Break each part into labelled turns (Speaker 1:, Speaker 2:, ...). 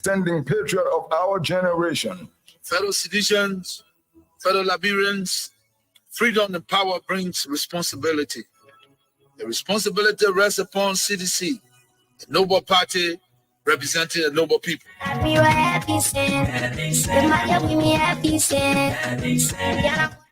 Speaker 1: standing patriot of our generation.
Speaker 2: Fellow citizens, fellow Liberians, freedom and power brings responsibility. The responsibility rests upon CDC, a noble party representing a noble people.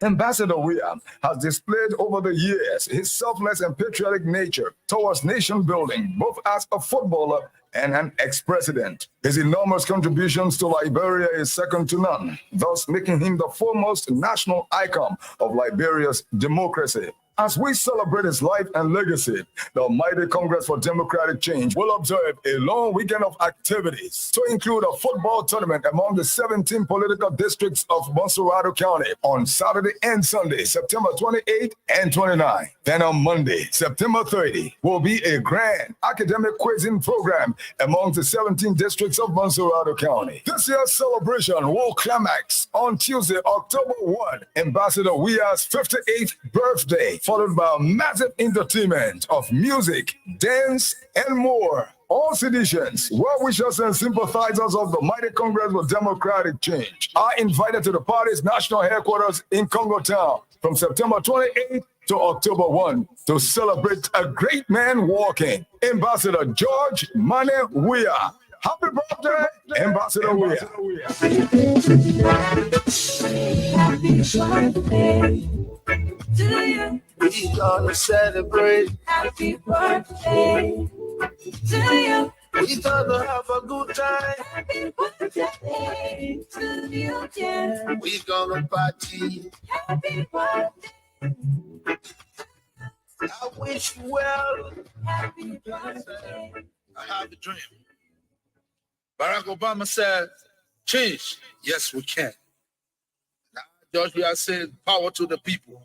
Speaker 1: Ambassador Weah has displayed over the years his selfless and patriotic nature towards nation building, both as a footballer and an ex-president. His enormous contributions to Liberia is second to none, thus making him the foremost national icon of Liberia's democracy. As we celebrate his life and legacy, the mighty Congress for Democratic Change will observe a long weekend of activities to include a football tournament among the 17 political districts of Monserrado County on Saturday and Sunday, September 28 and 29. Then on Monday, September 30, will be a grand academic quizzing program among the 17 districts of Monserrado County. This year's celebration will climax on Tuesday, October 1, Ambassador Weah's 58th birthday, followed by a massive entertainment of music, dance, and more. All citizens, well-wishers, and sympathizers of the mighty Congress for Democratic Change are invited to the party's national headquarters in Congo Town from September 28th to October 1 to celebrate a great man walking, Ambassador George Mane Weah. Happy birthday, Ambassador Weah.
Speaker 3: Happy birthday to you. We gonna celebrate. Happy birthday to you. We gonna have a good time. Happy birthday to you, yeah. We gonna party. Happy birthday. I wish you well. Happy birthday.
Speaker 2: I have a dream. Barack Obama said, change, yes, we can. Now, George Weah said, power to the people.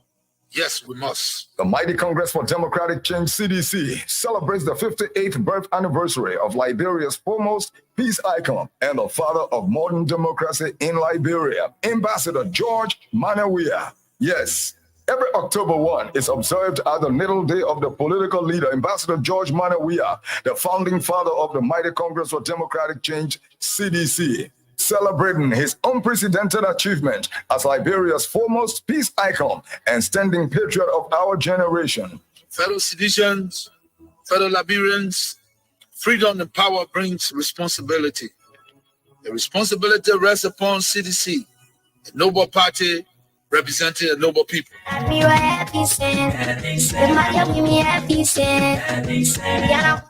Speaker 2: Yes, we must.
Speaker 1: The mighty Congress for Democratic Change, CDC, celebrates the 58th birth anniversary of Liberia's foremost peace icon and the father of modern democracy in Liberia, Ambassador George Mane Weah. Yes, every October 1 is observed as the natal day of the political leader, Ambassador George Mane Weah, the founding father of the mighty Congress for Democratic Change, CDC, celebrating his unprecedented achievement as Liberia's foremost peace icon and standing patriot of our generation.
Speaker 2: Fellow citizens, fellow Liberians, freedom and power brings responsibility. The responsibility rests upon CDC, a noble party representing a noble people.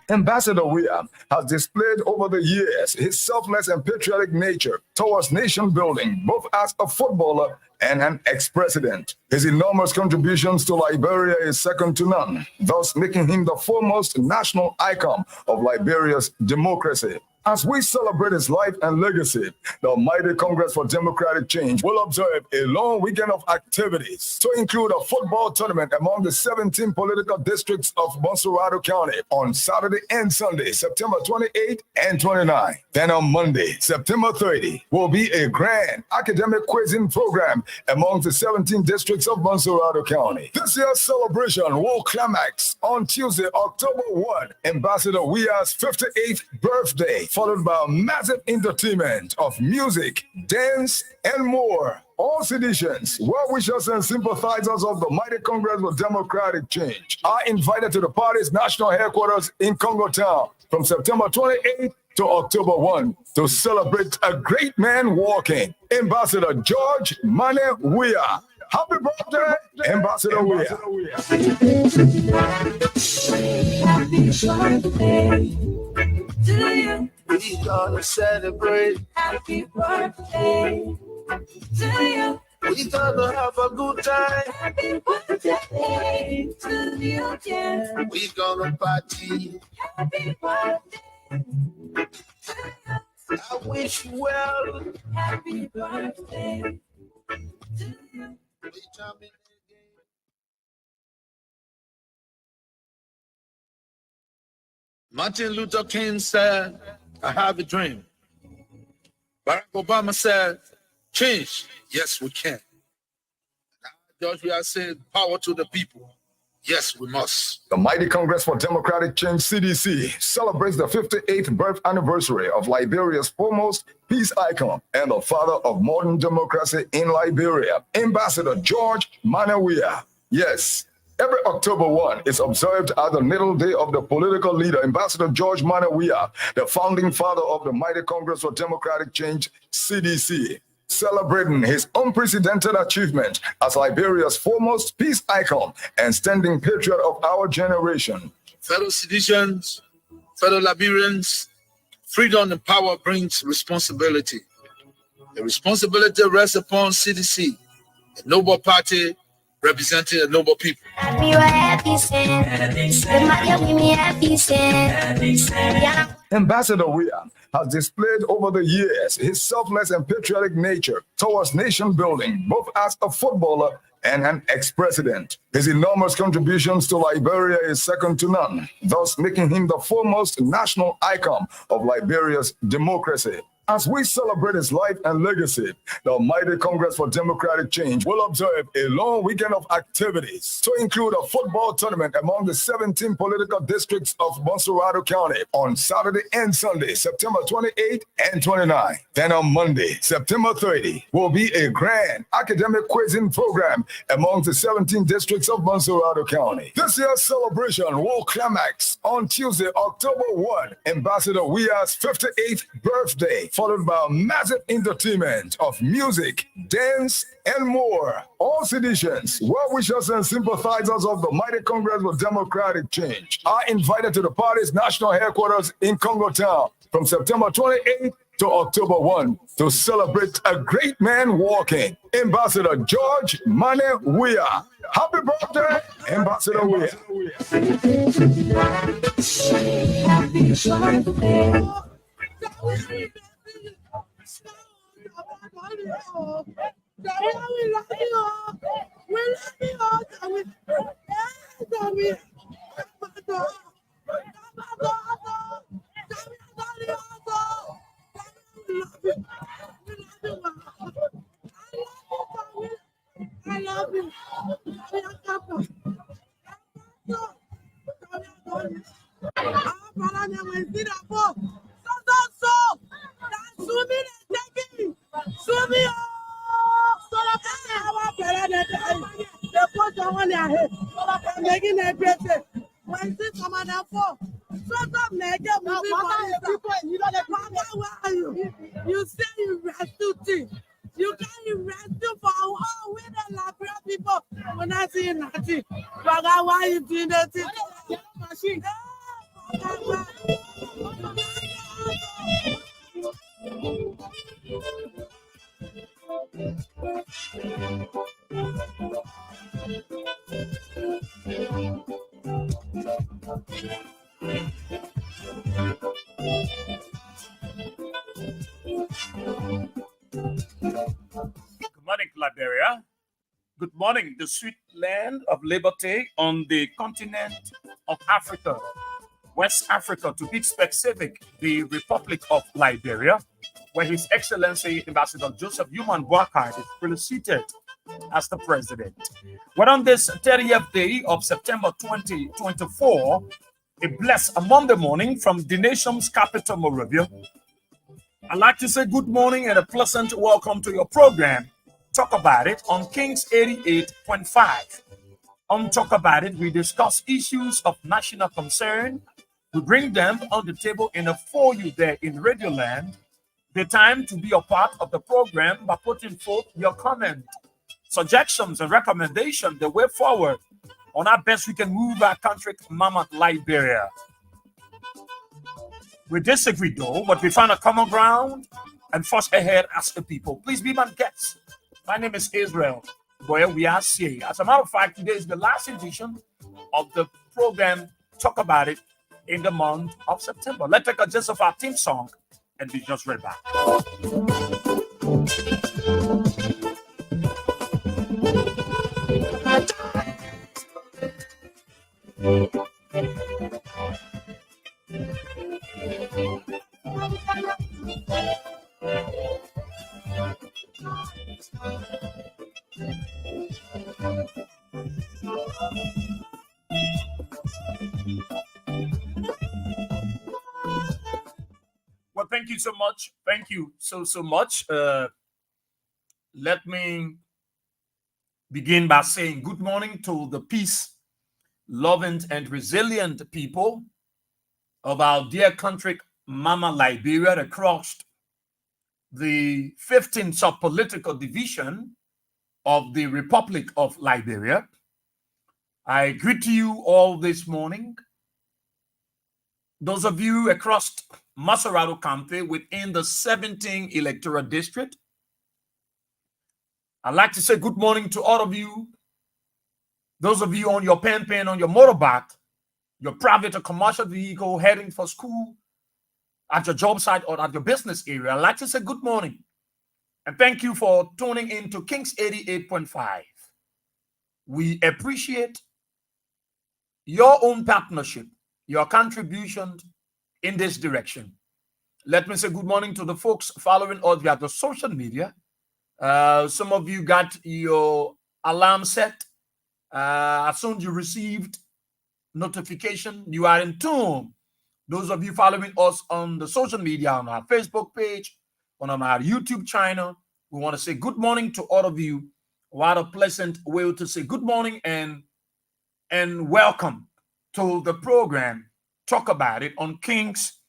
Speaker 1: Ambassador Weah has displayed over the years his selfless and patriotic nature towards nation building, both as a footballer and an ex-president. His enormous contributions to Liberia is second to none, thus making him the foremost national icon of Liberia's democracy. As we celebrate his life and legacy, the mighty Congress for Democratic Change will observe a long weekend of activities to include a football tournament among the 17 political districts of Monserrado County on Saturday and Sunday, September 28 and 29. Then on Monday, September 30, will be a grand academic quizzing program among the 17 districts of Monserrado County. This year's celebration will climax on Tuesday, October 1, Ambassador Weah's 58th birthday, followed by a massive entertainment of music, dance, and more. All citizens, well-wishers, and sympathizers of the mighty Congress for Democratic Change are invited to the party's national headquarters in Congo Town from September 28 to October 1 to celebrate a great man walking, Ambassador George Mane Weah. Happy birthday, Ambassador Weah.
Speaker 3: Happy birthday to you. We gonna celebrate. Happy birthday to you. We gonna have a good time. Happy birthday to you, yeah. We gonna party. Happy birthday to you. I wish you well. Happy birthday to you.
Speaker 2: Martin Luther King said, I have a dream. Barack Obama said, change, yes, we can. Now, George Weah said, power to the people. Yes, we must.
Speaker 1: The Mighty Congress for Democratic Change, CDC, celebrates the 58th birth anniversary of Liberia's foremost peace icon and the father of modern democracy in Liberia, Ambassador George Weah. Yes, every October 1 is observed as the natal day of the political leader, Ambassador George Weah, the founding father of the Mighty Congress for Democratic Change, CDC. Celebrating his unprecedented achievement as Liberia's foremost peace icon and standing patriot of our generation.
Speaker 2: Fellow citizens, fellow Liberians, freedom and power brings responsibility. The responsibility rests upon CDC, a noble party representing a noble people.
Speaker 1: Ambassador Weah has displayed over the years his selfless and patriotic nature towards nation building, both as a footballer and an ex-president. His enormous contributions to Liberia is second to none, thus making him the foremost national icon of Liberia's democracy. As we celebrate his life and legacy, the Mighty Congress for Democratic Change will observe a long weekend of activities to include a football tournament among the 17 political districts of Monserrado County on Saturday and Sunday, September 28 and 29. Then on Monday, September 30, will be a grand academic quizzing program among the 17 districts of Monserrado County. This year's celebration will climax on Tuesday, October 1, Ambassador Weah's 58th birthday, followed by a massive entertainment of music, dance, and more. All citizens, well-wishers, and sympathizers of the Mighty Congress for Democratic Change are invited to the party's national headquarters in Congo Town from September 28th to October 1 to celebrate a great man walking, Ambassador George Weah. Happy birthday, Ambassador Weah.
Speaker 3: I love you. You say you rescue. You can't rescue for all we the Liberia people. When I see nothing, but why you doing that? Machine.
Speaker 4: Good morning, Liberia. Good morning, the sweet land of liberty on the continent of Africa, West Africa, to be specific, the Republic of Liberia, where His Excellency Ambassador Joseph Human Boakai is really seated as the president. But on this 30th day of September 2024, a blessed Monday morning from the nation's capital, Monrovia, I'd like to say good morning and a pleasant welcome to your program, Talk About It, on Kings 88.5. On Talk About It, we discuss issues of national concern. We bring them on the table and for you there in Radio Land. The time to be a part of the program by putting forth your comment, suggestions, and recommendations, the way forward on how best we can move our country, Mama Liberia. We disagree though, but we found a common ground and force ahead as a people. Please be my guest. My name is Israel. Weah. As a matter of fact, today is the last edition of the program Talk About It in the month of September. Let's take a gist of our theme song and be just right back. so much. Thank you so much. Let me begin by saying good morning to the peace loving and resilient people of our dear country, Mama Liberia, across the 15th sub-political division of the Republic of Liberia. I greet you all this morning. Those of you across Maserado County within the 17th electoral district, I'd like to say good morning to all of you. Those of you on your pen, on your motorbike, your private or commercial vehicle heading for school, at your job site or at your business area, I'd like to say good morning. And thank you for tuning in to Kings 88.5. We appreciate your own partnership, your contribution in this direction. Let me say good morning to the folks following us via the social media. Some of you got your alarm set. As soon as you received notification, you are in tune. Those of you following us on the social media, on our Facebook page, on our YouTube channel, we want to say good morning to all of you. What a pleasant way to say good morning and welcome to the program. Talk about it on Kings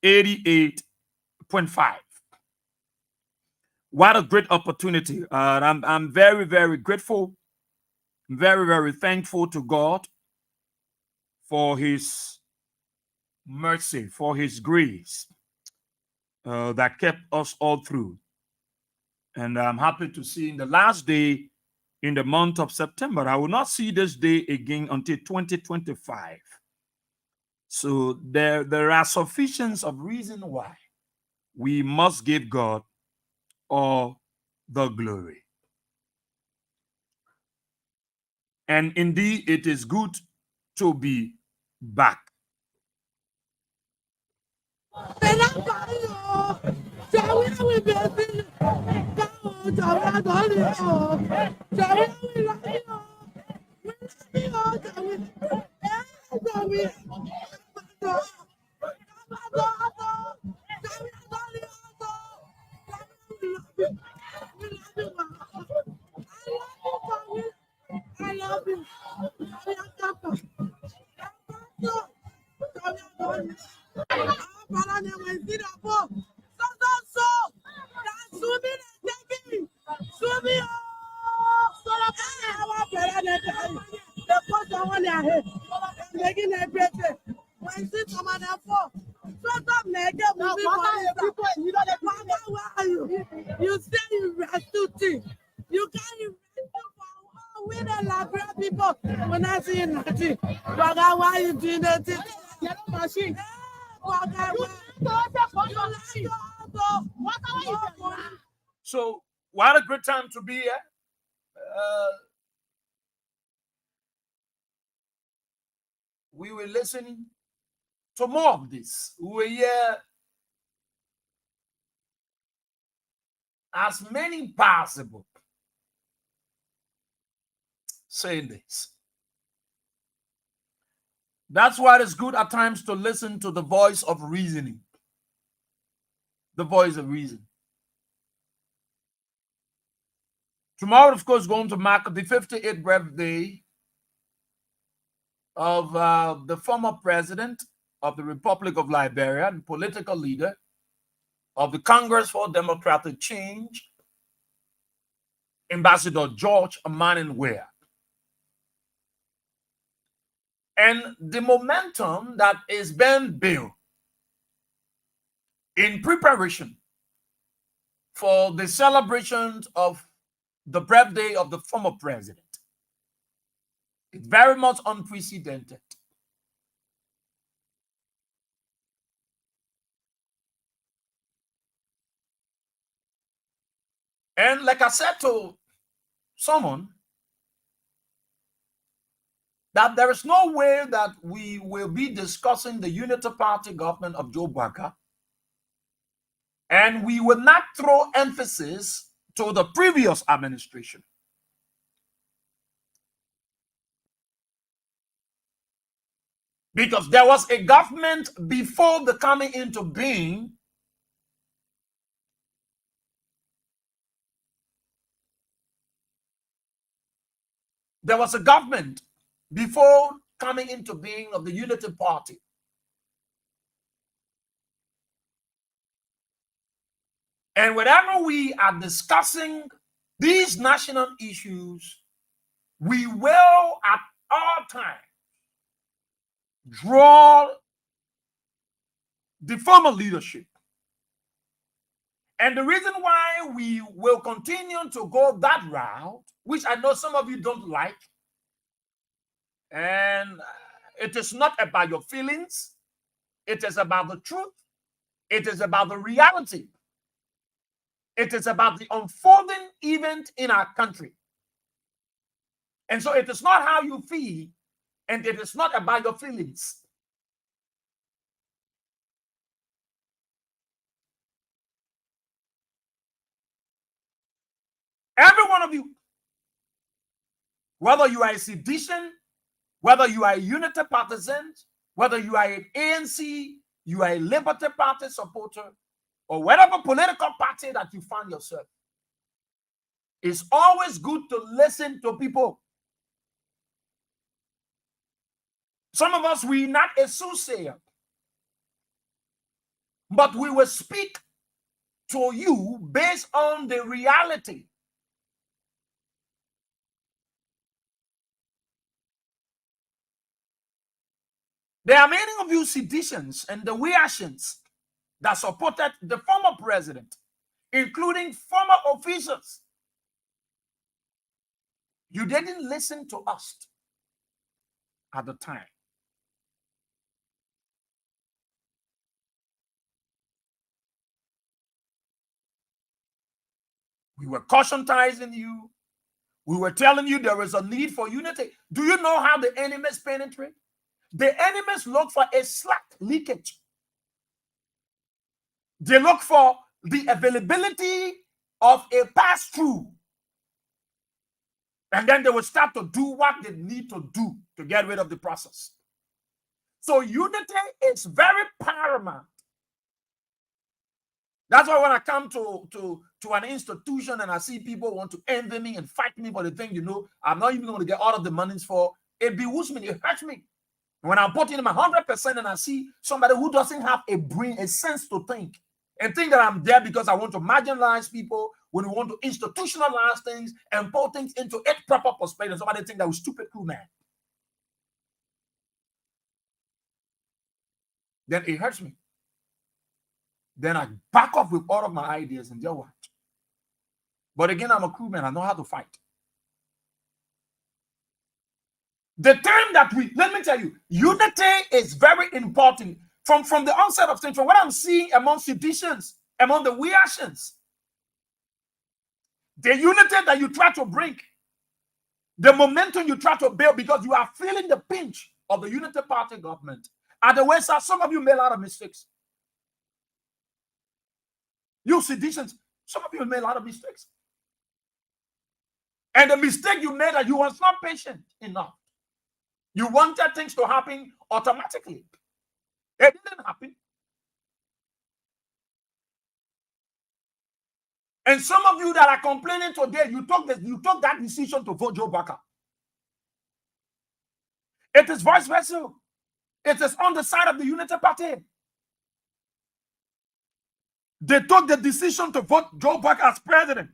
Speaker 4: 88.5. What a great opportunity. I'm very, very grateful, very, very thankful to God for his mercy, for his grace that kept us all through. And I'm happy to see in the last day in the month of September, I will not see this day again until 2025. So there are sufficient of reason why we must give God all the glory. And indeed, it is good to be back.
Speaker 3: I love you. You say you rescue. You can't we the Liberia people. When I see nothing, Baga, why you doing that? Get a machine.
Speaker 4: So, what a great time to be here. We were listening to more of this. We were here as many possible saying this. That's why it's good at times to listen to the voice of reasoning. The voice of reason. Tomorrow, of course, is going to mark the 58th birthday of the former president of the Republic of Liberia and political leader of the Congress for Democratic Change, Ambassador George Weah. And the momentum that is being built in preparation for the celebrations of the birthday of the former president. It's very much unprecedented. And like I said to someone, that there is no way that we will be discussing the Unity Party government of Joe Biden, and we will not throw emphasis to the previous administration. Because there was a government before the coming into being there was a government before coming into being of the Unity Party. And whenever we are discussing these national issues, we will at all times draw the former leadership. And the reason why we will continue to go that route, which I know some of you don't like, and it is not about your feelings, it is about the truth, it is about the reality, it is about the unfolding event in our country. And so it is not how you feel, and it is not about your feelings. Every one of you, whether you are a sedition, whether you are a unity partisan, whether you are an ANC, you are a Liberty Party supporter, or whatever political party that you find yourself, it's always good to listen to people. Some of us, we're not a soothsayer, but we will speak to you based on the reality. There are many of you seditions and the Weahs that supported the former president, including former officials. You didn't listen to us at the time. We were cautionizing you. We were telling you there is a need for unity. Do you know how the enemies penetrate? The enemies look for a slack leakage. They look for the availability of a pass-through. And then they will start to do what they need to do to get rid of the process. So unity is very paramount. That's why when I come to an institution and I see people want to envy me and fight me for the thing, I'm not even going to get all of the monies for, it bewoods me, it hurts me. When I put in my 100% and I see somebody who doesn't have a brain, a sense to think, and think that I'm there because I want to marginalize people, when we want to institutionalize things and put things into its proper perspective, somebody think that was stupid, cool man. Then it hurts me. Then I back off with all of my ideas and they'll watch. But again, I'm a cool man. I know how to fight. The time that let me tell you, unity is very important. From the onset of things, from what I'm seeing among seditions, among the Weahs, the unity that you try to bring, the momentum you try to build, because you are feeling the pinch of the Unity Party government. At the West Side, some of you made a lot of mistakes. You seditions, some of you made a lot of mistakes. And the mistake you made that you was not patient enough. You wanted things to happen automatically. It didn't happen. And some of you that are complaining today, you took that decision to vote Joe Barker. It is vice versa. It is on the side of the Unity Party. They took the decision to vote Joe Barker as president.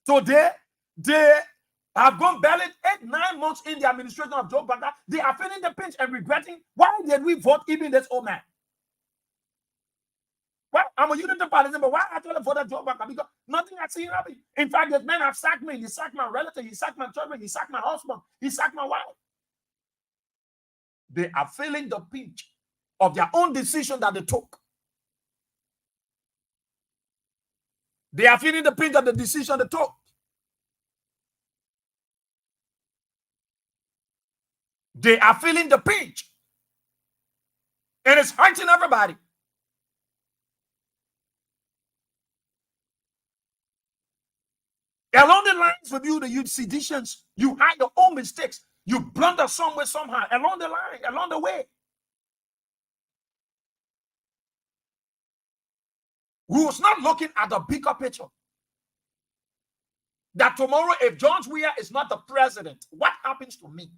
Speaker 4: So they have gone barely 8-9 months in the administration of Joe Barker. They are feeling the pinch and regretting, why did we vote even this old man? Well, I'm a Unity Party, but why I told them for that Joe Barker? Because nothing has seen happen. In fact, this man have sacked me. He sacked my relative. He sacked my children. He sacked my husband. He sacked my wife. They are feeling the pinch of their own decision that they took. They are feeling the pinch of the decision they took. They are feeling the pinch. And it's hurting everybody. Along the lines with you, the seditions, you hide your own mistakes. You blunder somewhere, somehow, along the line, along the way. We was not looking at the bigger picture. that tomorrow, if George Weah is not the president, what happens to me?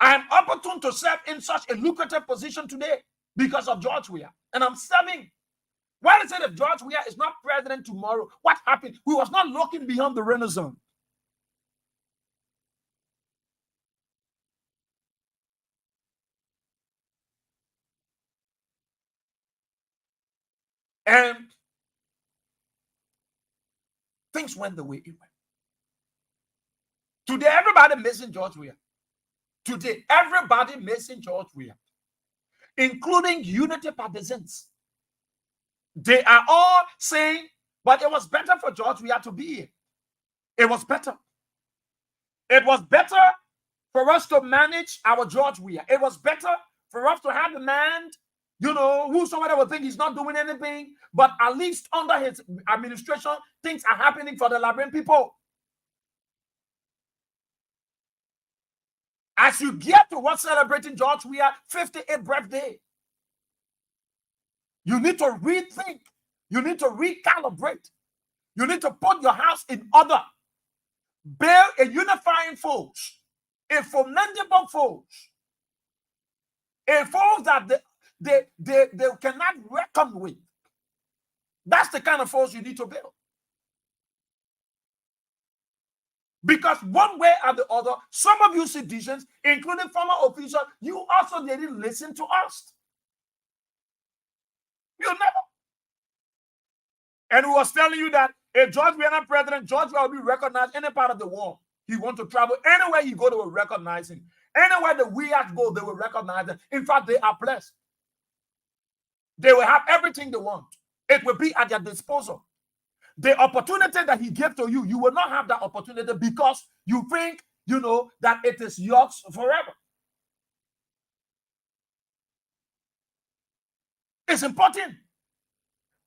Speaker 4: I am opportune to serve in such a lucrative position today because of George Weah, and I'm serving. Why is it if George Weah is not president tomorrow? What happened? We was not looking beyond the Renaissance. And things went the way it went. Today, everybody missing George Weah. Today, everybody missing George Weah, including Unity partisans. They are all saying, but it was better for George Weah to be here. It was better. It was better for us to manage our George Weah. It was better for us to have a man, who somebody would think he's not doing anything, but at least under his administration, things are happening for the Liberian people. As you get towards celebrating George Weah's 58th birthday, you need to rethink. You need to recalibrate. You need to put your house in order. Build a unifying force, a formidable force, a force that they cannot reckon with. That's the kind of force you need to build. Because one way or the other, some of you citizens, including former officials, you also didn't listen to us. You never. And we was telling you that if George Weah not president, George Weah will be recognized any part of the world. He want to travel anywhere he go, they will recognize him. Anywhere the Weahs go, they will recognize him. In fact, they are blessed. They will have everything they want. It will be at their disposal. The opportunity that he gave to you, you will not have that opportunity because you think, that it is yours forever. It's important.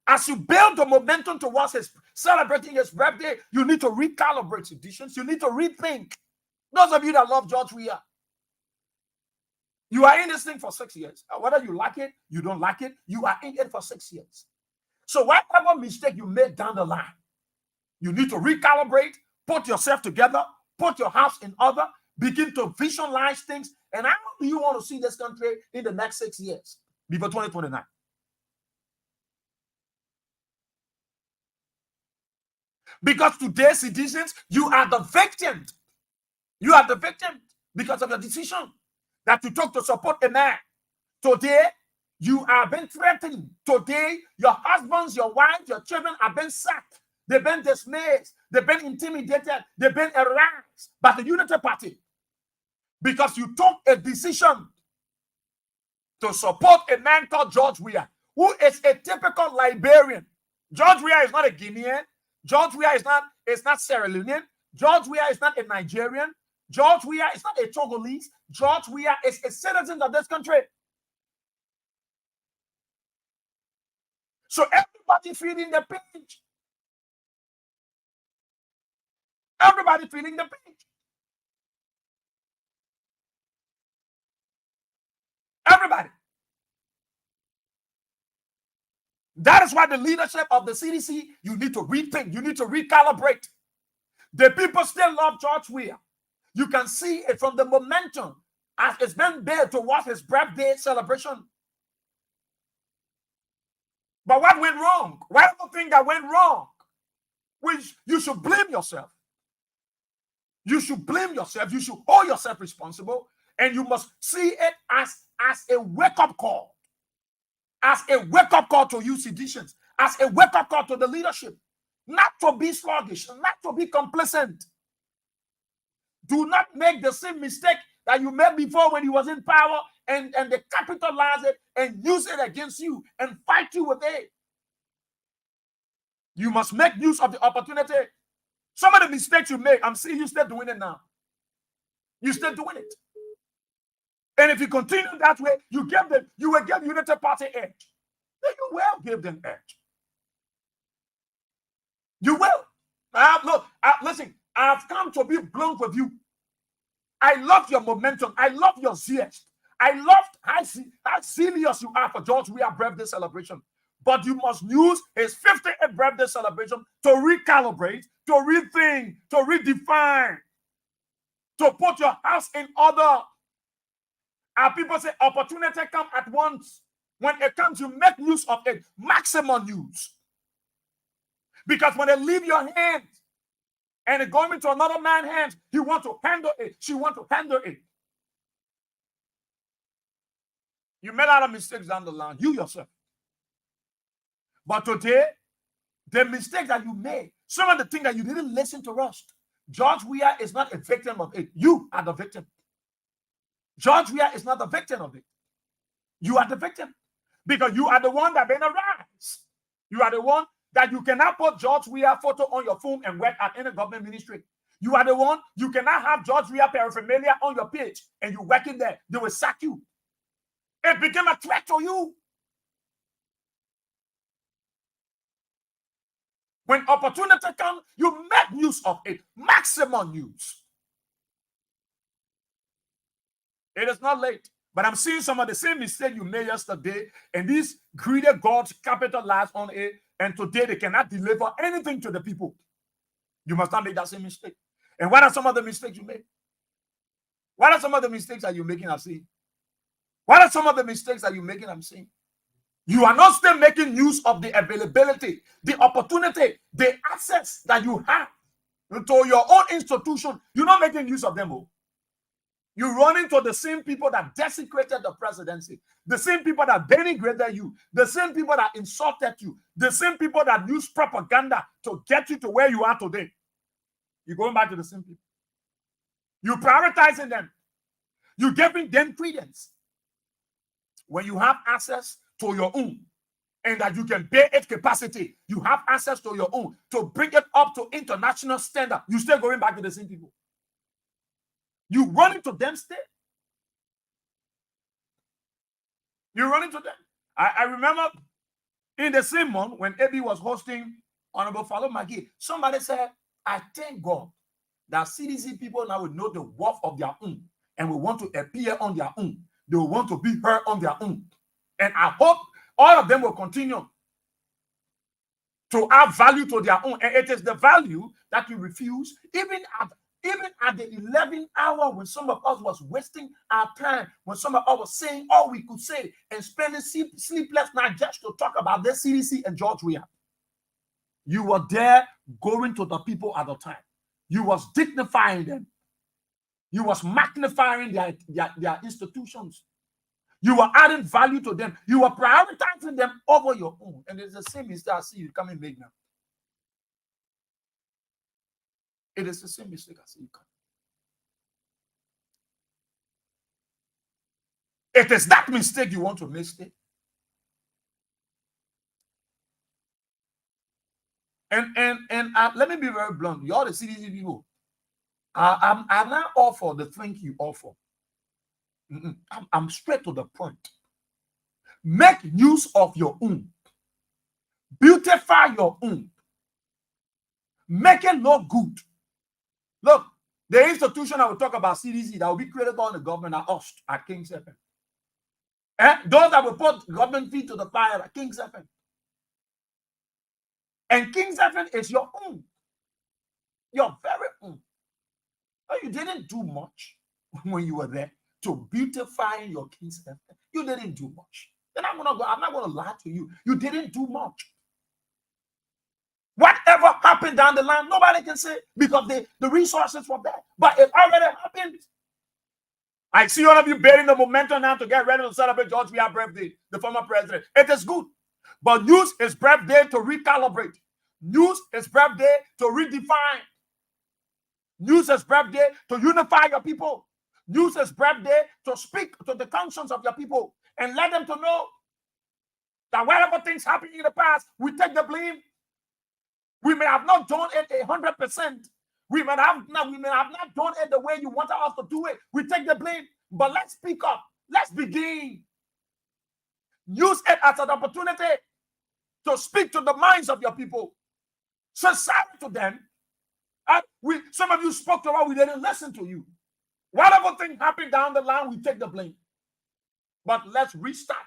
Speaker 4: As you build the momentum towards celebrating his birthday, you need to recalibrate editions. You need to rethink. Those of you that love George Weah, you are in this thing for 6 years. Whether you like it, you don't like it, you are in it for 6 years. So whatever mistake you made down the line, you need to recalibrate, put yourself together, put your house in order, begin to visualize things. And how do you want to see this country in the next 6 years before 2029? Because today, citizens, you are the victim. You are the victim because of the decision that you took to support a man. Today, you are being threatened. Today, your husbands, your wives, your children are being sacked. They've been dismissed. They've been intimidated. They've been harassed by the Unity Party because you took a decision to support a man called George Weah, who is a typical Liberian. George Weah is not a Guinean. George Weah is not Sierra Leonean. George Weah is not a Nigerian. George Weah is not a Togolese. George Weah is a citizen of this country. So everybody feeling the pinch. Everybody feeling the pinch. Everybody. That is why the leadership of the CDC, you need to rethink, you need to recalibrate. The people still love George Weah. You can see it from the momentum as it's been built towards his birthday celebration. But what went wrong? Whatever thing that went wrong, which you should blame yourself. You should blame yourself. You should hold yourself responsible. And you must see it as a wake-up call. As a wake-up call to you citizens. As a wake-up call to the leadership. Not to be sluggish. Not to be complacent. Do not make the same mistake that you made before when he was in power and they capitalize it and use it against you and fight you with it. You must make use of the opportunity. Some of the mistakes you make, I'm seeing you still doing it now. You still doing it. And if you continue that way, you will give Unity Party edge. Then you will give them edge. You will. Listen, I've come to be blunt with you. I love your momentum. I love your zest. I love how serious you are for George Weah's birthday celebration. But you must use his 50th birthday celebration to recalibrate, to rethink, to redefine, to put your house in order. Our people say opportunity come at once. When it comes, you make use of it, maximum use. Because when they leave your hands and it going into another man's hands, he want to handle it. She want to handle it. You made a lot of mistakes down the line, you yourself. But today, the mistakes that you made, some of the things that you didn't listen to us. George Weah is not a victim of it. You are the victim. George Weah is not the victim of it. You are the victim. Because you are the one that been arise. You are the one that you cannot put George Weah photo on your phone and work at any government ministry. You are the one, you cannot have George Weah paraphernalia on your page and you working there. They will sack you. It became a threat to you. When opportunity comes, you make use of it. Maximum use. It is not late. But I'm seeing some of the same mistake you made yesterday, and these greedy gods capitalize on it, and today they cannot deliver anything to the people. You must not make that same mistake. And what are some of the mistakes you made? What are some of the mistakes that you're making? I'm seeing. What are some of the mistakes that you're making? I'm seeing. You are not still making use of the availability, the opportunity, the access that you have to your own institution. You're not making use of them all. You run into the same people that desecrated the presidency, the same people that denigrated you, the same people that insulted you, the same people that use propaganda to get you to where you are today. You're going back to the same people. You're prioritizing them. You're giving them credence. When you have access to your own and that you can bear its capacity, you have access to your own to bring it up to international standard, you're still going back to the same people. You run into them still. You run into them. I remember in the same month when AB was hosting Honorable Fallo Magi, somebody said, I thank God that CDC people now will know the worth of their own and will want to appear on their own. They will want to be heard on their own. And I hope all of them will continue to add value to their own. And it is the value that you refuse, even at the 11th hour when some of us was wasting our time, when some of us was saying all we could say and spending sleepless nights just to talk about the CDC and George Weah. You were there going to the people at the time. You was dignifying them. You was magnifying their institutions. You were adding value to them. You were prioritizing them over your own. And it's the same mistake I see you coming make now. It is the same mistake I see you coming. It is that mistake you want to mistake. And let me be very blunt. You're the CDC people. I'm not all for the thing you offer. I'm straight to the point. Make use of your own. Beautify your own. Make it look good. Look, the institution I will talk about, CDC, that will be created on the government are us at King's FM. Those that will put government feet to the fire at King's FM. And King's FM is your own. Your very own. You didn't do much when you were there to beautify your King's FM. You didn't do much. Then I'm not going to lie to you. You didn't do much. Whatever happened down the line, nobody can say because the resources were there. But it already happened. I see all of you bearing the momentum now to get ready to celebrate George Weah's birthday, the former president. It is good. But use his birthday to recalibrate. Use his birthday to redefine. Use his birthday to unify your people. Use his birthday to speak to the conscience of your people and let them to know that whatever things happened in the past, we take the blame. We may have not done it 100%. We may have not done it the way you wanted us to do it. We take the blame. But let's speak up. Let's begin. Use it as an opportunity to speak to the minds of your people. Say sorry to them. Some of you spoke to us, we didn't listen to you. Whatever thing happened down the line, we take the blame. But let's restart.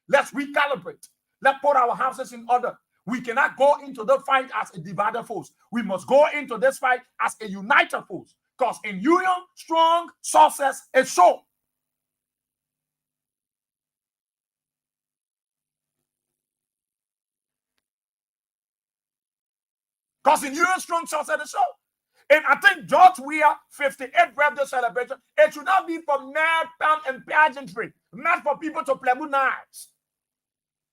Speaker 4: Let's recalibrate. Let's put our houses in order. We cannot go into the fight as a divided force. We must go into this fight as a united force. Because in union, strong, success is sure. Because in union, strong, success is sure. And I think George Weah 58th birthday celebration, it should not be for mere pomp and pageantry, not for people to play with knives.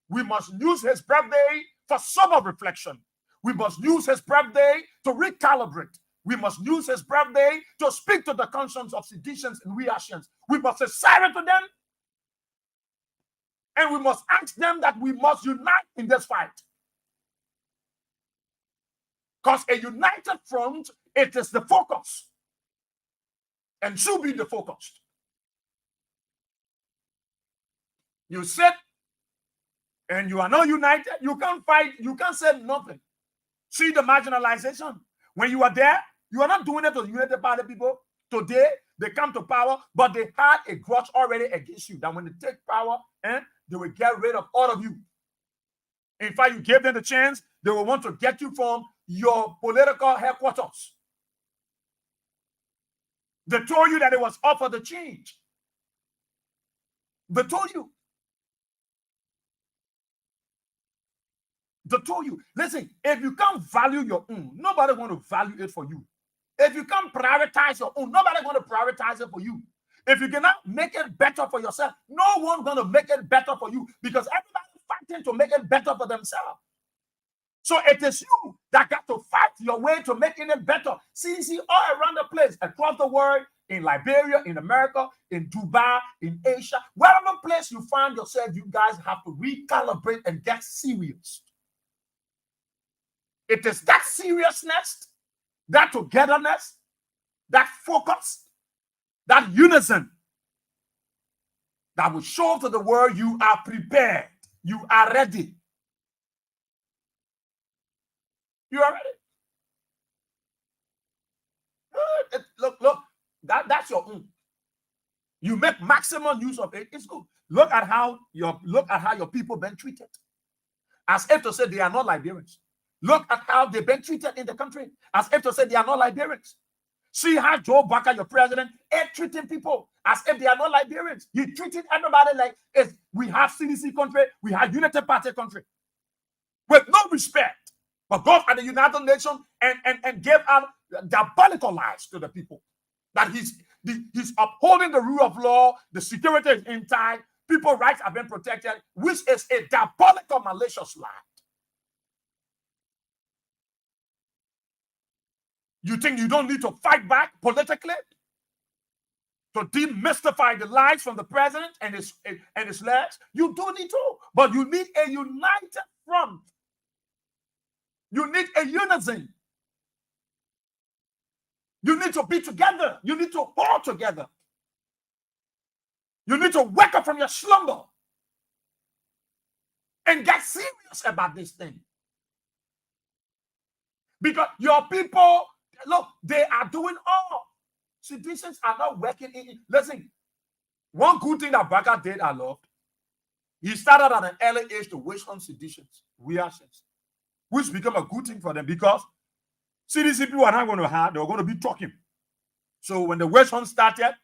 Speaker 4: We must use his birthday for sober reflection. We must use his birthday to recalibrate. We must use his birthday to speak to the conscience of seditions and reactions. We must say sorry to them, and we must ask them that we must unite in this fight. Because a united front, it is the focus and should be the focus. You sit and you are not united, you can't fight, you can't say nothing. See the marginalization. When you are there, you are not doing it to the United Party people. Today, they come to power, but they had a grudge already against you, that when they take power, they will get rid of all of you. In fact, you gave them the chance, they will want to get you from your political headquarters. They told you that it was up for the change. They told you. They told you, listen, if you can't value your own, nobody going to value it for you. If you can't prioritize your own, nobody going to prioritize it for you. If you cannot make it better for yourself, no one going to make it better for you, because everybody's fighting to make it better for themselves. So it is you that got to fight your way to making it better. See all around the place, across the world, in Liberia, in America, in Dubai, in Asia, wherever place you find yourself, you guys have to recalibrate and get serious. It is that seriousness, that togetherness, that focus, that unison that will show to the world you are prepared, you are ready. You are ready. Look, that's your own. You make maximum use of it. It's good. Look at how your people been treated, as if to say they are not Liberians. Look at how they've been treated in the country, as if to say they are not Liberians. See how Joe Baker, your president, is treating people as if they are not Liberians. He treated everybody like if we have CDC country, we have United Party country, with no respect. But God at the United Nations and gave out diabolical lies to the people. That he's upholding the rule of law, the security is intact, people's rights have been protected, which is a diabolical, malicious lie. You think you don't need to fight back politically to demystify the lies from the president and his lies? You do need to, but you need a united front. You need a unison. You need to be together. You need to hold together. You need to wake up from your slumber and get serious about this thing. Because your people, look, they are doing all. Citizens are not working in. Listen, one good thing that Baker did, I loved, he started at an early age to wish on seditions, reactions, which became a good thing for them, because CDC people are not going to have, they're going to be talking. So when the West Hunt started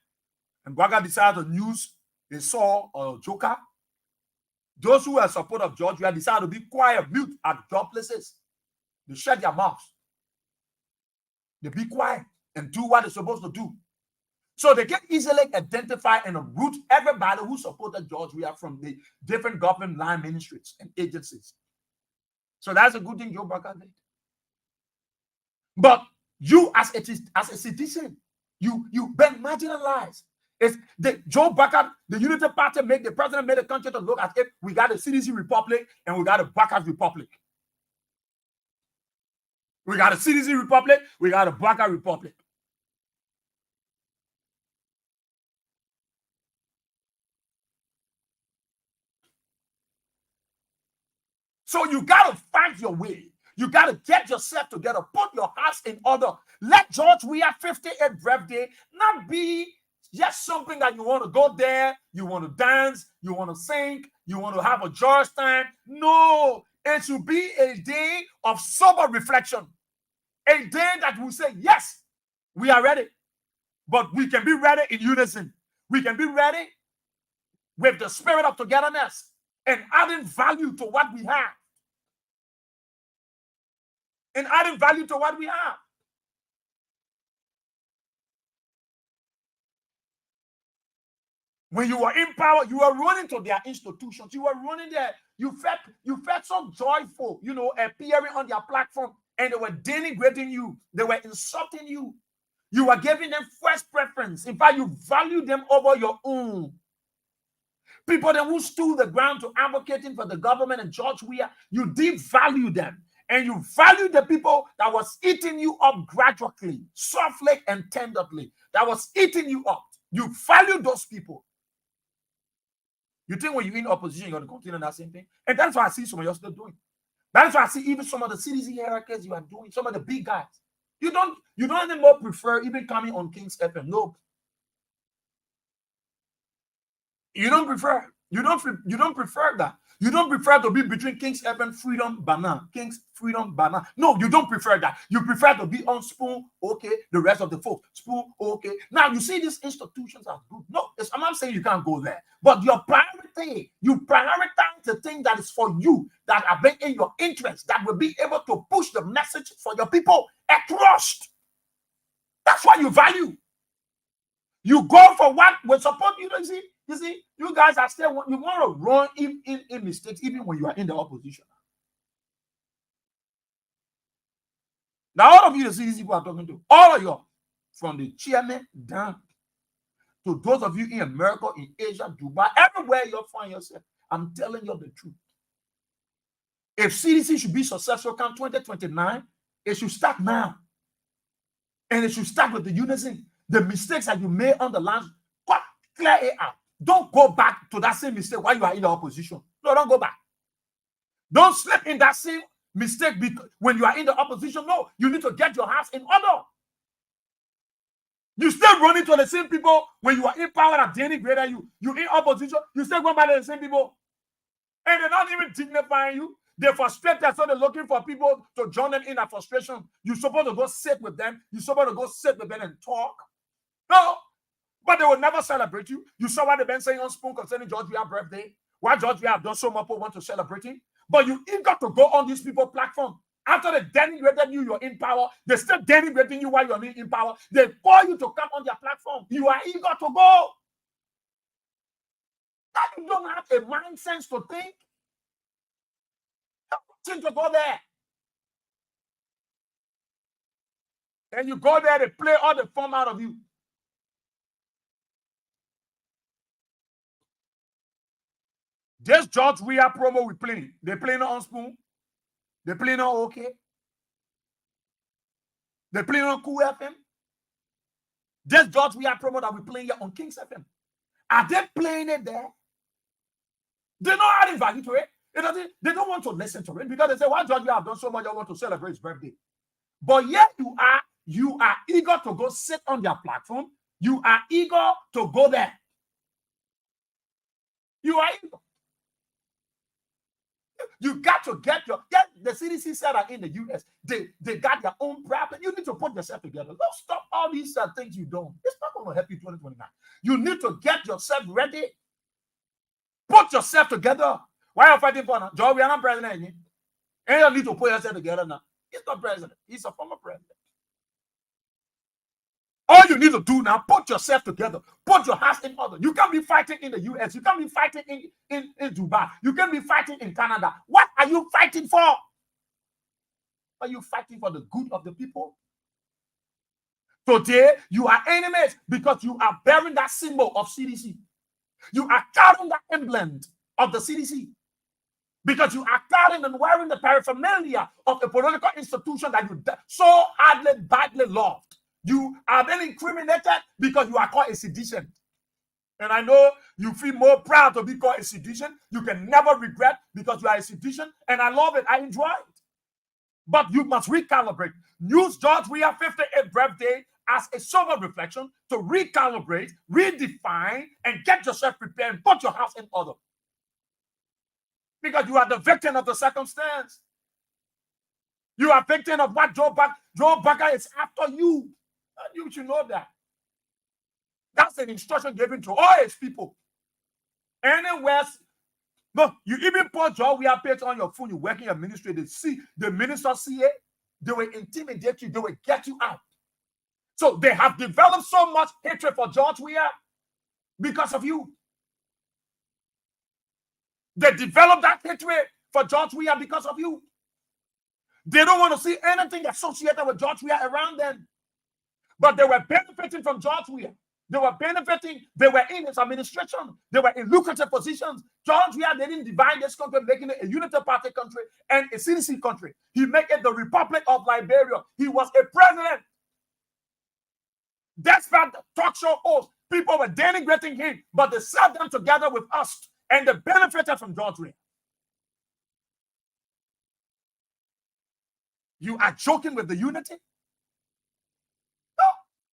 Speaker 4: and Baker decided to use, they saw a joker, those who were in support of George Weah decided to be quiet, mute at job places. They shut their mouths. They be quiet and do what they're supposed to do. So they can easily identify and root everybody who supported George Weah from the different government line ministries and agencies. So that's a good thing Joe Baker did. But you as a citizen, you been marginalized. It's Joe Baker, the Unity Party, the president made the country to look as if we got a CDC republic and we got a Baker's republic. We got a CDC republic, we got a Baker republic. So you got to find your way. You got to get yourself together. Put your house in order. Let George Weah 58th birthday not be just something that you want to go there, you want to dance, you want to sing, you want to have a joyous time. No, it should be a day of sober reflection. A day that will say, yes, we are ready. But we can be ready in unison. We can be ready with the spirit of togetherness and adding value to what we have. And adding value to what we have. When you were in power, you were running to their institutions. You were running there. You felt so joyful, appearing on their platform, and they were denigrating you. They were insulting you. You were giving them first preference. In fact, you valued them over your own. People then who stood the ground to advocating for the government and George Weah, you did value them. And you valued the people that was eating you up gradually, softly and tenderly, that was eating you up. You valued those people. You think when you're in opposition, you're going to continue that same thing? And that's what I see some of you still doing. That's why I see even some of the CDC hierarchies you are doing, some of the big guys. You don't anymore prefer even coming on King's FM. No. You don't prefer that. You don't prefer to be between King's FM, Freedom Banner, King's Freedom Banner. No, you don't prefer that. You prefer to be on Spoon, okay, the rest of the folks, Spoon, okay. Now, you see these institutions are good. No, I'm not saying you can't go there. But your priority, you prioritize the thing that is for you, that are in your interest, that will be able to push the message for your people across. That's what you value. You go for what will support you. You see, you guys are still, you want to run in mistakes even when you are in the opposition. Now, all of you, the CDC people are talking to, all of you, from the chairman down to those of you in America, in Asia, Dubai, everywhere you find yourself, I'm telling you the truth. If CDC should be successful come 2029, it should start now. And it should start with the unison. The mistakes that you made on the land, clear it out. Don't go back to that same mistake while you are in the opposition. No, don't go back. Don't slip in that same mistake when you are in the opposition. No, you need to get your house in order. You still running to the same people when you are in power that denigrate you. You in opposition, you still going by the same people. And they're not even dignifying you. They're frustrated, so they're looking for people to join them in that frustration. You're supposed to go sit with them. You're supposed to go sit with them and talk. No. But they will never celebrate you. You saw what they've been saying on Spoon concerning George Weah's birthday. Why George Weah have done so much people want to celebrate him. But you eager to go on these people's platform. After they denigrated you, you're in power. They're still denigrating you while you're in power. They call you to come on their platform. You are eager to go. That you don't have a mind sense to think. You to go there. And you go there, they play all the fun out of you. This George Weah promo we playing. They playing on Spoon. They playing on OK. They playing on Cool FM. This George Weah promo that we playing here on King's FM. Are they playing it there? They're not adding value to it. They don't want to listen to it because they say, why George Weah have done so much, I want to celebrate his birthday. But yet you are eager to go sit on their platform. You are eager to go there. You are eager. You got to get the CDC said that in the US, they got their own problem. You need to put yourself together. Don't stop all these things you don't. It's not going to help you 2029. You need to get yourself ready. Put yourself together. Why are you fighting for now? George, we are not president. And you need to put yourself together now. He's not president. He's a former president. All you need to do now, put yourself together. Put your house in order. You can't be fighting in the US. You can't be fighting in Dubai. You can't be fighting in Canada. What are you fighting for? Are you fighting for the good of the people? Today, you are enemies because you are bearing that symbol of CDC. You are carrying that emblem of the CDC. Because you are carrying and wearing the paraphernalia of a political institution that you so hardly, badly loved. You are then incriminated because you are called a sedition. And I know you feel more proud to be called a sedition. You can never regret because you are a sedition. And I love it. I enjoy it. But you must recalibrate. Use George Weah's 58th birthday as a sober reflection to recalibrate, redefine, and get yourself prepared and put your house in order. Because you are the victim of the circumstance. You are victim of what Joe Bugger is after you. And you should know that. That's an instruction given to all his people. Anywhere. No, you even put Joe Weah page on your phone, you work in your ministry, they see the minister see it, they will intimidate you, they will get you out. So they have developed so much hatred for George Weah because of you. They developed that hatred for George Weah because of you. They don't want to see anything associated with George Weah around them. But they were benefiting from George Weah. They were benefiting. They were in his administration. They were in lucrative positions. George Weah didn't divide this country, making it a unity party country and a CDC country. He made it the Republic of Liberia. He was a president. Despite the talk show host, people were denigrating him, but they sat them together with us and they benefited from George Weah. You are joking with the unity?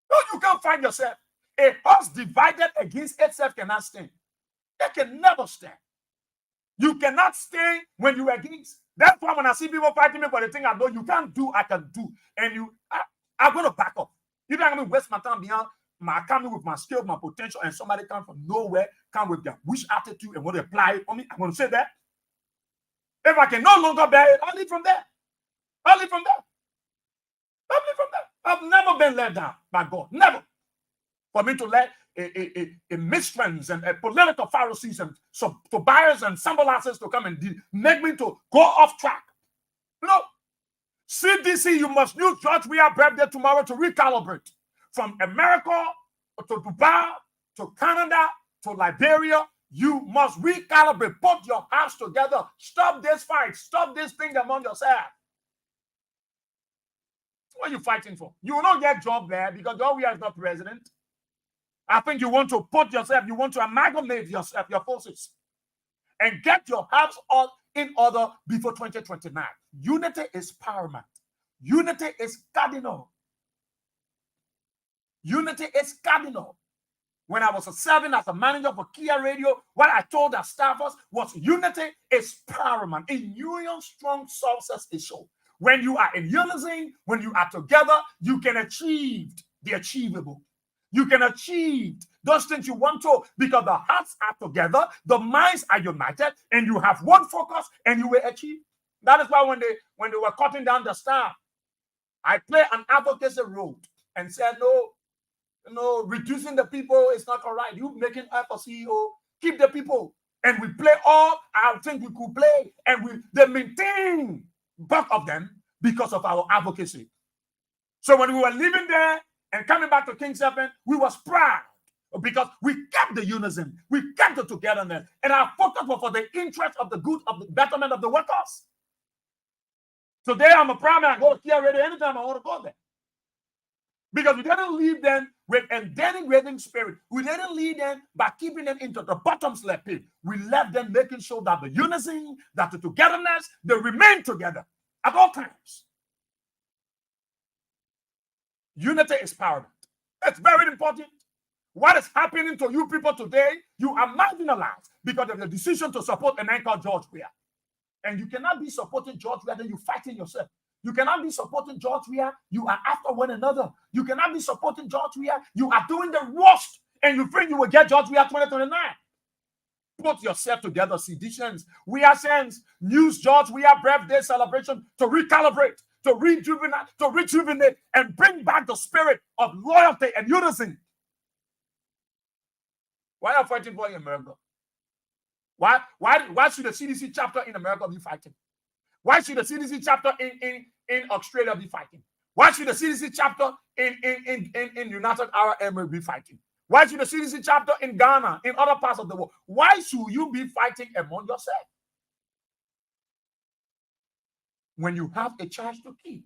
Speaker 4: No, you can't find yourself. A horse divided against itself cannot stand. It can never stand. You cannot stand when you are against. That's why when I see people fighting me for the thing I know you can't do, I can do. And I'm going to back up. You don't have to waste my time beyond my coming with my skill, my potential, and somebody come from nowhere, come with their wish attitude and want to apply it on me. I'm going to say that. If I can no longer bear it, I'll leave from there. I'll leave from there. I'll leave from there. I've never been let down by God. Never. For me to let a miscreants and a political Pharisees and some Tobias and Sambalasses to come and make me to go off track. No. CDC, you must use George Weah birthday tomorrow to recalibrate. From America to Dubai to Canada to Liberia, you must recalibrate. Put your house together. Stop this fight. Stop this thing among yourself. What are you fighting for? You will not get job there because George Weah is not president. I think you want to put yourself, you want to amalgamate yourself, your forces, and get your house all in order before 2029. Unity is paramount. Unity is cardinal. Unity is cardinal. When I was serving as a manager for Kia Radio, what I told our staffers was unity is paramount. In union, strong success is shown. When you are in unison, when you are together, you can achieve the achievable. You can achieve those things you want to because the hearts are together, the minds are united, and you have one focus and you will achieve. That is why when they were cutting down the staff, I played an advocacy role and said, no, reducing the people is not correct. You making up a CEO, keep the people. And we play all I think we could play, and they maintain both of them because of our advocacy. So when we were living there, and coming back to King 7, we was proud because we kept the unison. We kept the togetherness. And our focus was for the interest of the good, of the betterment of the workers. Today, I'm a proud man. I go to Kia Radio anytime I want to go there. Because we didn't leave them with a denigrating spirit. We didn't leave them by keeping them into the bottom slap pit. We left them making sure that the unison, that the togetherness, they remain together at all times. Unity is paramount. It's very important. What is happening to you people today, you are marginalized because of the decision to support a man called George Weah. And you cannot be supporting George Weah, then you're fighting yourself. You cannot be supporting George Weah, you are after one another. You cannot be supporting George Weah, you are doing the worst, and you think you will get George Weah 2029. Put yourself together, seditions. Weah Sens, use George Weah birthday celebration to recalibrate, to rejuvenate, and bring back the spirit of loyalty and unison. Why are you fighting for in America? Why should the CDC chapter in America be fighting? Why should the CDC chapter in Australia be fighting? Why should the CDC chapter in United Arab Emirates be fighting? Why should the CDC chapter in Ghana, in other parts of the world? Why should you be fighting among yourself? When you have a charge to keep.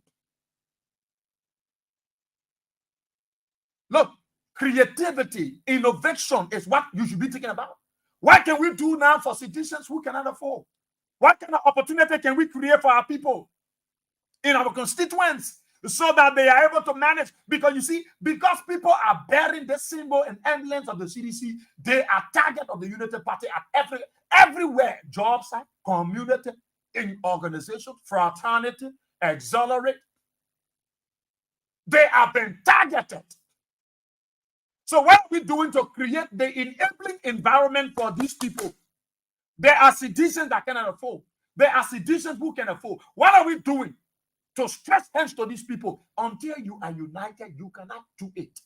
Speaker 4: Look, creativity, innovation is what you should be thinking about. What can we do now for citizens who cannot afford? What kind of opportunity can we create for our people? in our constituents so that they are able to manage. Because you see, because people are bearing the symbol and emblems of the CDC, they are target of the Unity Party at everywhere. Job site, community, in organization, fraternity, auxiliary. They are being targeted. So what are we doing to create the enabling environment for these people? There are citizens that cannot afford. There are citizens who can afford. What are we doing to stretch hands to these people? Until you are united, you cannot do it.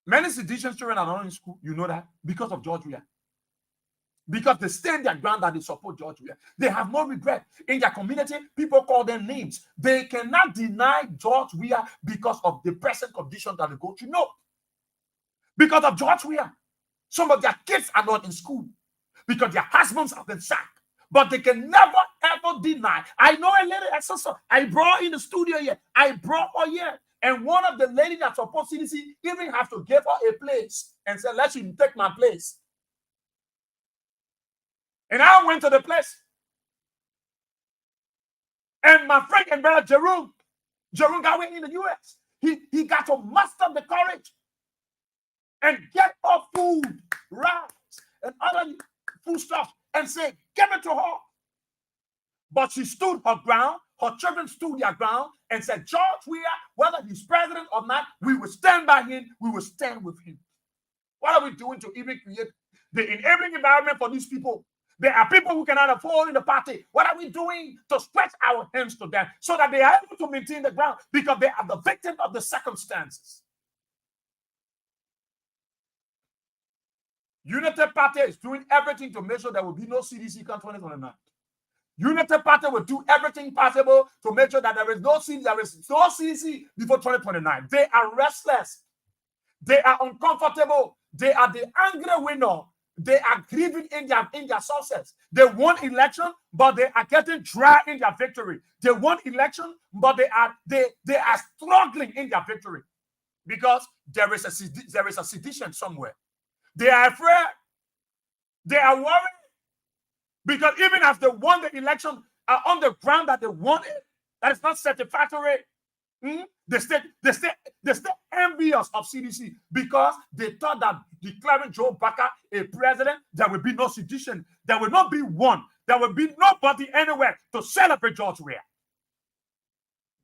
Speaker 4: Many citizens' children are not in school. You know that because of George Weah. Because they stand their ground that they support George Weah. They have no regret. In their community, people call them names. They cannot deny George Weah because of the present condition that they go through. No. Because of George Weah. Some of their kids are not in school because their husbands have been sacked. But they can never, ever deny. I know a lady, I brought in the studio here. I brought her here. And one of the ladies that supports CDC even have to give her a place and say, let you take my place. And I went to the place. And my friend and brother Jerome got away in the US. He got to muster the courage and get her food, rice, and other food stuff and say, give it to her. But she stood her ground. Her children stood their ground and said, George Weah, whether he's president or not, we will stand by him. We will stand with him. What are we doing to even create the enabling environment for these people? There are people who cannot afford in the party. What are we doing to stretch our hands to them so that they are able to maintain the ground? Because they are the victims of the circumstances. Unity Party is doing everything to make sure there will be no CDC come 2029. Unity Party will do everything possible to make sure that there is no CDC before 2029. They are restless. They are uncomfortable. They are the angry winner. They are grieving in their success. They won election, but they are getting dry in their victory. They won election, but they are struggling in their victory because there is a sedition somewhere. They are afraid. They are worried because even as they won the election, are on the ground that they won it, that is not satisfactory. They stay envious of CDC because they thought that declaring Joe Baker a president, there will be no sedition. There will not be one. There will be nobody anywhere to celebrate George Weah.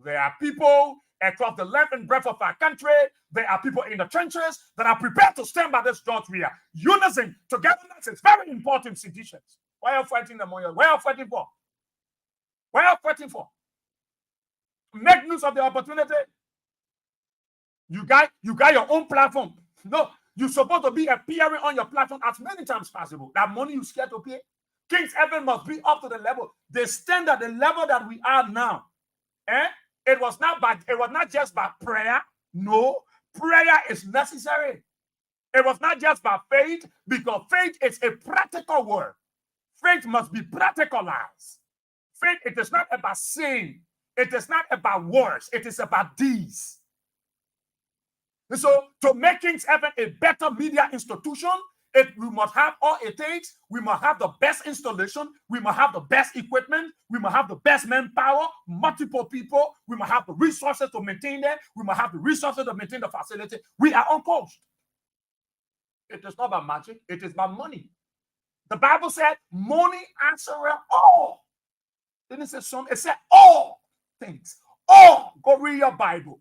Speaker 4: There are people across the length and breadth of our country. There are people in the trenches that are prepared to stand by this George Weah. Unison, togetherness is very important, citizens. Why are you fighting them? Why are you fighting for? Why are you fighting for? Make use of the opportunity. You got your own platform. No, you're supposed to be appearing on your platform as many times possible. That money you scared to pay. King's Heaven must be up to the level. The standard, the level that we are now. It was not just by prayer. No, prayer is necessary. It was not just by faith, because faith is a practical word. Faith must be practicalized. Faith, it is not about saying. It is not about words. It is about deeds. And so, to make King's Heaven a better media institution, we must have all it takes. We must have the best installation. We must have the best equipment. We must have the best manpower, multiple people. We must have the resources to maintain that. We must have the resources to maintain the facility. We are on course. It is not about magic. It is about money. The Bible said, money answereth all. Didn't it say some? It said all things. All. Go read your Bible.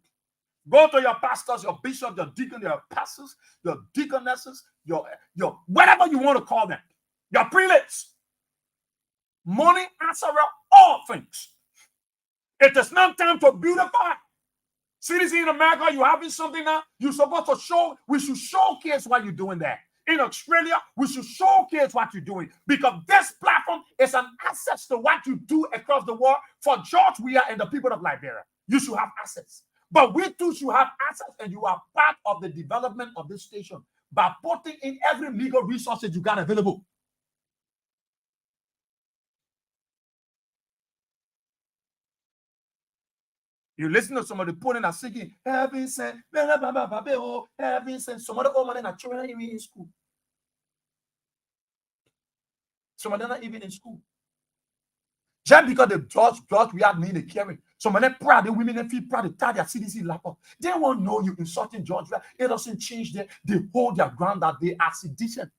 Speaker 4: Go to your pastors, your bishops, your deacons, your pastors, your deaconesses, your whatever you want to call them, your prelates. Money answereth all things. It is not time to beautify. CDC in America, you having something now, you're supposed to show, we should showcase what you're doing there. In Australia, we should showcase what you're doing, because this platform is an access to what you do across the world. For George Weah and the people of Liberia, you should have access. But we too should have access, and you are part of the development of this station by putting in every legal resources you got available. You listen to somebody putting and singing, heaven sent, heaven sent. Some of the old men are children even in school. Some of them are not even in school. Just because the George we are need a caring. So when they proud, the women they feel proud, they tie their CDC lap up. They won't know you insulting George. It doesn't change them. They hold their ground that they are sedition.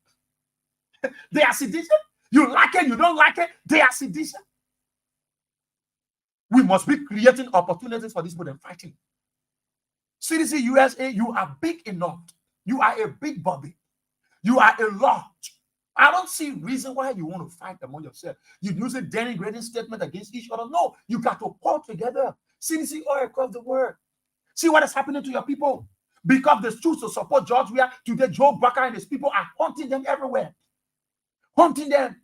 Speaker 4: They are sedition. You like it, you don't like it, they are sedition. We must be creating opportunities for these people and fighting. CDC USA, you are big enough. You are a big body. You are a lot. I don't see reason why you want to fight among yourself. You use a denigrating statement against each other. No, you got to pull together. CDC all across the world. See what is happening to your people. Because they choose to support George Weah, today Joe Barker and his people are hunting them everywhere. Hunting them.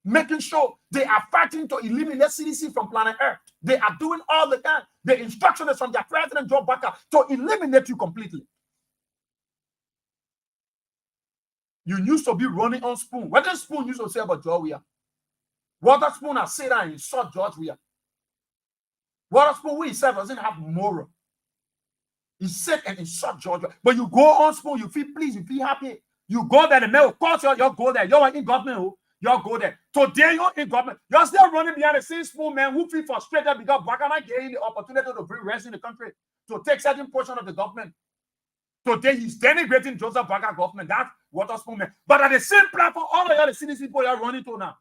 Speaker 4: Making sure they are fighting to eliminate CDC from planet Earth. They are doing all they can. The instruction is from their president, Joe Barker, to eliminate you completely. You used to be running on Spoon. What does Spoon used to say about George Weah? What does Spoon has said and insult George Weah? What does Spoon himself doesn't have moral? He said and insult George Weah. But you go on Spoon, you feel pleased, you feel happy. You go there, the mail, of course you go there. You're in government, you'll go there. Today you're in government. You're still running behind the same Spoon man who feel frustrated because Bakana gave the opportunity to bring rest in the country, to take certain portion of the government. Today he's denigrating Joseph Barker government. That's what us movement. But at the same platform, all of y'all the CDC people you're running to now.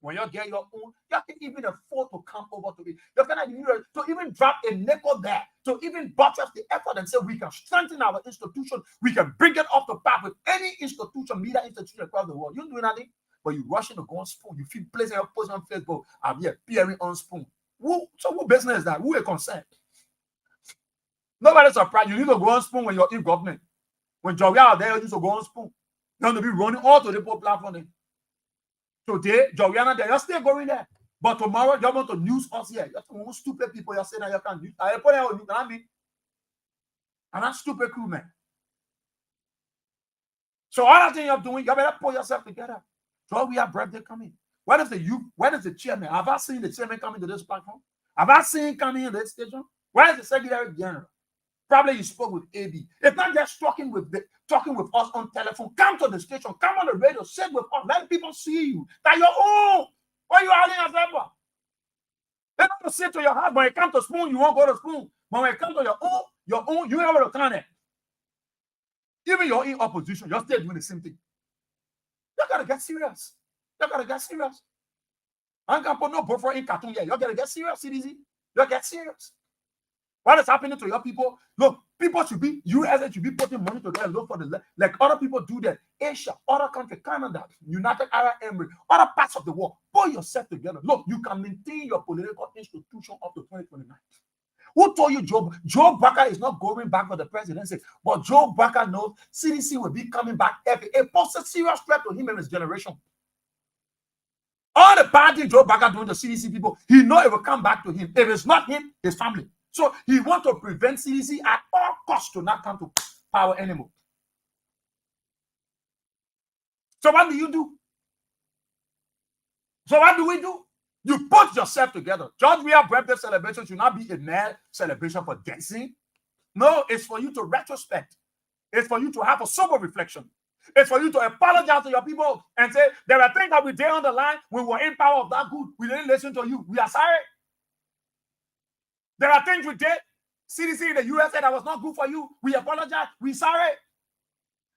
Speaker 4: When you get your own, you can even afford to come over to it. You can to even drop a nickel there, to even buttress the effort and say we can strengthen our institution, we can bring it up to par with any institution, media institution across the world. You don't do nothing, but you rushing to go on Spoon. You feel placing your post on Facebook. I'm here appearing on Spoon. So what business is that? Who are concerned? Nobody's surprised. You need to go on Spoon when you're in government. When Joey out there, you need to go on Spoon. You're going to be running all to the platform. Today, Joanna, you're still going there. But tomorrow, you're going to news us here. You're stupid people. You're saying that you can't use. I put it on you. And that's stupid crew, man. So all that thing you're doing, you better pull yourself together. So we have birthday coming. What is the youth? What is the chairman? Have I seen the chairman coming to this platform? Have I seen him coming in this station? Where is the secretary general? Probably you spoke with AB. It's not just talking with us on telephone. Come to the station. Come on the radio. Sit with us. Let people see you. That you're own. What are you hiding yourself for? They don't sit to your house. When it comes to Spoon, you won't go to Spoon. But when it comes to your own, you ain't able to turn it. Even you're in opposition, you're still doing the same thing. You gotta get serious. You gotta get serious. I can't put no buffer in cartoon yet. You gotta get serious, CDC. You gotta get serious. What is happening to your people? Look, people should be, USA should be putting money together, look for the, like other people do that. Asia, other countries, Canada, United Arab Emirates, other parts of the world. Pull yourself together. Look, you can maintain your political institution up to 2029. Who told you Joe Barker is not going back for the presidency? But Joe Barker knows CDC will be coming back every. It poses a serious threat to him and his generation. All the bad things Joe Barker doing to CDC people, he know it will come back to him. If it's not him, his family. So he wants to prevent CDC at all costs to not come to power anymore. So what do you do? So what do we do? You put yourself together. George Weah birthday celebration should not be a mere celebration for dancing. No, it's for you to retrospect. It's for you to have a sober reflection. It's for you to apologize to your people and say, there are things that we did on the line when we were in power of that good. We didn't listen to you. We are sorry. There are things we did. CDC in the US said that was not good for you. We apologize. We sorry.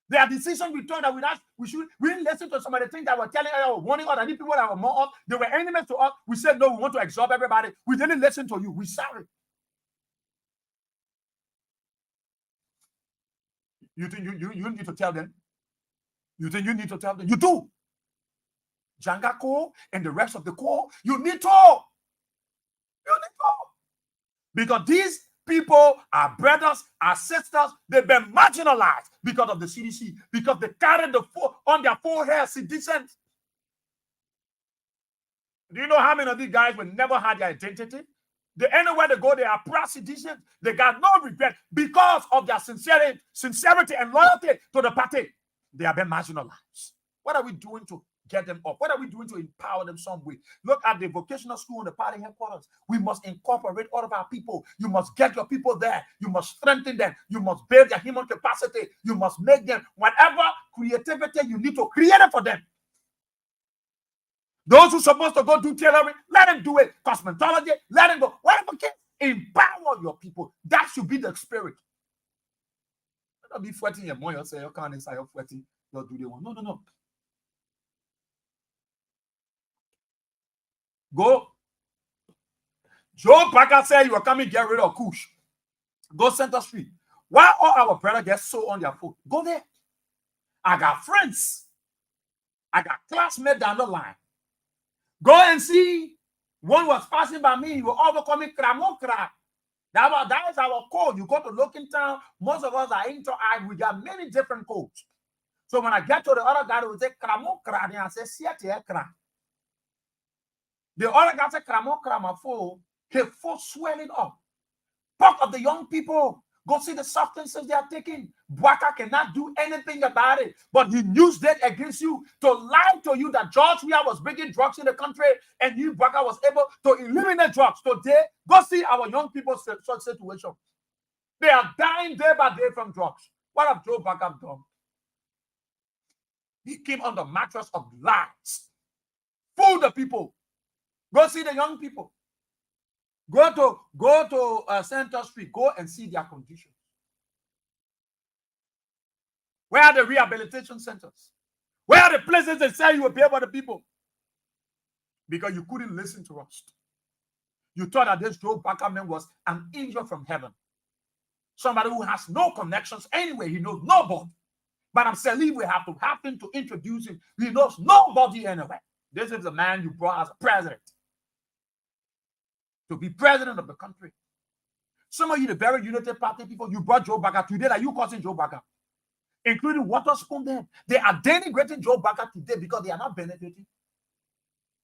Speaker 4: There are decisions we took that we didn't listen to some of the things that were telling us, warning us, and these people that were more up, they were enemies to us. We said, no, we want to absorb everybody. We didn't listen to you. We sorry. You think you need to tell them? You think you need to tell them? You do. Janga Ko and the rest of the Ko, you need to. You need to. Because these people are brothers, are sisters, they've been marginalized because of the CDC, because they carry on their forehead sedition. Do you know how many of these guys will never have their identity? Anywhere they go, they are proud citizens. They got no regret because of their sincerity and loyalty to the party. They have been marginalized. What are we doing to get them up? What are we doing to empower them some way? Look at the vocational school and the party headquarters. We must incorporate all of our people. You must get your people there. You must strengthen them. You must build their human capacity. You must make them whatever creativity you need to create it for them. Those who are supposed to go do tailoring, let them do it. Cosmetology, let them go. Whatever can empower your people. That should be the spirit. Don't be fighting your money. You say you can't inside your fighting. You'll do the one. No, no, no. Go. Joe Parker said you were coming to get rid of Kush. Go Center Street. Why all our brothers get so on their foot? Go there. I got friends. I got classmates down the line. Go and see. One was passing by me. You will overcome me. Kramokra. That is our code. You go to Looking Town. Most of us are into I. We got many different codes. So when I get to the other guy, they will say Kramokra. And I say, Siete Kra. The other guy said Kramokra, my foe. His foot swelling up. Part of the young people. Go see the substances they are taking. Bwaka cannot do anything about it. But he used it against you to lie to you that George Weah was bringing drugs in the country and you, Bwaka, was able to eliminate drugs. Today, go see our young people's situation. They are dying day by day from drugs. What have Joe Bwaka done? He came on the mattress of lies. Fool the people. Go see the young people. Go to Center Street. Go and see their conditions. Where are the rehabilitation centers? Where are the places that say you will pay for the people? Because you couldn't listen to us. You thought that this Joe Bwaka man was an angel from heaven. Somebody who has no connections anyway. He knows nobody. But I'm saying we have to happen to introduce him. He knows nobody anyway. This is the man you brought as a president. To be president of the country. Some of you, the very United Party people, you brought Joe Bwaka today that you causing Joe Bwaka, including Waterspoon them. They are denigrating Joe Bwaka today because they are not benefiting.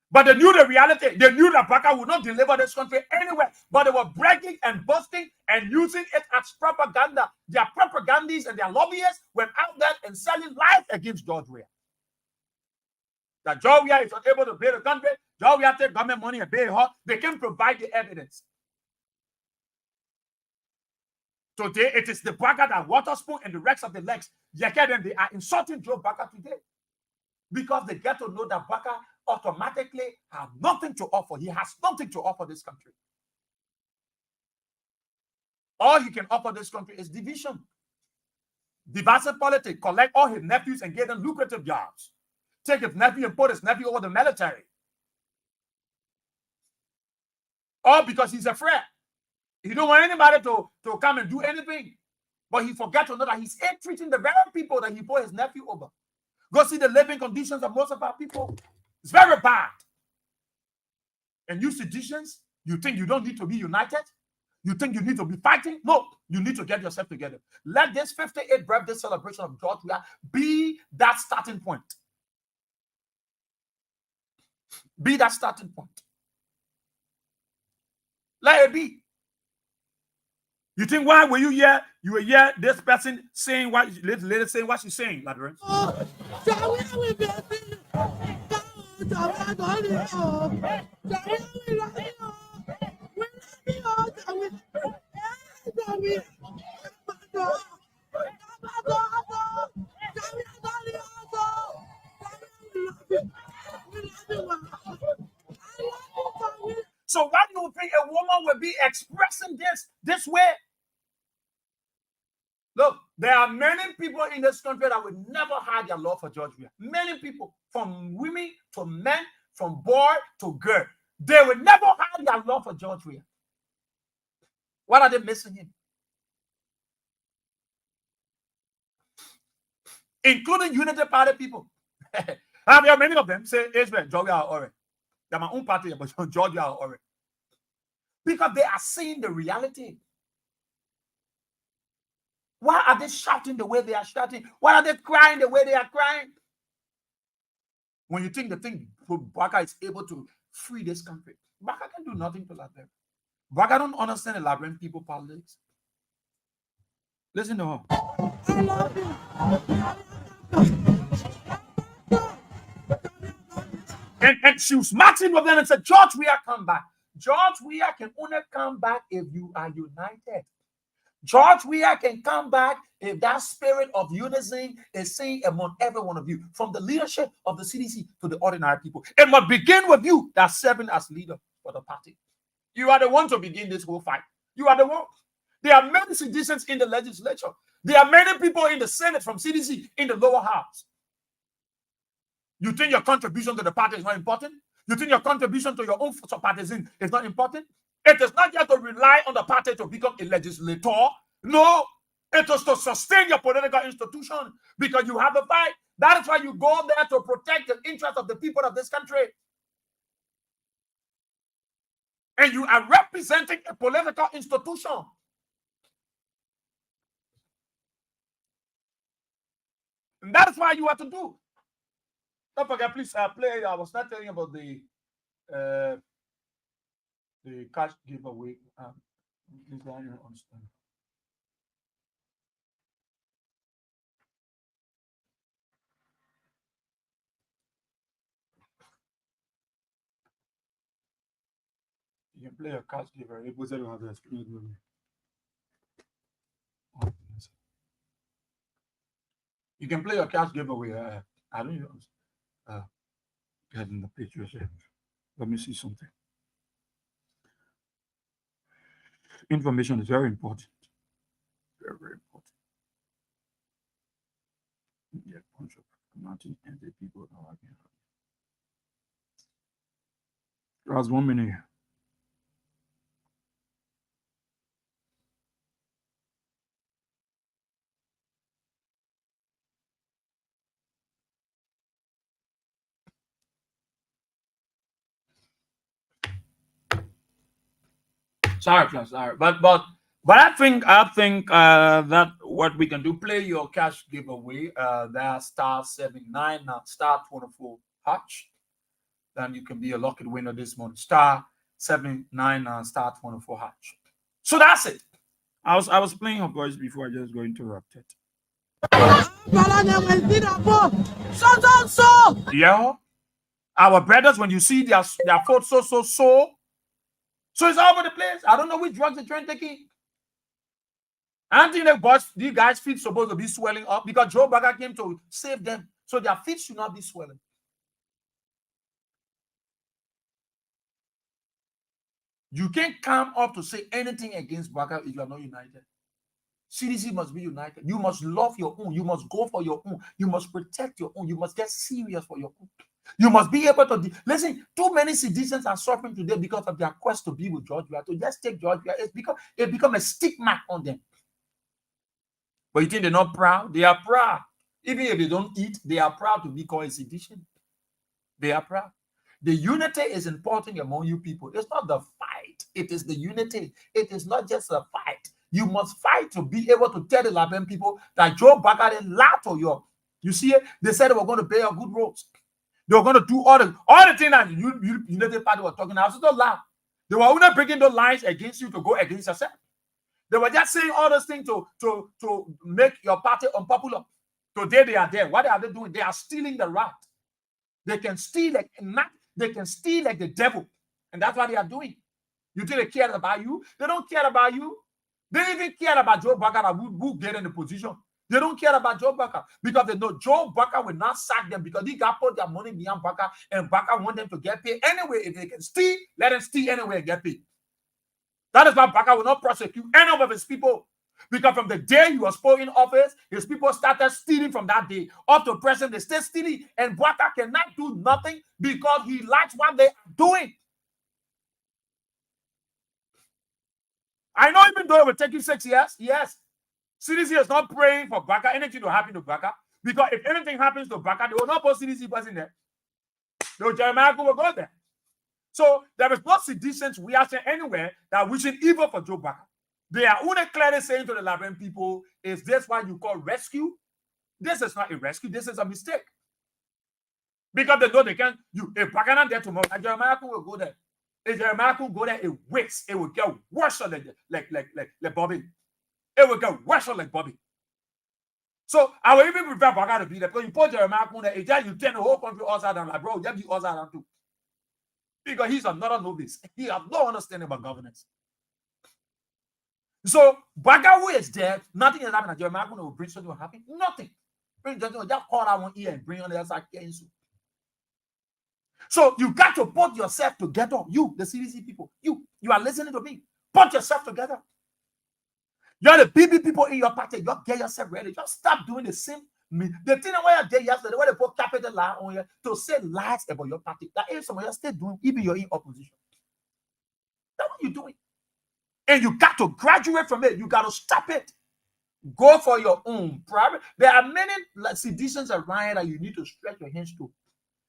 Speaker 4: But they knew the reality. They knew that Bwaka would not deliver this country anywhere. But they were bragging and boasting and using it as propaganda. Their propagandists and their lobbyists went out there and selling lies against George Weah. That George Weah is unable to pay the country. George Weah take government money and pay her. They can provide the evidence. Today, it is the Bwaka that Waterspoon and the rest of the legs. They are insulting Joe Bwaka today. Because they get to know that Bwaka automatically has nothing to offer. He has nothing to offer this country. All he can offer this country is division. Divisive politics. Collect all his nephews and give them lucrative jobs. Take his nephew and put his nephew over the military. All because he's afraid. He don't want anybody to come and do anything. But he forgot to know that he's treating the very people that he put his nephew over. Go see the living conditions of most of our people. It's very bad. And you seditions, you think you don't need to be united? You think you need to be fighting? No, you need to get yourself together. Let this 58th birthday celebration of George Weah be that starting point. Be that starting point. Let it be. You think why were you here? You were here, this person saying what, lady saying what she's saying, Ladron. So why do you think a woman will be expressing this way? Look, there are many people in this country that will never hide their love for George Weah. Many people, from women to men, from boy to girl, they will never hide their love for George Weah. What are they missing him? Including Unity Party people. I mean, many of them say, Israel, George Weah already. They're my own party, but George Weah already. Because they are seeing the reality. Why are they shouting the way they are shouting? Why are they crying the way they are crying? When you think Bwaka is able to free this country, Bwaka can do nothing to Liberia. Bwaka don't understand the Liberian people politics. Listen to her.
Speaker 3: I love you.
Speaker 4: And she was marching with them and said, George Weah, come back. George Weah can only come back if you are united. George Weah can come back if that spirit of unison is seen among every one of you, from the leadership of the CDC to the ordinary people. It must begin with you that's serving as leader for the party. You are the one to begin this whole fight. You are the one. There are many citizens in the legislature. There are many people in the Senate from CDC in the lower house. You think your contribution to the party is not important? You think your contribution to your own partisan is not important? It is not just to rely on the party to become a legislator. No, it is to sustain your political institution because you have a fight. That is why you go there to protect the interests of the people of this country. And you are representing a political institution. And that is why you have to do. Don't forget, please play. I was not telling you about the cash giveaway. Please don't understand. You can play a cash giveaway. It was everyone has experience with me. You can play your cash giveaway. I don't know. Get in the picture. Let me see something. Information is very important. Very, very important. Yeah, bunch of Martin and the people are again. Last 1 minute. Sorry, but I think that what we can do, play your cash giveaway. That *79 now *24 hatch. Then you can be a lucky winner this month. *79 *24 hatch. So that's it. I was playing a voice before I just got interrupted. Yeah. Our brothers, when you see their foot so it's all over the place. I don't know which drugs they're trying to take in. I think these guys' feet supposed to be swelling up because Joe Biden came to save them. So their feet should not be swelling. You can't come up to say anything against Baka if you are not united. CDC must be united. You must love your own. You must go for your own. You must protect your own. You must get serious for your own. You must be able to listen. Too many citizens are suffering today because of their quest to be with George Weah. To just take George Weah, it become a stigma on them. But you think they're not proud? They are proud. Even if they don't eat, they are proud to be called a citizen. They are proud. The unity is important among you people. It's not the fight. It is the unity. It is not just a fight. You must fight to be able to tell the Laban people that Joe Biden didn't lie to you. You see it? They said they were going to pay a good roads. They were going to do all the things that United Party were talking about. Don't lie. They were only breaking those lines against you to go against yourself. They were just saying all those things to make your party unpopular. Today they are there. What are they doing? They are stealing the rat. They can steal like the devil. And that's what they are doing. You think they care about you? They don't care about you. They don't even care about Joe Biden who get in the position. They don't care about Joe Biden because they know Joe Biden will not sack them because he got put their money behind Biden and Biden want them to get paid anyway. If they can steal, let them steal anyway and get paid. That is why Biden will not prosecute any of his people. Because from the day he was put in office, his people started stealing from that day up to present. They stay stealing, and Biden cannot do nothing because he likes what they are doing. I know, even though it will take you 6 years, yes, CDC is not praying for Baka, anything to happen to Baka, because if anything happens to Baka, they will not put CDC person there. No, Jeremiah will go there. So there is no citizens we are saying anywhere that wishing evil for Joe Baka. They are only clearly saying to the Laban people, is this what you call rescue? This is not a rescue, this is a mistake. Because they know they can't, if Baka not there tomorrow, Jeremiah will go there. If Jeremiah go there, it will get worse like Bobby. It will get worse like Bobby. So I will even prefer Baka to be there because you put Jeremiah there, it's just you turn the whole country upside down. Like, bro, you have to be upside down too. Because he's another novice. He has no understanding about governance. So Bagawu is dead. Nothing is happening. Jeremiah will bring something will happen. Nothing. Bring just call out one ear and bring on the other side. So you got to put yourself together. You, the CDC people, you are listening to me. Put yourself together. You're the BB people in your party. You get yourself ready. Just stop doing the same. The thing where you did yesterday, where they put capital lie on you to say lies about your party. That is something you're still doing, even you're in opposition. That's what you're doing. And you got to graduate from it. You got to stop it. Go for your own private. There are many seditions around that you need to stretch your hands to.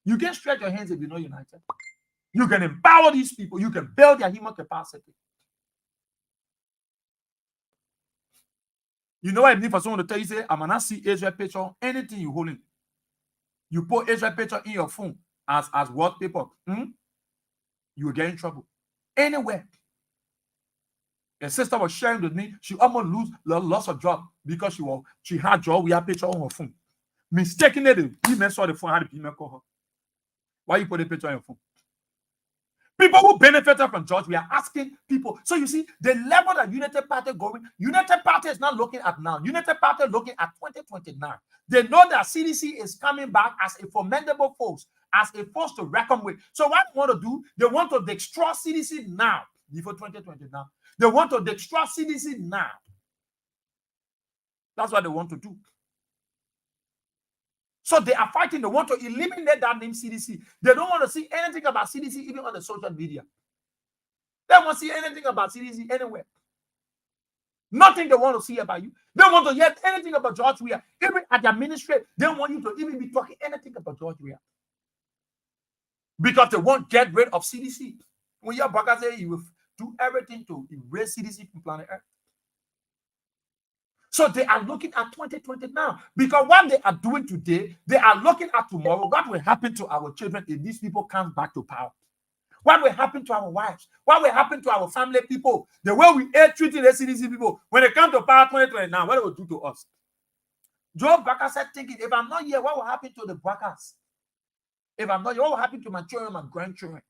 Speaker 4: You can stretch your hands if you're not united. You can empower these people. You can build their human capacity. You know what I mean for someone to tell you, say, I'm not see Israel picture, anything you holding. You put Israel picture in your phone as wallpaper. You will get in trouble. Anywhere. A sister was sharing with me, she almost lost her job because she had job with a picture on her phone. Mistakenly, the women saw the phone, had the women call her. Why you put a picture on your phone? People who benefited from George, we are asking people. So you see, the level that United Party going, United Party is not looking at now. United Party looking at 2029. They know that CDC is coming back as a formidable force, as a force to reckon with. So what they want to do, they want to destroy CDC now, before 2029. They want to destroy CDC now. That's what they want to do. So they are fighting. They want to eliminate that name CDC. They don't want to see anything about CDC even on the social media. They don't want to see anything about CDC anywhere. Nothing they want to see about you. They don't want to hear anything about George Weah. Even at the ministry, they don't want you to even be talking anything about George Weah. Because they won't get rid of CDC. When your Baka say he will do everything to erase CDC from planet Earth. So they are looking at 2020 now. Because what they are doing today, they are looking at tomorrow. What will happen to our children if these people come back to power? What will happen to our wives? What will happen to our family people? The way we are treating the CDC people, when they come to power 2020 now, what they will do to us? Joe Baka said, thinking, if I'm not here, what will happen to the Bakas? If I'm not here, what will happen to my children, my grandchildren?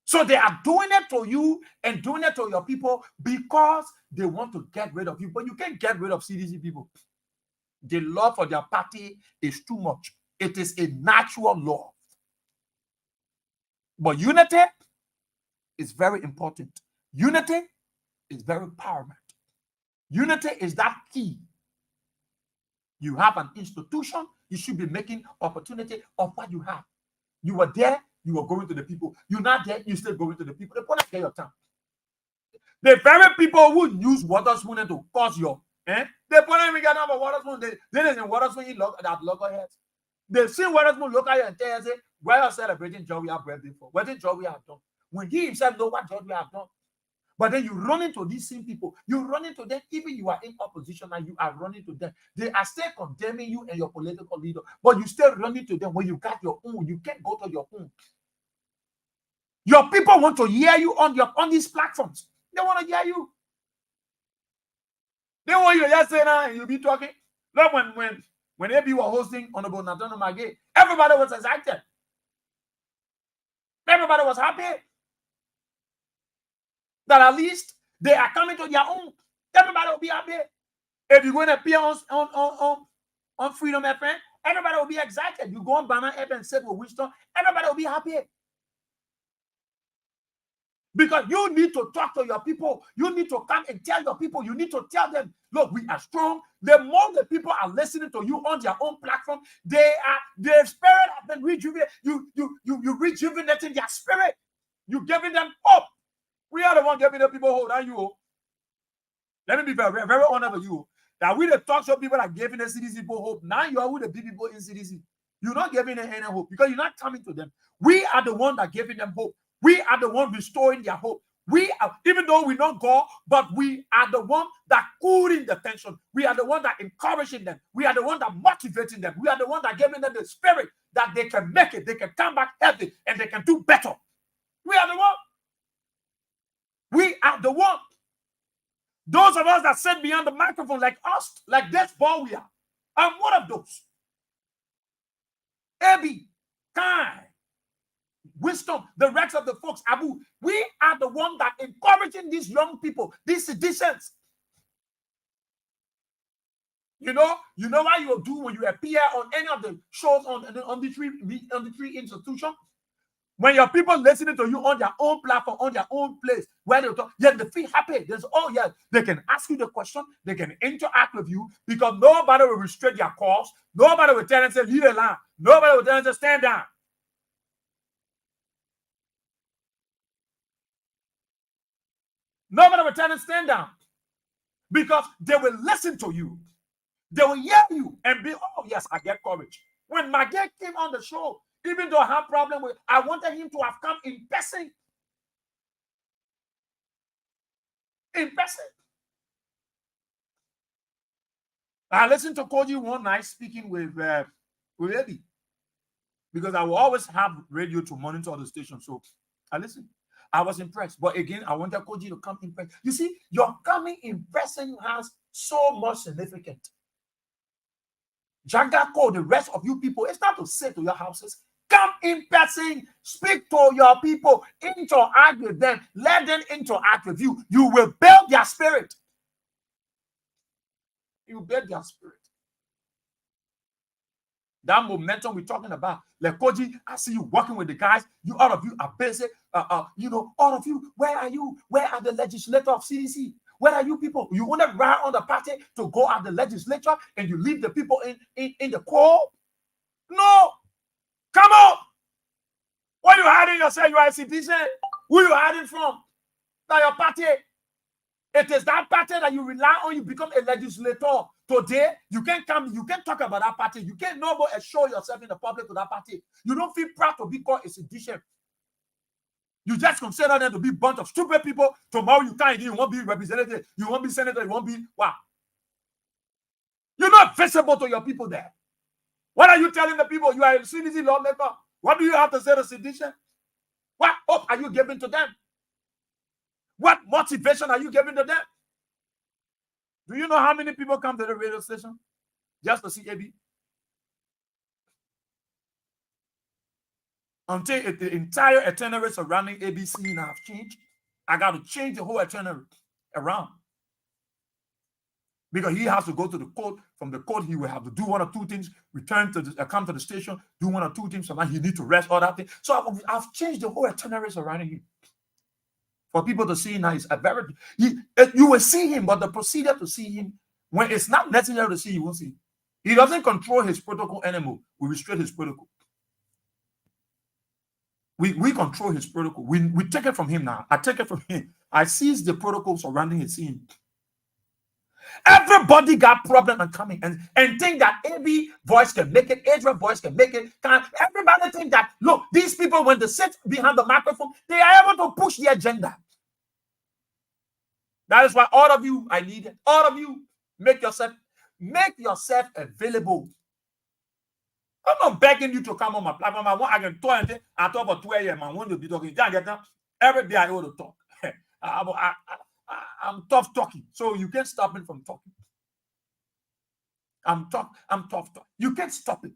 Speaker 4: So they are doing it to you and doing it to your people because they want to get rid of you. But you can't get rid of CDC people. The love for their party is too much. It is a natural law. But unity is very important. Unity is very paramount. Unity is that key. You have an institution, you should be making opportunity of what you have. You were there, you were going to the people. You're not there, you're still going to the people. They want to get your time. The very people who use water spoon to cause your, they put them get number water spoon. They didn't water spoon in that local heads. They see water spoon look at you and tell you, say, why are you celebrating joy we have birthday for? What did joy we have done? When he himself know what joy we have done. But then you run into these same people. You run into them, even you are in opposition and you are running to them. They are still condemning you and your political leader, but you still run into them when you got your own. You can't go to your own. Your people want to hear you on these platforms. They want to hear you. They want you to just say now and you'll be talking. Look, when AB were hosting Honorable Nathan Magay, everybody was excited. Everybody was happy that at least they are coming to their own. Everybody will be happy. If you're going to appear on Freedom FM, everybody will be excited. You go on Banner App and say with wisdom, everybody will be happy. Because you need to talk to your people. You need to come and tell your people. You need to tell them, look, we are strong. The more the people are listening to you on their own platform, their spirit has been rejuvenated. You rejuvenating their spirit. You giving them hope. We are the one giving the people hope, not you. Let me be very, very honest with you. That we the talk show people that giving the CDC people hope. Now you are with the big people in CDC. You're not giving them any hope because you're not coming to them. We are the one that giving them hope. We are the one restoring their hope. We are, even though we don't go, but we are the one that cooling the tension. We are the one that encouraging them. We are the one that motivating them. We are the one that giving them the spirit that they can make it. They can come back healthy and they can do better. We are the one. We are the one. Those of us that sit behind the microphone like us, like this boy we are. I'm one of those. AB, Kai, wisdom, the rest of the folks, Abu, we are the one that encouraging these young people, these citizens. You know what you will do when you appear on any of the shows on the three institution? When your people listening to you on their own platform, on their own place, where they talk, yeah, they feel happy. There's they can ask you the question, they can interact with you because nobody will restrict their calls, nobody will tell them to leave alone, nobody will tell them to stand down. Nobody will tell them to stand down because they will listen to you. They will hear you and be, oh, yes, I get courage. When Maggie came on the show, even though I have problem with, I wanted him to have come in person. In person. I listened to Koji one night speaking with Eddie because I will always have radio to monitor the station. So I listened. I was impressed. But again, I wanted Koji to come in person. You see, your coming in person has so much significance. Jagako, the rest of you people, it's not to say to your houses, come in person, speak to your people, interact with them, let them interact with you. You will build their spirit. You build their spirit. That momentum we're talking about. Like Koji, I see you working with the guys. You, all of you are busy. All of you, where are you? Where are the legislators of CDC? Where are you people? You want to ride on the party to go at the legislature and you leave the people in the cold? No. Come on. What are you hiding yourself? You are a citizen. Who are you hiding from? Now your party. It is that party that you rely on. You become a legislator. Today, you can't come, you can't talk about that party. You can't no more show yourself in the public to that party. You don't feel proud to be called a sedition. You just consider them to be a bunch of stupid people. Tomorrow you can't, you won't be representative, you won't be senator, you won't be, wow. You're not visible to your people there. What are you telling the people? You are a CDC lawmaker. What do you have to say to sedition? What hope are you giving to them? What motivation are you giving to them? Do you know how many people come to the radio station just to see AB? Until the entire itinerary surrounding ABC now have changed, I got to change the whole itinerary around. Because he has to go to the court. From the court, he will have to do one or two things, return to come to the station, do one or two things, so now he need to rest, all that thing. So I've changed the whole itinerary surrounding him. For people to see now is a very, you will see him, but the procedure to see him, when it's not necessary to see, you won't see him. He doesn't control his protocol anymore. We restrict his protocol. We control his protocol. We take it from him now. I take it from him. I seize the protocol surrounding his scene. Everybody got problem and coming and think that AB voice can make it, Adrian voice can make it. Everybody think that, look, these people, when they sit behind the microphone, they are able to push the agenda. That is why all of you, I need it. All of you, make yourself available. I'm not begging you to come on my platform. I can talk I talk for 2 a.m. I want to be talking. Every day I want to talk. I'm tough talking, so you can't stop me from talking. I'm tough talking. You can't stop it.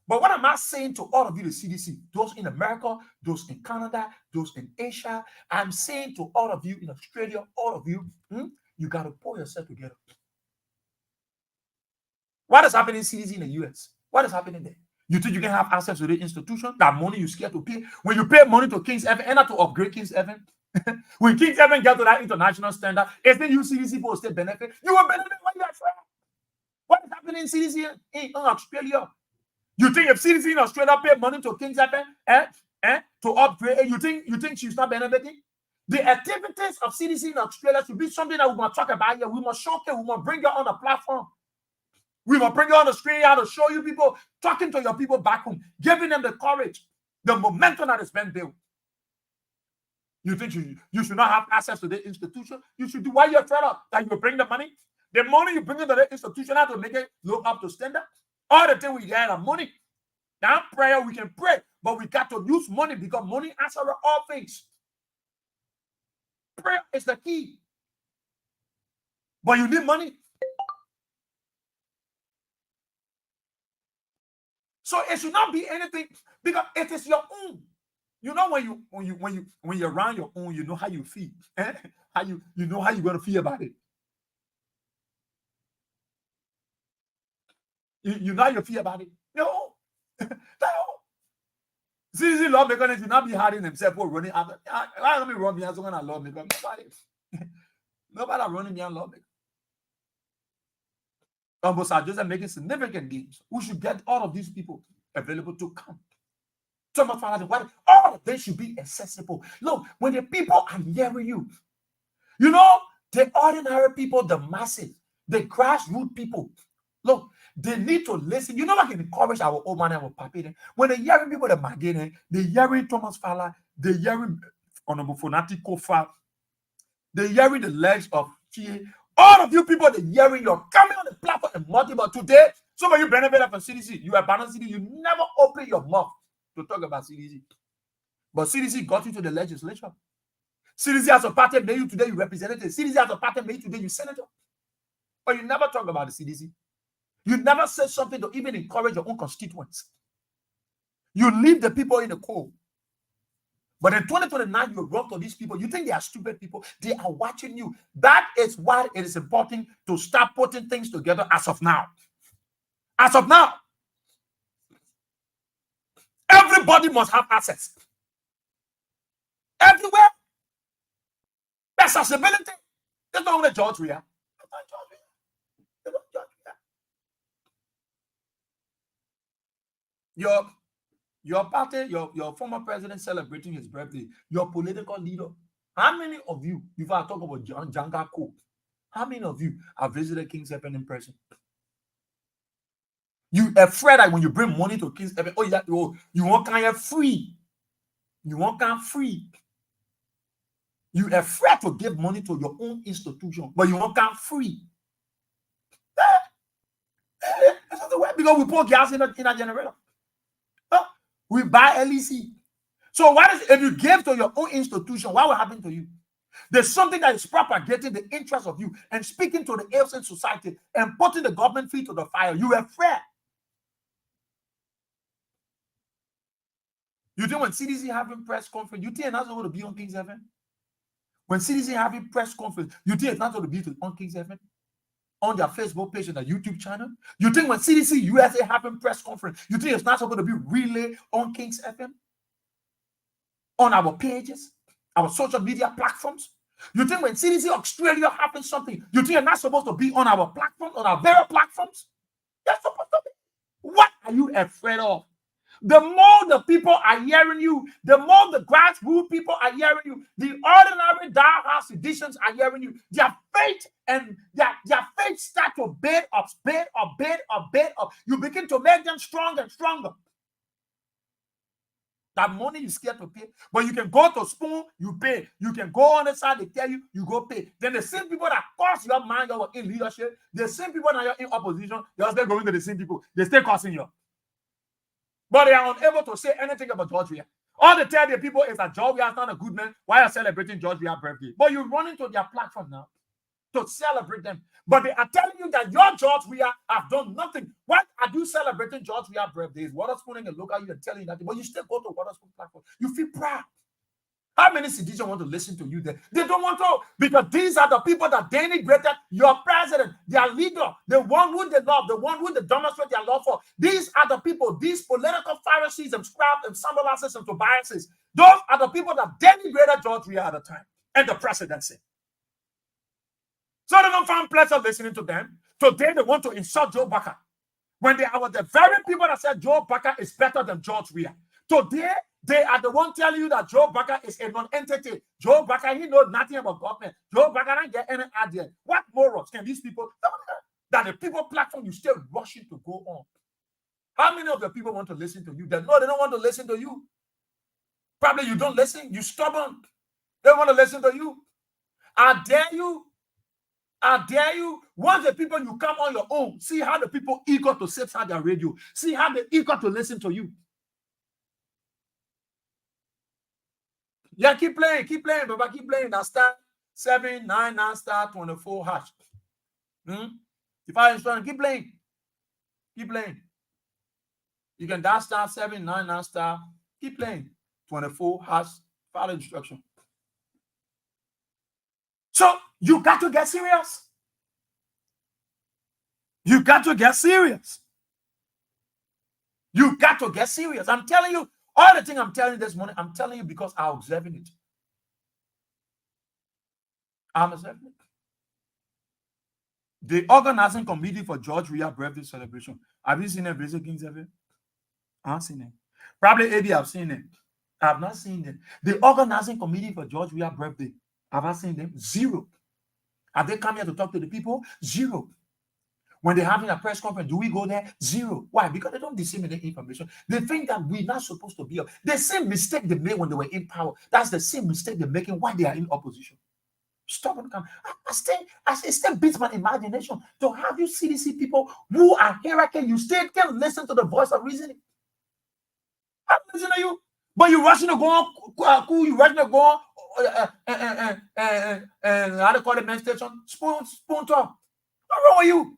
Speaker 4: But what am I saying to all of you, the CDC, those in America, those in Canada, those in Asia, I'm saying to all of you in Australia, all of you, you got to pull yourself together. What is happening in CDC in the US? What is happening there? You think you can have access to the institution? That money you're scared to pay? When you pay money to King's Heaven, and not to upgrade King's Heaven, when King's Heaven get to that international standard, isn't you CDC for state benefit? You will benefit when you are free. What is happening in CDC in Australia? You think if CDC in Australia pay money to King's Heaven to upgrade, you think she's not benefiting? The activities of CDC in Australia should be something that we must talk about here. We must showcase, we must bring you on the platform. We will bring you on the screen here to show you people, talking to your people back home, giving them the courage, the momentum that has been built. You think you should not have access to the institution? You should do why you're afraid of that you bring the money. The money you bring into the institution have to make it look up to standard. All the thing we get are money. Now prayer, we can pray, but we got to use money because money answers all things. Prayer is the key. But you need money. So it should not be anything because it is your own. You know when you're around your own, you know how you feel. How you know how you're gonna feel about it. You know how you feel about it. No. See, lawmakers will not be hiding themselves or running after. I don't mean run behind someone I lawmaker. Nobody running behind lawmakers. But are just making significant gains. We should get all of these people available to come. So much for why all of them should be accessible. Look, when the people are hearing you, you know, the ordinary people, the masses, the grassroots people, look, they need to listen. You know, I can encourage our old man and our papi. When they're hearing people that Magene, they're hearing Thomas Fowler, they're hearing Honorable Fonati Kofa, they're hearing the legs of Chie. All of you people, they're hearing you're coming on the platform and multiple today. Some of you benefit from CDC. You are balanced CDC. You never open your mouth to talk about CDC. But CDC got you to the legislature. CDC as a party made you today, you representative. CDC as a party made you today, you senator. But you never talk about the CDC. You never say something to even encourage your own constituents. You leave the people in the cold. But in 2029, you run to these people. You think they are stupid people. They are watching you. That is why it is important to start putting things together as of now. As of now. Everybody must have access. Everywhere. Accessibility. That's not only George Weah. Your party, your former president celebrating his birthday, your political leader. How many of you, if I talk about John Janga Cook, how many of you have visited King's Heaven in person? You afraid that when you bring money to King's Heaven, you want kind of free. You want kind of free. You afraid to give money to your own institution, but you want kind of free. Because we pour gas in a generator. We buy LEC. So what is if you give to your own institution, what will happen to you? There's something that is propagating the interest of you and speaking to the ills in society and putting the government feet to the fire. You are afraid. You think when CDC having press conference, you think it's not going to be on King's Heaven? When CDC having press conference, you think it's not going to be on King's Heaven? On their Facebook page and their YouTube channel? You think when CDC USA having press conference, you think it's not supposed to be relay on King's FM? On our pages, our social media platforms? You think when CDC Australia having something, you think it's not supposed to be on our platform, on our very platforms? That's supposed to be. What are you afraid of? The more the people are hearing you, the more the grassroots people are hearing you, the ordinary diehard citizens are hearing you. Their faith and their faith start to build up. You begin to make them stronger and stronger. That money you scared to pay, but you can go to Spoon, you pay. You can go on the side, they tell you, you go pay. Then the same people that cost your mind, you're in leadership, the same people that you're in opposition, you're still going to the same people. They still costing you. But they are unable to say anything about George Weah. All they tell the people is that George Weah is not a good man. Why are you celebrating George Weah's birthday? But you run into their platform now to celebrate them. But they are telling you that your George Weah have done nothing. Why are you celebrating George Weah's birthdays? Waterspoon and look at you and telling you that, but you still go to Waterspoon platform. You feel proud. How many citizens want to listen to you there? They don't want to, because these are the people that denigrated your president, their leader, the one who they love, the one who they demonstrate their love for. These are the people, these political Pharisees and scribes and Sanballats and Tobiases. Those are the people that denigrated George Weah at the time and the presidency. So they don't find pleasure listening to them. Today they want to insult Joe Baca. When they are the very people that said Joe Baca is better than George Weah. Today, they are the one telling you that Joe Baca is a non-entity. Joe Baca, he knows nothing about government. Joe Baca don't get any idea. What morals can these people that the people platform you still rushing to go on? How many of the people want to listen to you? No, they don't want to listen to you. Probably you don't listen. You stubborn. They want to listen to you. I dare you. I dare you. Once the people you come on your own, see how the people eager to sit on their radio. See how they eager to listen to you. Yeah, keep playing, Baba, keep playing. Now start 7, 9, now start 24 hash. If I instruct, keep playing. Keep playing. You can dash star 7, 9, now start. Keep playing. 24 has follow instruction. So you got to get serious. You got to get serious. You got to get serious. I'm telling you, all the thing I'm telling you this morning, I'm telling you because I'm observing it. I'm observing it. The organizing committee for George Weah birthday celebration. Have you seen a Blazer Kings ever? I haven't seen it. Probably AD, I've seen it. I've not seen them. The organizing committee for George Weah birthday. Have I seen them? Zero. Have they come here to talk to the people? Zero. When they're having a press conference, do we go there? Zero. Why? Because they don't disseminate information. They think that we're not supposed to be up. The same mistake they made when they were in power. That's the same mistake they're making while they are in opposition. Stop and come. I still beats my imagination to have you CDC people who are hierarchy. You still can listen to the voice of reasoning. I'm listening to you, but you rushing to go on, you rushing to go on, how to call it, main station, spoon talk. What's wrong with you?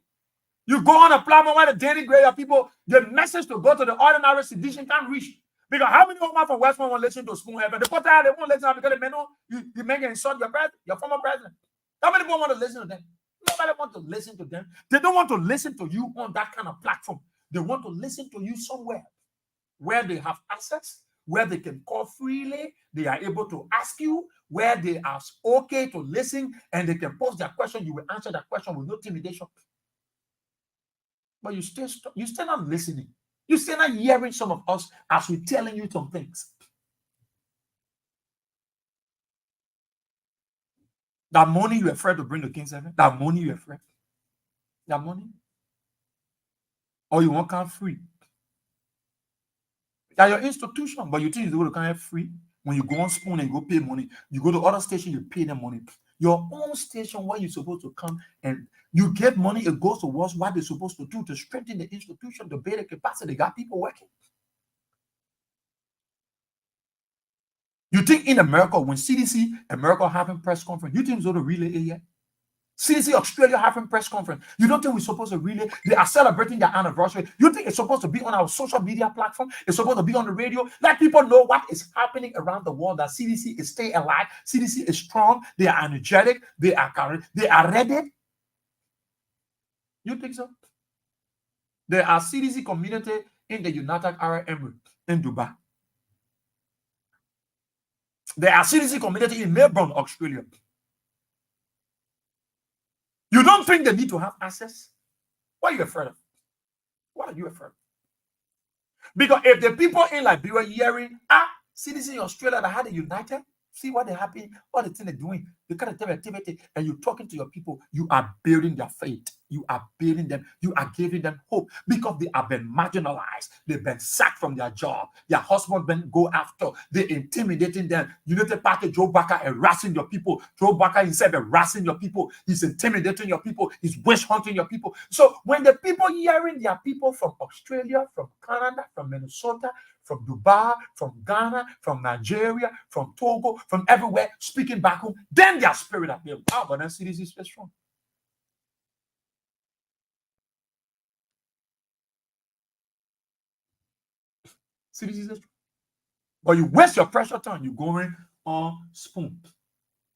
Speaker 4: You go on a platform where the daily grade of people, the message to go to the ordinary citizen can't reach. Because how many women from Westmont want to listen to Spoon Heaven? The Potter, they won't listen because they know you make an insult your former president. How many people want to listen to them? Nobody wants to listen to them. They don't want to listen to you on that kind of platform. They want to listen to you somewhere where they have access, where they can call freely, they are able to ask you, where they are okay to listen, and they can pose their question. You will answer that question with no intimidation. But you still not listening. You still not hearing some of us as we're telling you some things. That money you're afraid to bring to King's Heaven, that money you're afraid. That money. Or you want come free. That's your institution, but you think you're going to come free. When you go on Spoon and go pay money, you go to other station, you pay them money. Your own station where you're supposed to come and you get money, it goes towards what they're supposed to do to strengthen the institution, to build the capacity. They got people working. You think in America, when CDC America having press conference, you think it's going to relay it yet? CDC Australia having press conference. You don't think we're supposed to relay? They are celebrating their anniversary. You think it's supposed to be on our social media platform? It's supposed to be on the radio? Let people know what is happening around the world, that CDC is staying alive. CDC is strong. They are energetic. They are ready. You think so? There are CDC community in the United Arab Emirates, in Dubai. There are CDC community in Melbourne, Australia. You don't think they need to have access? What are you afraid of? What are you afraid of? Because if the people in Liberia hearing, CDC in Australia that had a united, see what they're happy, what the thing they're doing, the kind of activity, and you're talking to your people, you are building their faith. You are building them. You are giving them hope because they have been marginalized. They've been sacked from their job. Their husband been go after. They're intimidating them. United Party, Joe Barker harassing your people. Joe Barker himself harassing your people. He's intimidating your people. He's witch hunting your people. So when the people hearing their people from Australia, from Canada, from Minnesota, from Dubai, from Ghana, from Nigeria, from Togo, from everywhere, speaking back home, then their spirit appears. But then CDC is very strong. CDC is strong. But you waste your precious time, you're going on Spoon.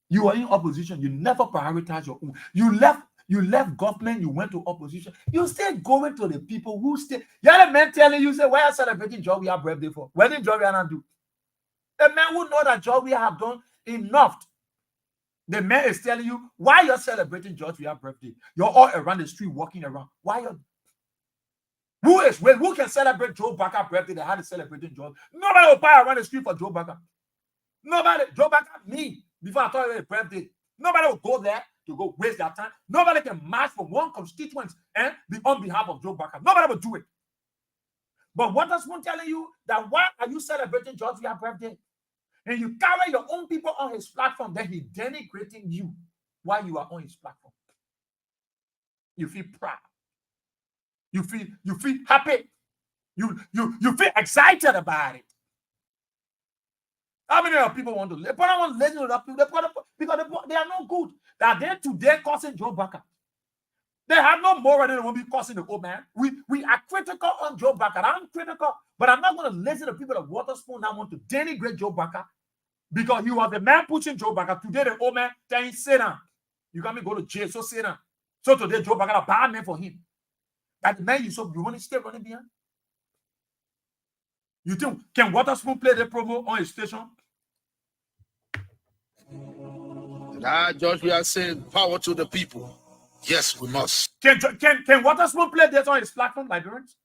Speaker 4: You are in opposition, you never prioritize your own. You left government, you went to opposition. You still going to the people who still. You're the man telling you, say, why are celebrating George Weah birthday for? What did George Weah not do? The man who know that George Weah have done enough. The man is telling you why you're celebrating George Weah birthday. You're all around the street walking around. Why you're who can celebrate Joe Barker birthday? They had to celebrating George. Nobody will buy around the street for Joe Barker. Nobody. Joe Barker, me. Before I thought it was a birthday. Nobody will go there to go waste their time. Nobody can march for one constituent and be on behalf of Joe Barker. Nobody will do it. But what does one telling you? That why are you celebrating George Weah's birthday? And you carry your own people on his platform, then he denigrating you while you are on his platform. You feel proud. You feel happy. You feel excited about it. How many of people want to live? But I want to listen to that people because they are not good. That they today causing Joe Barker. They have no moral, they won't be cursing the old man. We are critical on Joe Baca. I'm critical, but I'm not going to listen to people at Waterspoon that want to denigrate Joe Baca because he was the man pushing Joe Baca. Today, the old man telling sit down. You got me go to jail, so sit down. So today, Joe Baca, a bad man for him. That the man you want to stay running behind? You think, can Waterspoon play the promo on his station?
Speaker 2: George, we are saying power to the people. Yes, we must.
Speaker 4: Can Waterspoon play this on his platform, Liberians?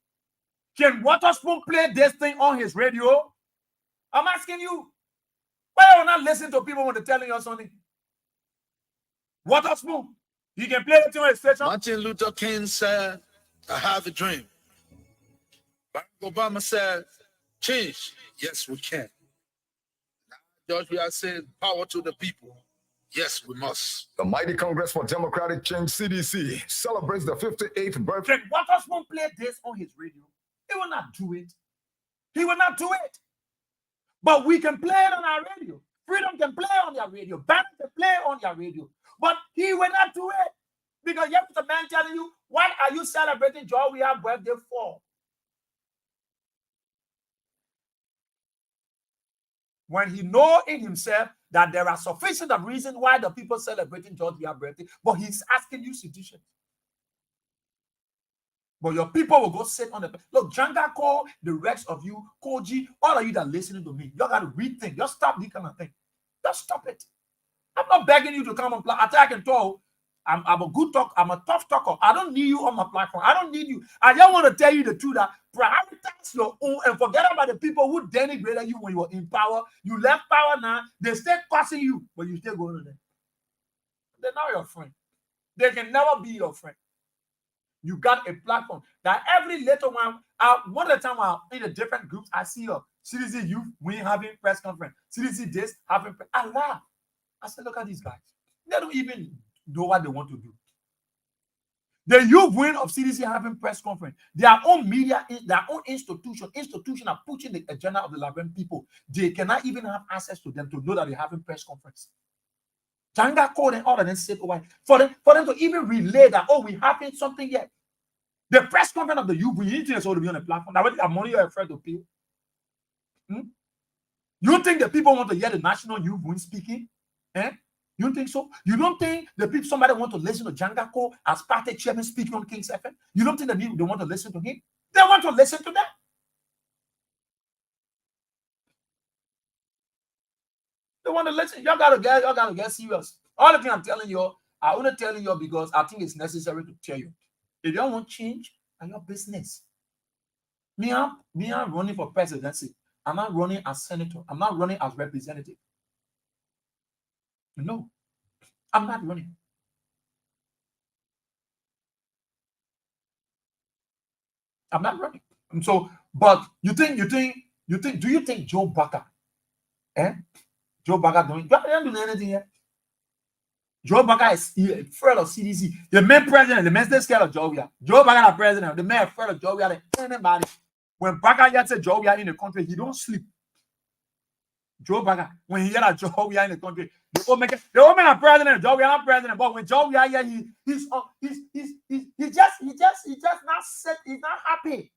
Speaker 4: Can Waterspoon play this thing on his radio? I'm asking you. Why are you not listening to people when they're telling you something? Waterspoon, he can play it on his station.
Speaker 2: Martin Luther King said, I have a dream. Barack Obama said, change. Yes, we can. George, we are saying power to the people. Yes, we must.
Speaker 1: The mighty Congress for Democratic Change, CDC, celebrates the 58th birthday.
Speaker 4: Can Waterspoon play this on his radio? He will not do it. He will not do it. But we can play it on our radio. Freedom can play on their radio. Banner can play on their radio. But he will not do it. Because you have the man telling you, what are you celebrating Joe Weah's birthday for? When he knows in himself that there are sufficient of reasons why the people celebrating George Weah's birthday, but he's asking you sedition. But your people will go sit on the look. Janga call the rest of you, Koji, all of you that listening to me, you got to rethink. Just stop this kind of thing. Just stop it. I'm not begging you to come on platform. I can talk. I'm a good talker. I'm a tough talker. I don't need you on my platform. I don't need you. I just want to tell you the truth that prioritize your own and forget about the people who denigrated you when you were in power. You left power now. They still cursing you, but you still going to them. They're not your friend. They can never be your friend. You got a platform that every little one, one at a time I'm in the different groups, I see a CDC youth, we having press conference. CDC this, having press. I laugh. I said, look at these guys. They don't even know what they want to do. The youth wing of CDC having press conference. Their own media, their own institution are pushing the agenda of the Liberian people. They cannot even have access to them to know that they're having press conference. Janga called and all of them sit away. For them to even relay that, oh, we having something yet. The press conference of the youth, we need to be on the platform. Now, what money you're afraid to pay? You think the people want to hear the national youth wing speaking? Eh? You don't think so? You don't think the people, somebody want to listen to Janga Ko as party chairman speaking on King's FM? You don't think that they want to listen to him? They want to listen to that. They want to listen. Y'all gotta get serious. All the thing I'm telling you, I'm only telling you because I think it's necessary to tell you. If you don't want change, that's your business. Me, I'm running for presidency. I'm not running as senator. I'm not running as representative. No, I'm not running. I'm not running. And so, but do you think Joe Baca, Joe Baca don't do anything yet? Joe Baca is afraid of CDC. The man president, the man still scared of Joe Weah. Joe Baca the president, the man afraid of Joe Weah than anybody. When Baca yet said Joe Weah in the country, he don't sleep. Joe Baca, when he hear that Joe Weah in the country, the woman are president, Joe Weah not president. But when Joe Weah here, he's just not set, he's not happy.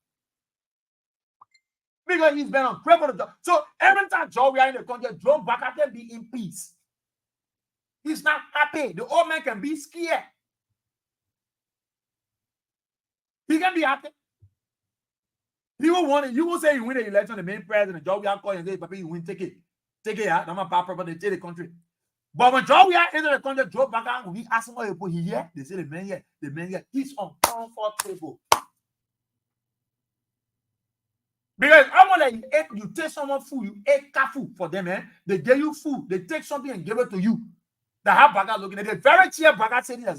Speaker 4: Because he's been on crippled. So every time Joe Weah in the country, Joe Baca can be in peace. He's not happy. The old man can be scared. He can be happy. He will want it. You will say you win the election, the main president, Joe Weah call and say, Papa, you win, take it. Take it out. I'm a power property, take the country. But when Joe Weah enter the country, Joe Baca, we ask him, oh, he here. They say the man here, he's uncomfortable. Because I'm like, you take someone food, you ate cat food for them, They give you food, they take something and give it to you. They have Baca looking at it. Very cheap Baca saying that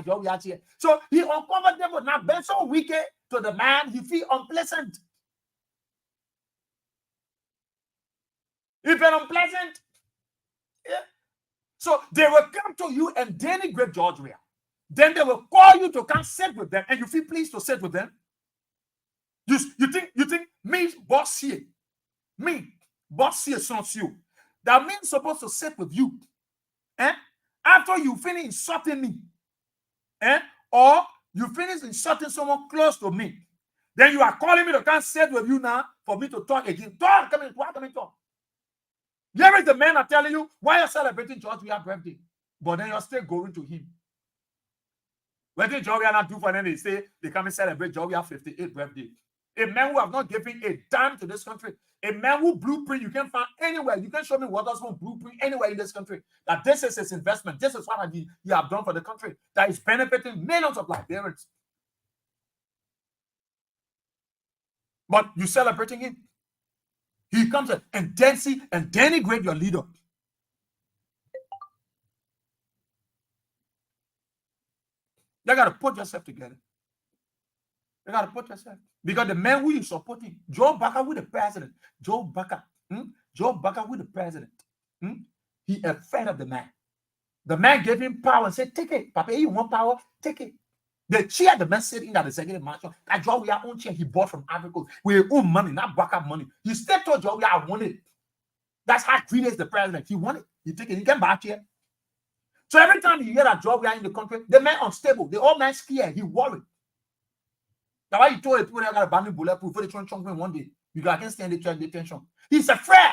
Speaker 4: Joe Weah here. So he uncomfortable now, been so wicked to the man, he feel unpleasant. If you're unpleasant, yeah. So they will come to you and denigrate George Weah. Then they will call you to come sit with them, and you feel pleased to sit with them. You think me, boss here, sans you. That means supposed to sit with you. After you finish insulting me, or You finish insulting someone close to me. Then you are calling me to come sit with you now for me to talk again. Talk, come and talk. Here is the man are telling you why you're celebrating George Weah birthday, but then you're still going to him. What did George Weah not do for them? They say they come and celebrate George Weah's 58th birthday. A man who have not given a dime to this country. A man who blueprint you can find anywhere. You can show me what else one blueprint anywhere in this country. That this is his investment. This is what he have done for the country. That is benefiting millions of Liberians. But you celebrating him. He comes and denigrate your leader. You got to put yourself together. You got to put yourself. Because the man who you supporting, Joe Baca with the president, Joe Baca with the president, he afraid of the man. The man gave him power and said, take it. Papa, you want power? Take it. The chair the man sitting in that executive mansion, that Joe Weah own chair he bought from Africa with his own money, not Baca money. He still told Joe Weah, I want it. That's how greedy is the president. He want it. He take it. He can buy chair. So every time you hear that Joe Weah in the country, the man unstable. The old man scared. He worried. That's why he told the people that got a bandit bulletproof for the trunk one day. Because I can't stand the detention. He's afraid.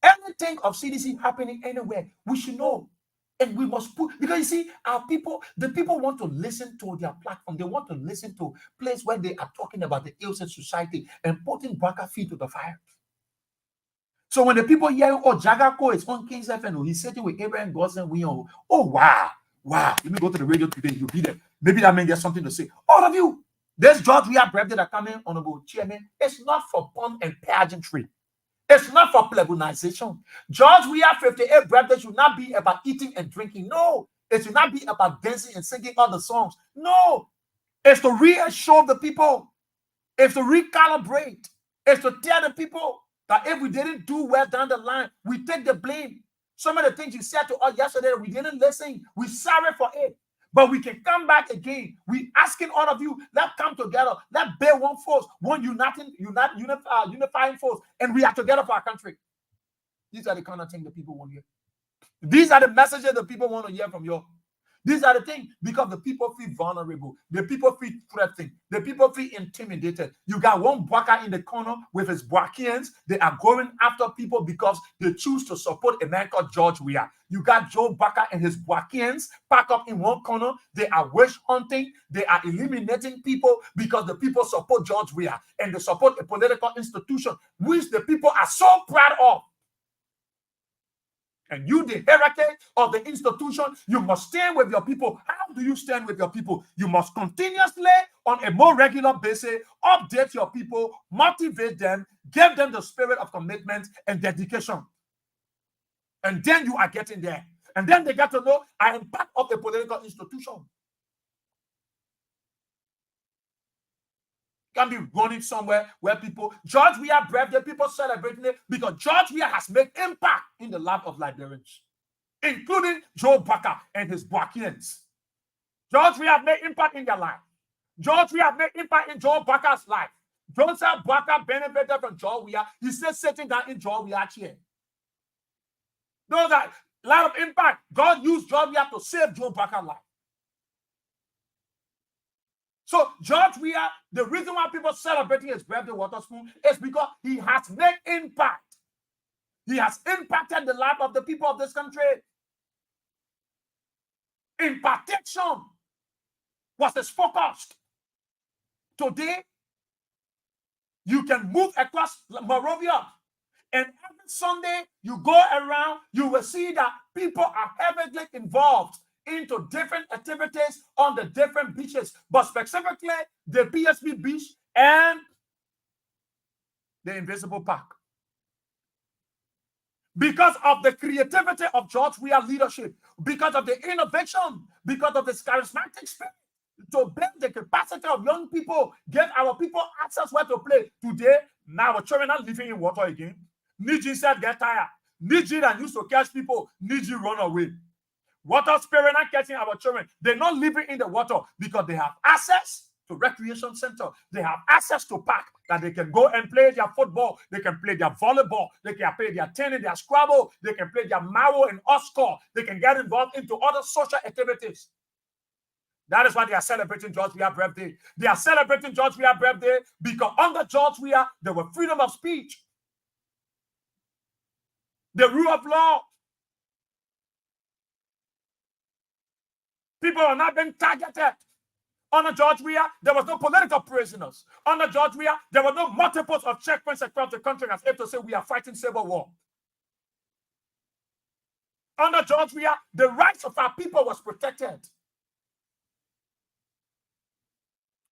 Speaker 4: Anything of CDC happening anywhere, we should know. And we must put, because you see, our people, the people want to listen to their platform. They want to listen to a place where they are talking about the ills in society and putting Baca feet to the fire. So when the people hear, oh, Jagako is on King's FM, he's sitting with Abraham Gosden, oh, wow. Let me go to the radio today. You'll be there. Maybe that man gets something to say. All of you, this George Weah birthday that coming, Honorable Chairman, it's not for pomp and pageantry. It's not for plebonization. George Weah 58 birthday should not be about eating and drinking. No. It should not be about dancing and singing all the songs. No. It's to reassure the people. It's to recalibrate. It's to tell the people that if we didn't do well down the line, we take the blame. Some of the things you said to us yesterday, we didn't listen. We're sorry for it. But we can come back again. We asking all of you, let's come together. Let's bear one force, one unifying force, and we are together for our country. These are the kind of things that people want to hear. These are the messages that people want to hear from you. These are the things because the people feel vulnerable. The people feel threatened. The people feel intimidated. You got one Bwaka in the corner with his Bwakians. They are going after people because they choose to support a man called George Weah. You got Joe Baka and his Bwakians packed up in one corner. They are witch hunting. They are eliminating people because the people support George Weah and they support a political institution which the people are so proud of. And you, the hierarchy of the institution, you must stand with your people. How do you stand with your people? You must continuously, on a more regular basis, update your people, motivate them, give them the spirit of commitment and dedication. And then you are getting there. And then they get to know, I am part of a political institution. Can be running somewhere where people, George Weah birthday, people celebrating it because George Weah has made impact in the life of Liberians, including Joe Baka and his Bwakians. George Weah made impact in their life. George Weah made impact in Joe Baka's life. Joseph Baka benefited from George Weah. He's still sitting down in George Weah's chair. Those are a lot of impact. God used George Weah to save Joe Baka's life. So George Weah, the reason why people celebrating his birthday Waterspoon is because he has made impact. He has impacted the life of the people of this country. Impartation was his focus. Today, you can move across Morovia, and every Sunday you go around, you will see that people are heavily involved into different activities on the different beaches, but specifically the PSB beach and the Invisible Park. Because of the creativity of George Weah leadership, because of the innovation, because of this charismatic spirit, to build the capacity of young people, give our people access where to play. Today, now our children are living in water again. Niji said, get tired. Niji that used to catch people, Niji run away. Water spirit not catching our children. They're not living in the water because they have access to recreation center. They have access to park that they can go and play their football. They can play their volleyball. They can play their tennis, their Scrabble. They can play their Maro and Oscar. They can get involved into other social activities. That is why they are celebrating George Weah birthday. They are celebrating George Weah birthday because under George Weah, there was freedom of speech, the rule of law. People are not being targeted. Under George Weah, there was no political prisoners. Under George Weah, there were no multiples of checkpoints across the country as if to say we are fighting civil war. Under George Weah, the rights of our people was protected.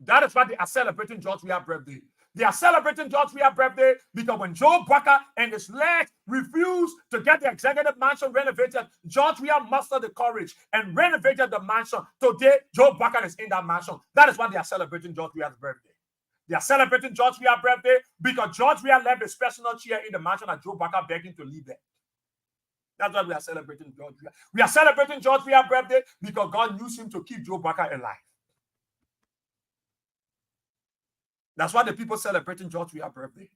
Speaker 4: That is why they are celebrating George Weah birthday. They are celebrating George Weah birthday because when Joe Bucker and his legs refused to get the executive mansion renovated, George Weah mustered the courage and renovated the mansion. Today, Joe Bucker is in that mansion. That is why they are celebrating George Weah's birthday. They are celebrating George Weah's birthday because George Weah left his personal chair in the mansion and Joe Bucker begged him to leave there. That's why we are celebrating George Weah. We are celebrating George Weah's birthday because God used him to keep Joe Bucker alive. That's why the people celebrating George Weah's birthday.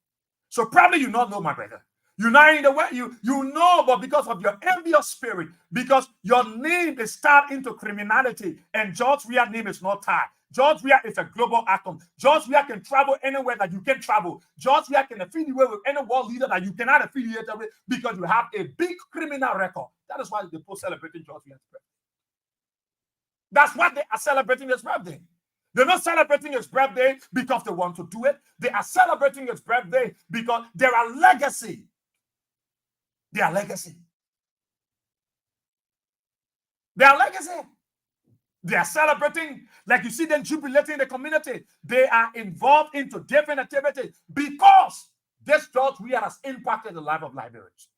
Speaker 4: So probably you not know, my brother. You're not in the way. You know, but because of your envious spirit, because your name is tied into criminality, and George Weah's name is not tied. George Weah is a global atom. George Weah can travel anywhere that you can travel. George Weah can affiliate with any world leader that you cannot affiliate with because you have a big criminal record. That is why the people celebrating George Weah's birthday. That's why they are celebrating his birthday. They're not celebrating his birthday because they want to do it. They are celebrating his birthday because there are legacy. They are legacy. They are legacy. They are celebrating, like you see them jubilating in the community. They are involved into different activities because this George Weah has impacted the life of Liberians.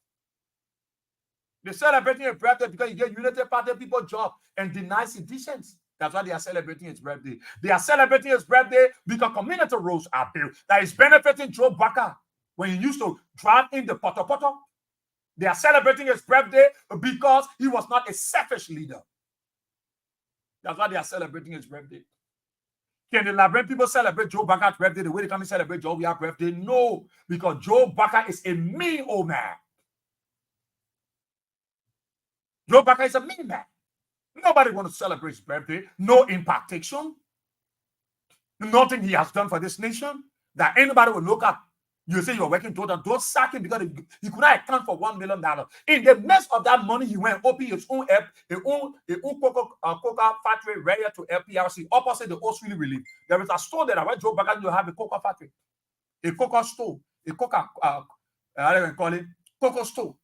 Speaker 4: They're celebrating his birthday because he gave Unity Party people job and deny citizens. That's why they are celebrating his birthday. They are celebrating his birthday because community roads are built. That is benefiting Joe Bucker when he used to drive in the poto. They are celebrating his birthday because he was not a selfish leader. That's why they are celebrating his birthday. Can the Liberian people celebrate Joe Bucker's birthday the way they come and celebrate Joe Weah's birthday? No, because Joe Bucker is a mean old man. Joe Bucker is a mean man. Nobody wants to celebrate his birthday. No impartation. Nothing he has done for this nation that anybody will look at. You say you're working towards them. Don't sack him because he could not account for $1 million. In the midst of that money, he went open his own coca factory right to LPRC opposite the Oswili Relief. There is a store there where Joe Bucker will have a coca factory, a coca store, a coca, how do you call it? Cocoa store.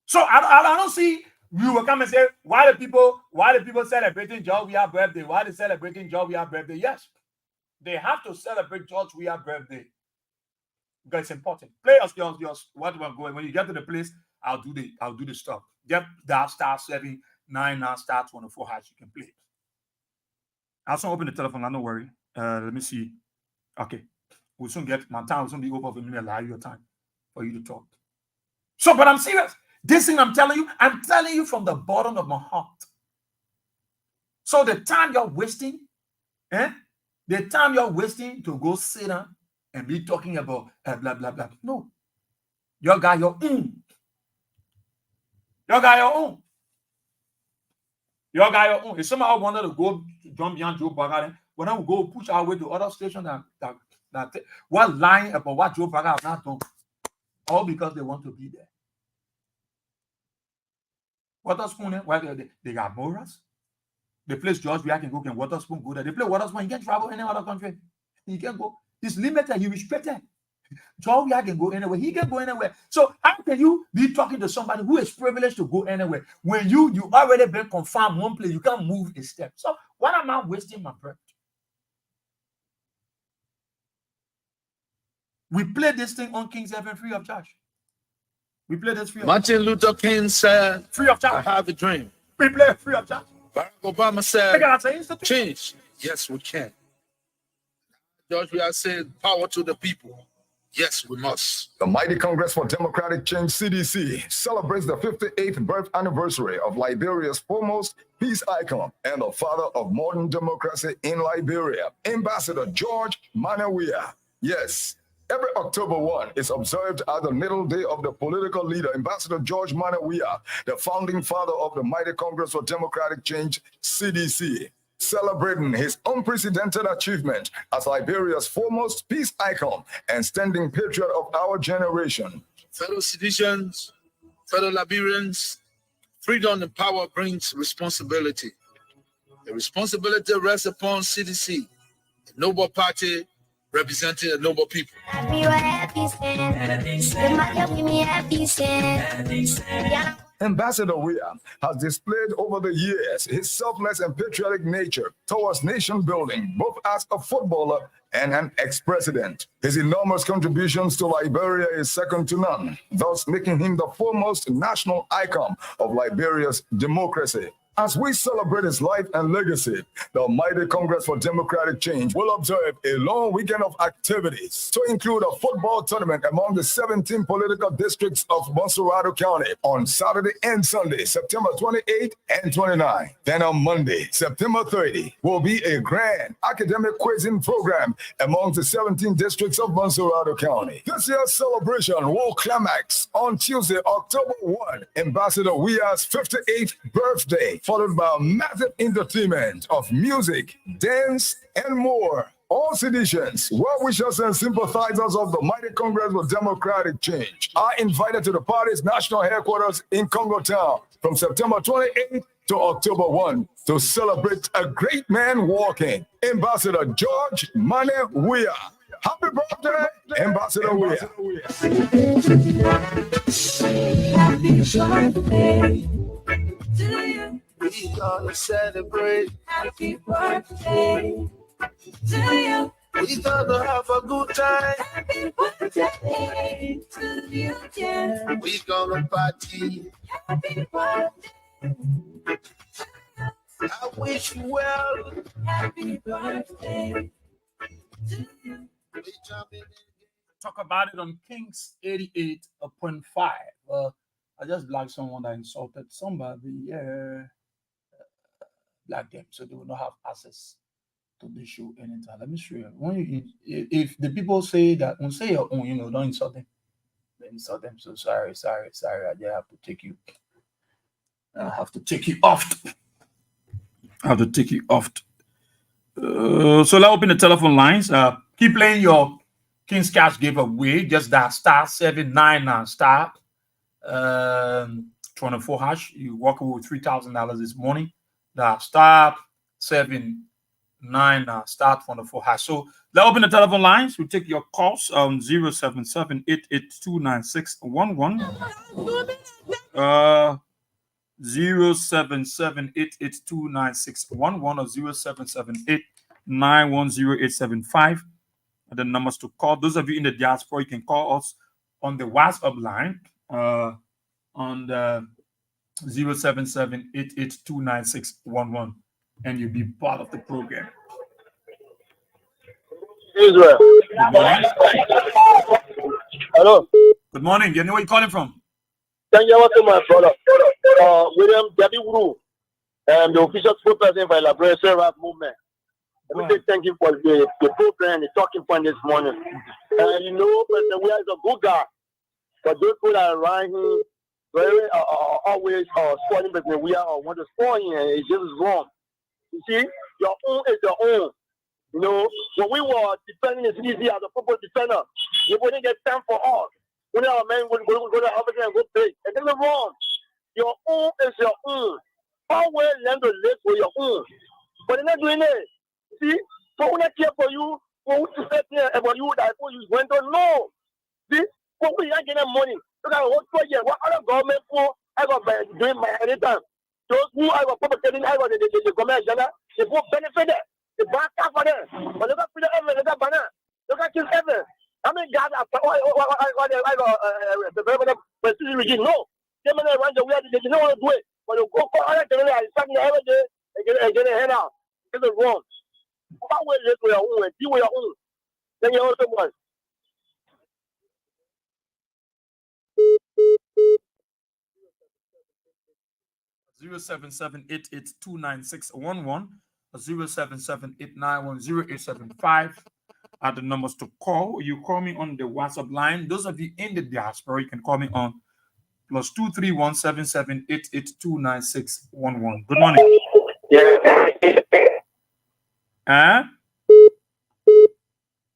Speaker 4: So I don't see you will come and say why the people celebrating George Weah's birthday? Why they celebrating George Weah's birthday? Yes, they have to celebrate George Weah's birthday because it's important. Play us your what we're going. When you get to the place, I'll do the stuff. Get that star 7 9 now star 24 hash. You can play. I'll also open the telephone. I'm not worry. Let me see. Okay, we'll soon get my time. Will soon be over for me. Allow your time for you to talk. So, but I'm serious. This thing I'm telling you from the bottom of my heart. So the time you're wasting, the time you're wasting to go sit down and be talking about blah, blah, blah. No. You got your own. You got your own. You got your own. If somebody wanted to go jump beyond Joe Bucker, when I will go push our way to other stations that what lying about what Joe Bucker has not done, all because they want to be there. Waterspoon, why they got morals. The place George Weah can go, can Waterspoon go there? They play Waterspoon, he can't travel any other country. He can't go. He's limited, he's restricted. George Weah can go anywhere. He can go anywhere. So how can you be talking to somebody who is privileged to go anywhere when you already been confirmed one place, you can't move a step? So why am I wasting my breath? We play this thing on King's Heaven free of charge. We play this free of charge.
Speaker 2: Martin Luther King said,
Speaker 4: free of charge.
Speaker 2: I have a dream.
Speaker 4: We play free of charge.
Speaker 2: Barack Obama said, change. Yes, we can. George Weah said, power to the people. Yes, we must.
Speaker 1: The Mighty Congress for Democratic Change, CDC, celebrates the 58th birth anniversary of Liberia's foremost peace icon and the father of modern democracy in Liberia, Ambassador George Weah. Yes, Every October 1 is observed as the middle day of the political leader, Ambassador George Weah, the founding father of the mighty Congress for Democratic Change, CDC, celebrating his unprecedented achievement as Liberia's foremost peace icon and standing patriot of our generation.
Speaker 2: Fellow citizens, fellow Liberians, freedom and power brings responsibility. The responsibility rests upon CDC, a noble party representing a noble people.
Speaker 1: Ambassador Weah has displayed over the years his selfless and patriotic nature towards nation building, both as a footballer and an ex-president. His enormous contributions to Liberia is second to none, thus making him the foremost national icon of Liberia's democracy. As we celebrate his life and legacy, the mighty Congress for Democratic Change will observe a long weekend of activities to include a football tournament among the 17 political districts of Monserrado County on Saturday and Sunday, September 28 and 29. Then on Monday, September 30, will be a grand academic quizzing program among the 17 districts of Monserrado County. This year's celebration will climax on Tuesday, October 1, Ambassador Weah's 58th birthday, followed by a massive entertainment of music, dance, and more. All citizens, well-wishers, and sympathizers of the mighty Congress for Democratic Change are invited to the party's national headquarters in Congo Town from September 28th to October 1 to celebrate a great man walking, Ambassador George Weah. Happy birthday, Ambassador Weah.
Speaker 3: Happy birthday to you.
Speaker 2: We gonna celebrate.
Speaker 3: Happy birthday to you.
Speaker 2: We gonna have a good time.
Speaker 3: Happy birthday to you, yeah.
Speaker 2: We gonna party.
Speaker 3: Happy birthday.
Speaker 2: I wish you well.
Speaker 3: Happy birthday to you.
Speaker 4: Talk about it on Kings 88.5. I just blocked someone that insulted somebody. Black them, so they will not have access to the show anytime. Let me show you. When you if the people say that, when say your own, don't insult them. They insult them. So sorry. I just have to take you. I have to take you off. So let's open the telephone lines. Keep playing your King's Cash giveaway. Just that star 799 star 24 hash. You walk away with $3,000 this morning. The star 79 star 24 hash. So let's open the telephone lines. We take your calls on 077-882-9611. 077-882-9611 or 0778-910-875. And the numbers to call. Those of you in the diaspora, you can call us on the WhatsApp line on the 077-882-9611, and you'll be part of the program.
Speaker 5: Israel.
Speaker 4: Good morning.
Speaker 5: Hello.
Speaker 4: Good morning. You know where you're calling from?
Speaker 5: Thank you to my brother, William W. Wu, the official spokesperson for the Liberation Rap Movement. Let me say thank you for the program, the talking point this morning. President Weah is a good guy, but those people that are around him very always supporting President Weah or want to support him, and it's just wrong. You see, your own is your own. When we were defending the CDC as a purpose defender, you wouldn't get time for us. When our men would go to the office and go play. And this is wrong. Your own is your own. Always learn to live for your own. But they're not doing it. See, so we not care for you, for who to say about you that you went to know. See, but we are getting money. Look at what project, what other government for I got doing my anytime. Those who I got perpetrating, I got the government agenda, they both benefit it. They back up for them. But look at Peter Evans, look at Banana, look at King Evans. How many guys I got the president regime? No. They may run the way they don't want to do it. But you go for other general and something every day and get a head out. This is wrong. How will you do your own? Do your own. Then you also want.
Speaker 4: 077-882-9611 or 077-891-0875. are the numbers to call. You call me on the WhatsApp line. Those of you in the diaspora, you can call me on +231 7788 Good morning.
Speaker 5: Yeah.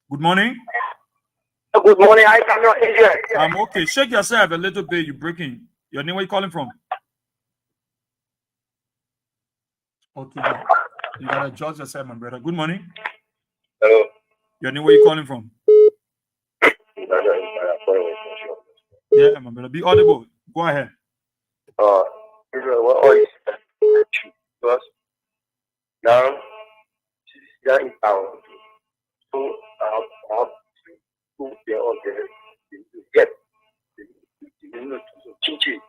Speaker 4: Good morning.
Speaker 5: Good morning. I cannot hear.
Speaker 4: I'm okay. Shake yourself a little bit. You're breaking. Your name, where you calling from? Okay. You gotta adjust yourself, my brother. Good morning.
Speaker 5: Hello.
Speaker 4: Your name, where you calling from? Yeah, my brother. Be audible. Go ahead.
Speaker 5: Now, she's in town. So, get Chichi.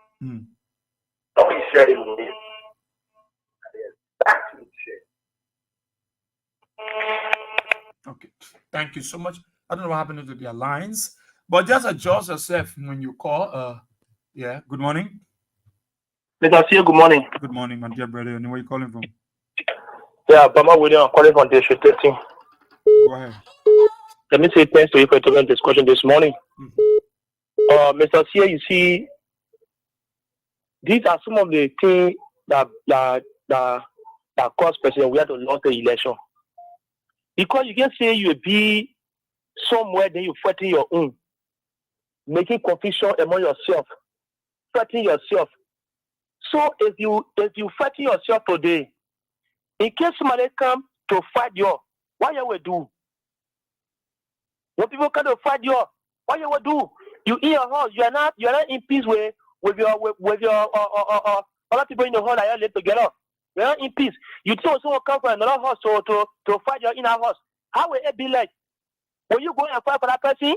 Speaker 4: Okay. Thank you so much. I don't know what happened to their lines, but just adjust yourself when you call. Yeah. Good morning.
Speaker 5: Let us hear good morning.
Speaker 4: Good morning, my dear brother. And where you calling from?
Speaker 5: Yeah, Bama William, calling from District 13.
Speaker 4: Go ahead.
Speaker 5: Let me say thanks to you for the discussion this morning. Mr. Sia, you see, these are some of the things that cause President Weah to lose the election. Because you can say you will be somewhere, then you fighting your own, making confusion among yourself, fighting yourself. So if you fighting yourself today, in case somebody come to fight you, what you will do? When people come to fight you, what you will do? You in your house, you are not in peace with your other people in the hall that you live together. You are not in peace. You think someone come from another house to fight your inner house. How will it be like? Will you go and fight for that person?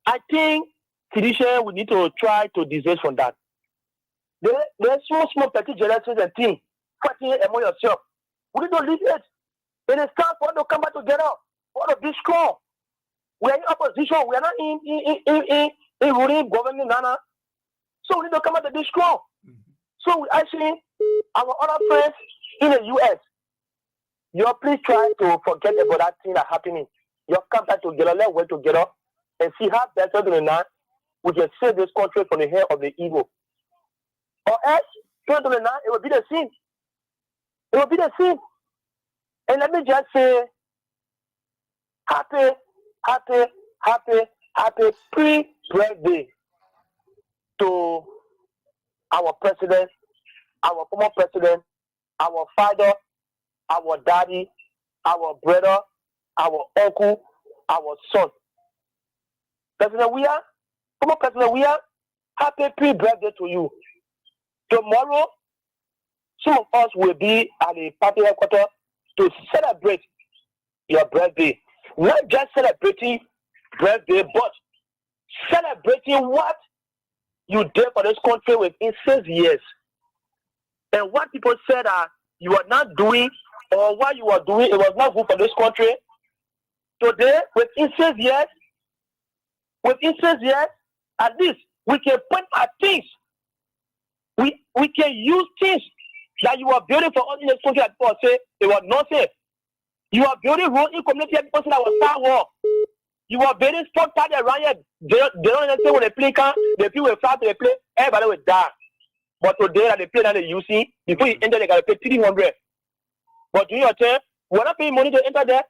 Speaker 5: I think tradition we need to try to dismiss from that. There's small petty jealousies and things fighting among yourself. We need to leave it. It is time for us to come back together. For us to be strong. We are in opposition. We are not in ruling government, Nana. So we need to come back to be strong. So we actually, our other friends in the US, you please try to forget about that thing that's happening. You come back together, let's work together and see how better than that we can save this country from the hand of the evil. Or else, 2029, it will be the same. It will be the same. And let me just say, happy pre-birthday to our president, our former president, our father, our daddy, our brother, our uncle, our son. President Weah, former President Weah, happy pre-birthday to you. Tomorrow, some of us will be at the party headquarters to celebrate your birthday. Not just celebrating birthday, but celebrating what you did for this country within 6 years. And what people said you are not doing or what you are doing, it was not good for this country. Today, within 6 years, at least we can point at things. We can use things that you are building for us in this country that people say it was nothing. You are building road in community that people say that was Star War. You are building sport party around here. They don't understand when they play car, the people will fly to the play, everybody will die. But today that they play that they using, before you enter, they gotta pay 300. But during your time, we're not paying money to enter there.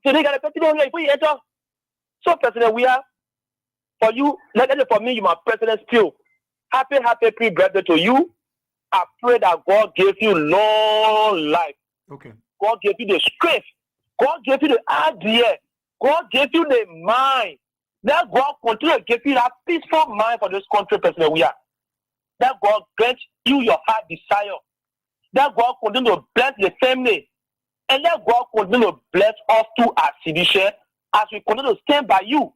Speaker 5: So they gotta pay 300 before you enter. So President Weah, for you, like for me, you my president still. Happy pre-birthday to you. I pray that God gave you long life.
Speaker 4: Okay.
Speaker 5: God gave you the strength. God gave you the idea. God gave you the mind. Let God continue to give you that peaceful mind for this country, President Weah. Let God grant you your heart desire. Let God continue to bless the family. And let God continue to bless us too as citizens as we continue to stand by you.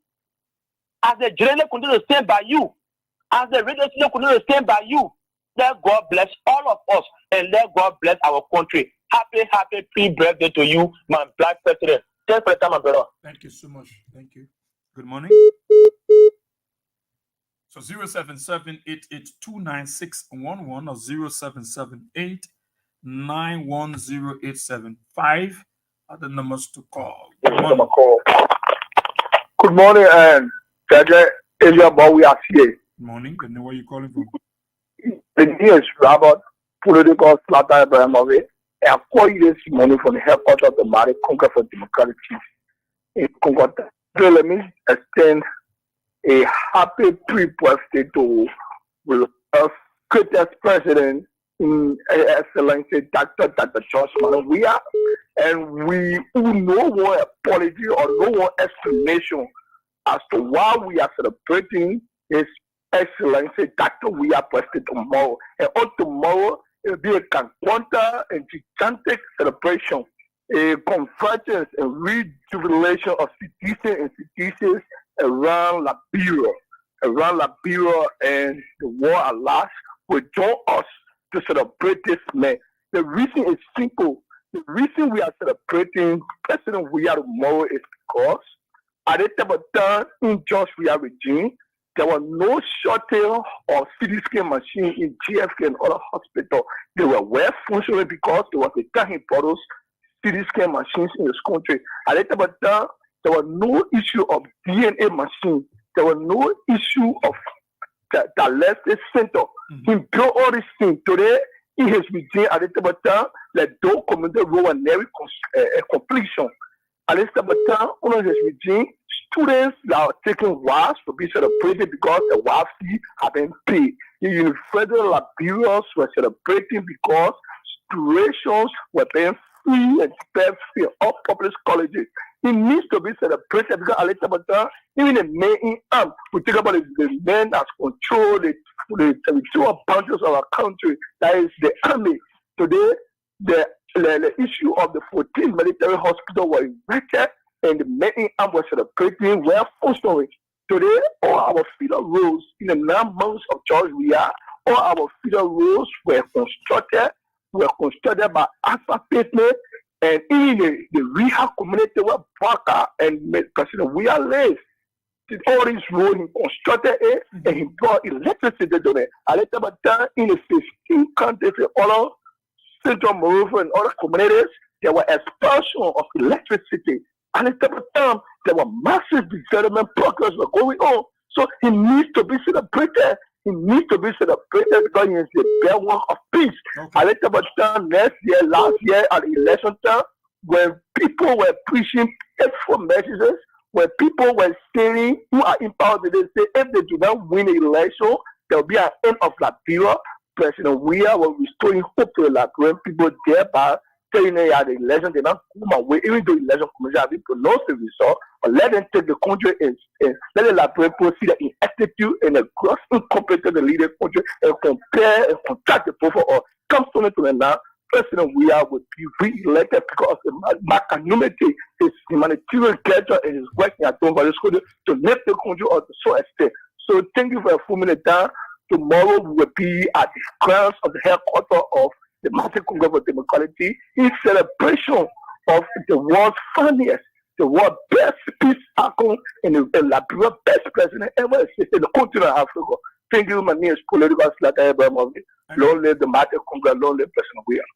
Speaker 5: As the journalist continue to stand by you. As the radio station continue to stand by you. Let God bless all of us and let God bless our country. Happy pre-birthday to you, my black president. Thanks for the time, my brother.
Speaker 4: Thank you so much. Thank you. Good morning. So 077-88-29611 or 0778-910875. Other numbers to call.
Speaker 5: Good morning, and Asia, but we are here.
Speaker 4: Good morning. Good morning. Where are you calling from?
Speaker 5: The news about political slaughter Ibrahimovic. I call you this morning from the headquarters of the Mali Congress for Democratic Peace in Congo. So let me extend a happy pre-birthday to the greatest president in Excellency Dr. George Weah, and we no more apology or no more explanation as to why we are celebrating His Excellency Dr. Weah birthday tomorrow. And on tomorrow, it will be a Kankwanta and gigantic celebration, a convergence and rejuvenation of citizens and institutions around Liberia. And the war at last will join us to celebrate this man. The reason is simple. The reason we are celebrating President Weah tomorrow is because at the time in George Weah regime, there was no shortage of CT scan machines in GFK and other hospitals. They were well functioning because there was a time he brought those CT scan machines in this country. At the time, there was no issue of DNA machine. There was no issue of dialysis center. He built all these things. Today, in his regime, at the time, the two community role and every completion. At the time, under his regime, students are taking wives to be celebrated because the wives have been paid. The University of Liberia were celebrating because tuitions were being free and spent free in all public colleges. It needs to be celebrated because at the time, even the men in arms, we think about the men that control the territorial boundaries of our country, that is the army. Today, the issue of the 14 military hospitals was erected and the men in arms were celebrating well functioning. Today, all our feeder roads in the 9 months of George Weah, all our feeder roads were constructed by Alpha Pavement, and in the rehab community where Baka and President Weah lives. All these roads he constructed it and he brought electricity to it. At the time, in the 15 countries in all Central Morocco and other communities, there were expulsion of electricity. And at the time, there were massive development progress were going on. So he needs to be celebrated. He needs to be celebrated because he is the bear one of peace. Okay. At the time, last year at the election time, when people were preaching hateful messages, when people were saying who are in power today, say if they do not win the election, there will be an end of Liberia. President Weah was restoring hope to the Liberian people, thereby telling them that the election did not come away, even though the election commission has been pronounced the result, but let them take the country and let the Liberian people see the ineptitude and the gross incompetence of the leader country and compare and contract the profile or come to it now. President Weah would be re-elected because of the magnanimity, his humanitarian gesture, and his work he has done for this country to lift the country of the so extent. So thank you for a full minute time. Tomorrow we will be at the grounds of the headquarters of the Martin Congress for Democracy in celebration of the world's funniest, the world's best peace icon, and the Liberia best president ever existed in the continent of Africa. Thank you. My name is Political Slaughter Ibrahimovic. Long live the Martin Congress, long live President Weah.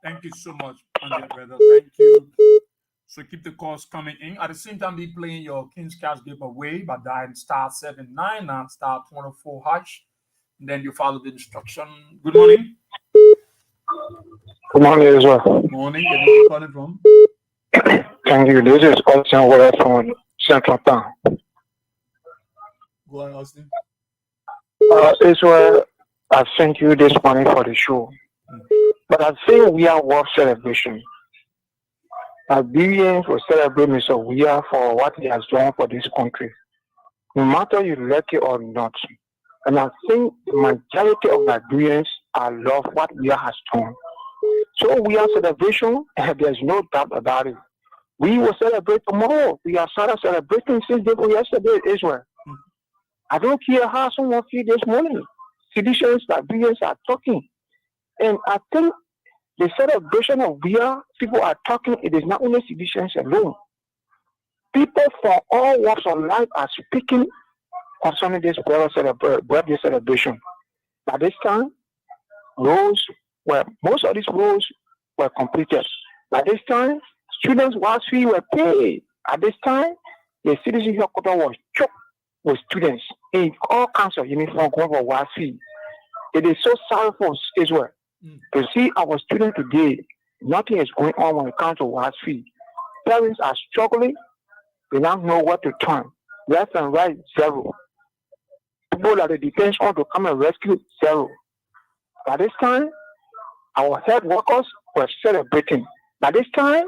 Speaker 4: Thank you so much, my brother. Thank you. So keep the calls coming in. At the same time, be playing your King's Cash giveaway by dialing *79 and *24#. And then you follow the instruction. Good morning.
Speaker 6: Good morning as well.
Speaker 4: Good morning. Where are you calling from?
Speaker 6: Thank you. This is Austin Weah from Central Town.
Speaker 4: Go ahead, Austin.
Speaker 6: Israel, I thank you this morning for the show. But I think we are worth celebration. Liberians will celebrate Mr. Weah for what he has done for this country, no matter you like it or not. And I think the majority of Liberians love what Weah has done. So we are celebration, and there's no doubt about it. We will celebrate tomorrow. We are started celebrating since day before yesterday in Israel. I don't care how someone feels this morning. Citizens, Liberians are talking. And I think the celebration of Weah, people are talking, it is not only citizens alone. People from all walks of life are speaking concerning this birthday celebration. By this time, most of these roads were completed. By this time, students' was fee were paid. At this time, the citizen headquarters was choked with students in all kinds of uniform going for was fee. It is so sorry for Israel to see our students today. Nothing is going on when it comes to was fee. Parents are struggling. They don't know what to turn. Left and right, zero. People that it depends on to come and rescue, zero. By this time, our health workers were celebrating. By this time,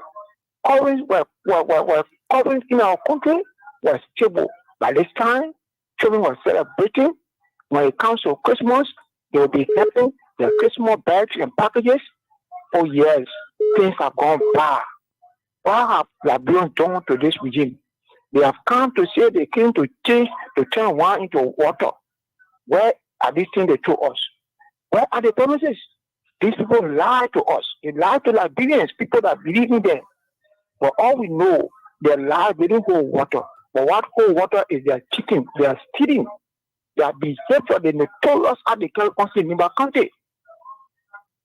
Speaker 6: currency in our country was stable. By this time, children were celebrating. When it comes to Christmas, they will be having their Christmas bags and packages. Oh yes, things have gone bad. What have Liberians done to this regime? They have come to say they came to change, to turn wine into water. Where are these things they told us? Where are the promises? These people lie to us. They lie to Liberians, people that believe in them. For all we know, they lie, they didn't hold water. But what hold water is they are cheating, they are stealing. They are behaved, they notorious at the country in Nimba County.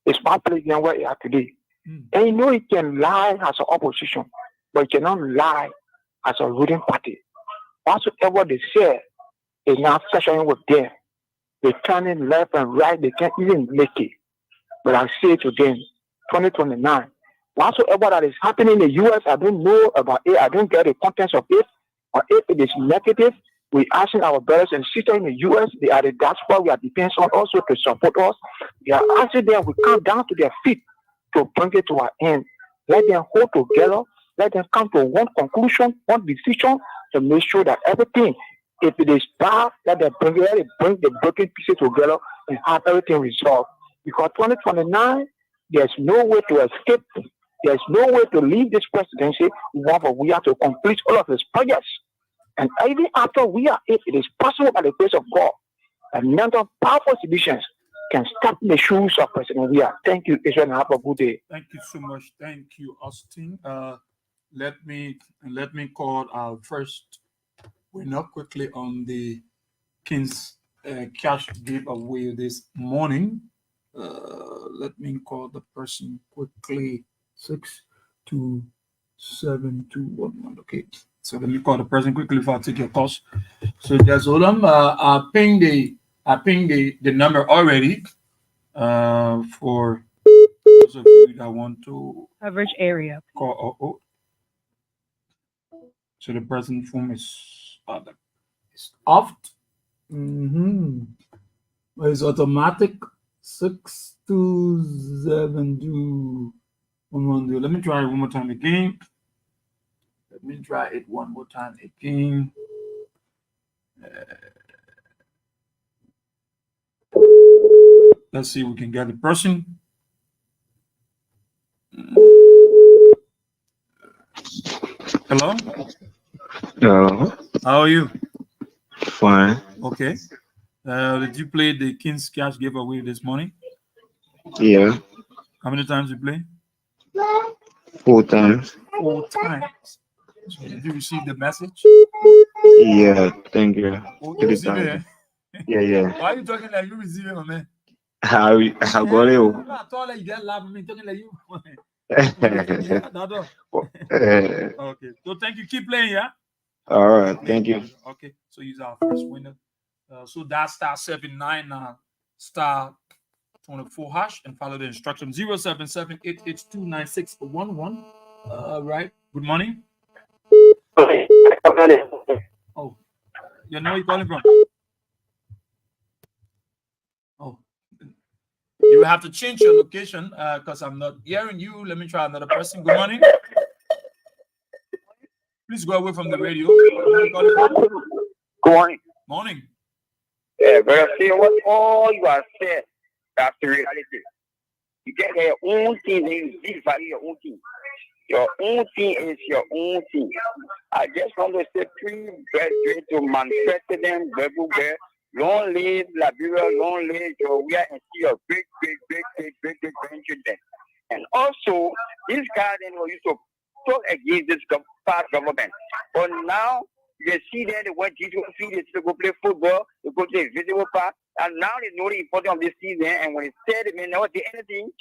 Speaker 6: It's my place where you are today. And you know you can lie as an opposition, but you cannot lie as a ruling party. Whatsoever they say is not sessioning with them. They're turning left and right, they can't even make it. But I say to them, 2029, whatsoever that is happening in the US, I don't know about it, I don't get the contents of it, or if it is negative, we're asking our brothers and sisters in the US, they are the diaspora, we are depends on also to support us. We are asking them, we come down to their feet to bring it to our end. Let them hold together, let them come to one conclusion, one decision to make sure that everything, if it is bad, let them bring the broken pieces together and have everything resolved. Because 2029, there's no way to escape. There's no way to leave this presidency. We have to complete all of his projects. And even after if it is possible by the grace of God, a number of powerful citizens can step in the shoes of President Weah. Thank you, Israel, and have a good day.
Speaker 4: Thank you so much. Thank you, Austin. Let me call our first winner quickly on the King's cash giveaway this morning. Let me call the person quickly. 62721. Okay. So let me call the person quickly before I take your calls. So just hold on. I pinged the number already. For those of you that want to
Speaker 7: coverage area
Speaker 4: call. So the person phone is off. It's automatic. 62721. Let me try it one more time again. Let's see if we can get the person. Hello?
Speaker 8: Hello.
Speaker 4: How are you?
Speaker 8: Fine.
Speaker 4: Okay. Did you play the King's Cash giveaway this morning?
Speaker 8: Yeah.
Speaker 4: How many times you play?
Speaker 8: 4 times.
Speaker 4: 4 times. So did you receive the message?
Speaker 8: Yeah, thank you.
Speaker 4: Oh,
Speaker 8: 3
Speaker 4: you receive
Speaker 8: times.
Speaker 4: it?
Speaker 8: Yeah.
Speaker 4: Why are you talking like you receive it, my man?
Speaker 8: How got it?
Speaker 4: I thought like you get laugh at me talking like you. Okay. So thank you. Keep playing, yeah?
Speaker 8: All right, thank you.
Speaker 4: Okay. So he's our first winner. So that's *799 *24# and follow the instructions 077-882-9611. Right. Good morning. Oh, you know where you're calling from? Oh, you have to change your location because I'm not hearing you. Let me try another person. Good morning. Please go away from the radio.
Speaker 5: Good morning.
Speaker 4: Morning.
Speaker 5: Yeah, but see what all you are saying, that's the reality. You get your own thing and you value your own thing. Your own thing is your own thing. I just want to say 3 graduates to manifest them everywhere. Long live Liberia, long live Weah, and see your big grandchildren. And also, this guy then used to talk against this past government. But now, you see that they went to go play football, they go to a visible park, and now they know the importance of this season. And when they said they may never do anything,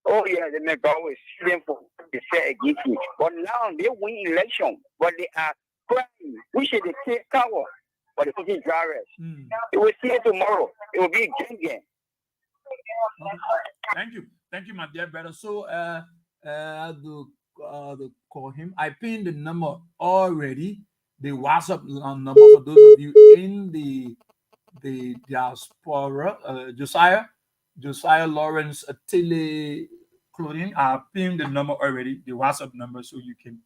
Speaker 7: Oh yeah, the man God was stealing for the say against me. But now they win election, but they are crying. We should take power for the fucking drivers. It will see it tomorrow. It will be a game.
Speaker 4: Okay. Thank you, my dear brother. So to call him, I pinned the number already. The WhatsApp number for those of you in the diaspora. Josiah Lawrence Tele Clothing. I pinned the number already, the WhatsApp number, so you can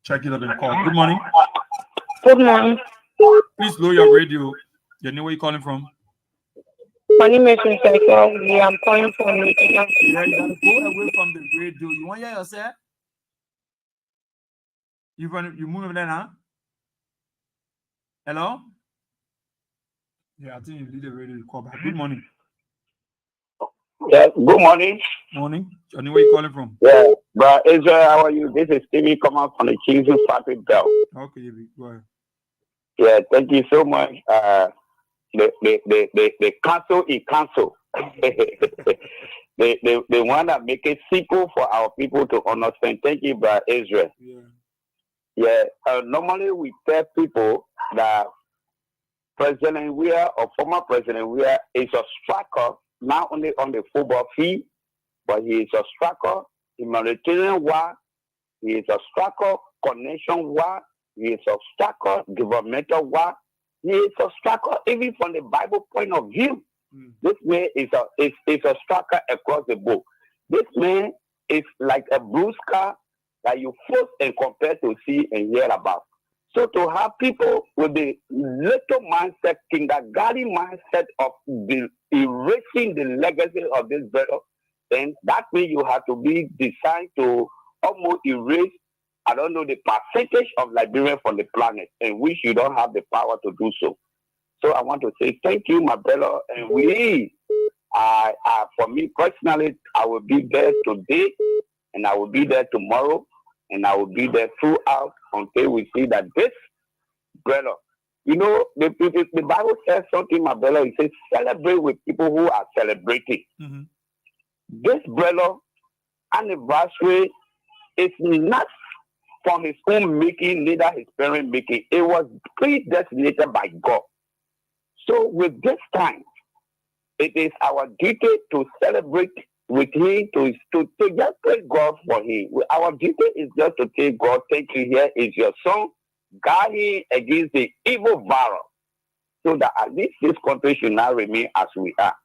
Speaker 4: check it out and call. Good morning.
Speaker 9: Good morning.
Speaker 4: Please lower your radio. You know where you're calling from?
Speaker 9: My name is Mr. I'm calling from
Speaker 4: Yeah, you gotta go away from the radio. You want to hear yourself? You move over there now? Hello? Yeah, I think you need the radio to call back. Good morning.
Speaker 7: Yeah, good morning.
Speaker 4: Morning. Johnny, where you calling from?
Speaker 7: Yeah, but Israel, how are you? This is Stevie coming from the Jesus Patrick Bell.
Speaker 4: Okay, go ahead.
Speaker 7: Yeah, thank you so much. The council is council. they want to make it simple for our people to understand. Thank you, brother Israel. Yeah. Normally we tell people that President Weah or former President Weah is a striker, not only on the football field, but he is a striker humanitarian war. He is a striker connection war. He is a striker governmental war. He is a striker even from the Bible point of view. This man is a striker across the board. This man is like a brewster that you first and compare to see and hear about. So to have people with the little mindset, kindergarten mindset of erasing the legacy of this brother, then that means you have to be designed to almost erase, I don't know, the percentage of Liberians from the planet, and which you don't have the power to do so. So I want to say thank you, my brother, and for me personally, I will be there today, and I will be there tomorrow, and I will be there throughout until we see that this brother, you know, the Bible says something, my brother, it says celebrate with people who are celebrating.
Speaker 4: Mm-hmm.
Speaker 7: This brother anniversary is not from his own making, neither his parents making. It was predestinated by God. So with this time, it is our duty to celebrate with him, to just praise God for him. Our duty is just to tell God, thank you, here is your son, guard him against the evil virus, so that at least this country should not remain as we are.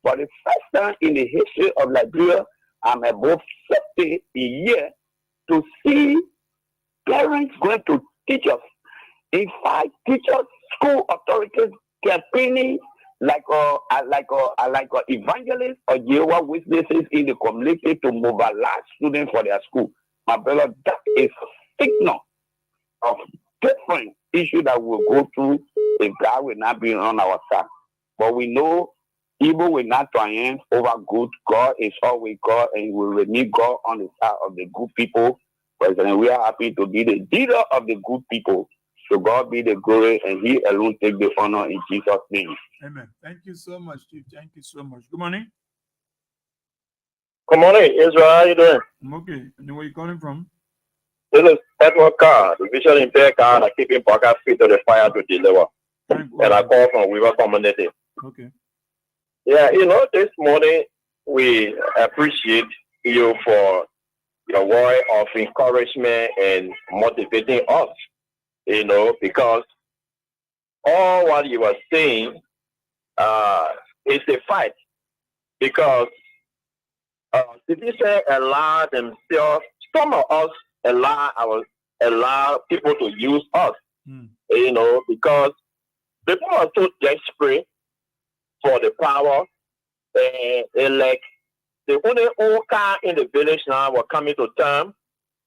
Speaker 7: For the first time in the history of Liberia, I'm above 50 a year to see parents going to teachers. In fact, teachers, school authorities campaigning like evangelists or Jehovah's Witnesses in the community to mobilize students for their school. My brother, that is a signal of different issue that we'll go through if God will not be on our side. But we know evil will not triumph over good. God is always God, and we will need God on the side of the good people. President, we are happy to be the leader of the good people. So God be the glory, and He alone take the honor in Jesus' name.
Speaker 4: Amen. Thank you so much, Chief. Thank you so much. Good morning.
Speaker 10: Good morning, Israel. How you doing?
Speaker 4: I'm okay. And where you calling from?
Speaker 10: This is Edward Carr, the visual impaired car that keeping Parker fit to the fire to deliver. And I call from Weah community.
Speaker 4: Okay.
Speaker 10: Yeah, you know, this morning we appreciate you for your word of encouragement and motivating us, you know, because all what you were saying is a fight. Because citizens allow themselves, some of us allow people to use us, you know, because people are so desperate for the power, and like the only old car in the village now were coming to term,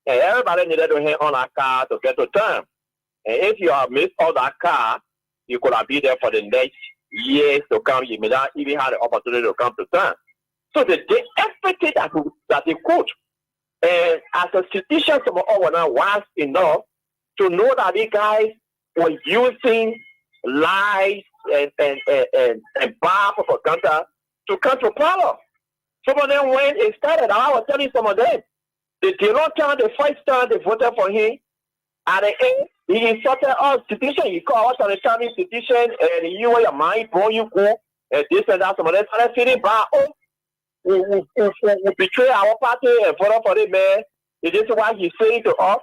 Speaker 10: and everybody needed to hang on a car to get to term. And if you have missed all that car, you could have been there for the next years to come. You may not even have the opportunity to come to term. So they did everything that they could. And as a citizen, some of us were not wise enough to know that these guys were using lies and bad propaganda to come to power. Some of them, when it started, I was telling some of them, the long time, the first time they voted for him, at the end, he insulted us institution. He called us on the time institution, and you were your mind, bro, you go, and this and that. Some of them started feeling bad. Oh, we betray our party and vote for the man. This is why he's saying to us,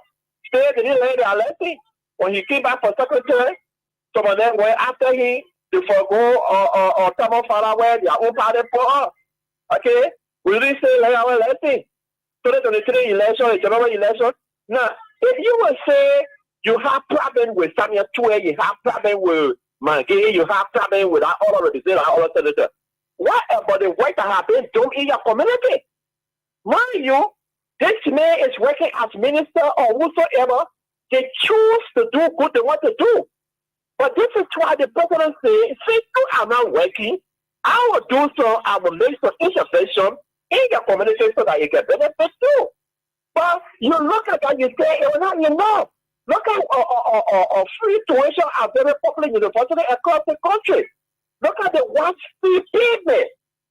Speaker 10: stay, they didn't learn their lesson. When he came back for secretary, some of them went after him to forgo or Tamil Father where their own party for us. Okay? We didn't say learn our lesson. 2023 election, the general election. Now, if you will say you have problem with Samuel Tue, you have problem with Mangi, you have problem with all of the all of the what about the work that have been done in your community? Mind you, this man is working as minister or whosoever. They choose to do good they want to do. But this is why the president says, since you are not working, I will do so, I will make some intervention in your community so that you can benefit too. But you look at that, you say, it will not enough. Look at free tuition at very popular university across the country. Look at the watch fee payment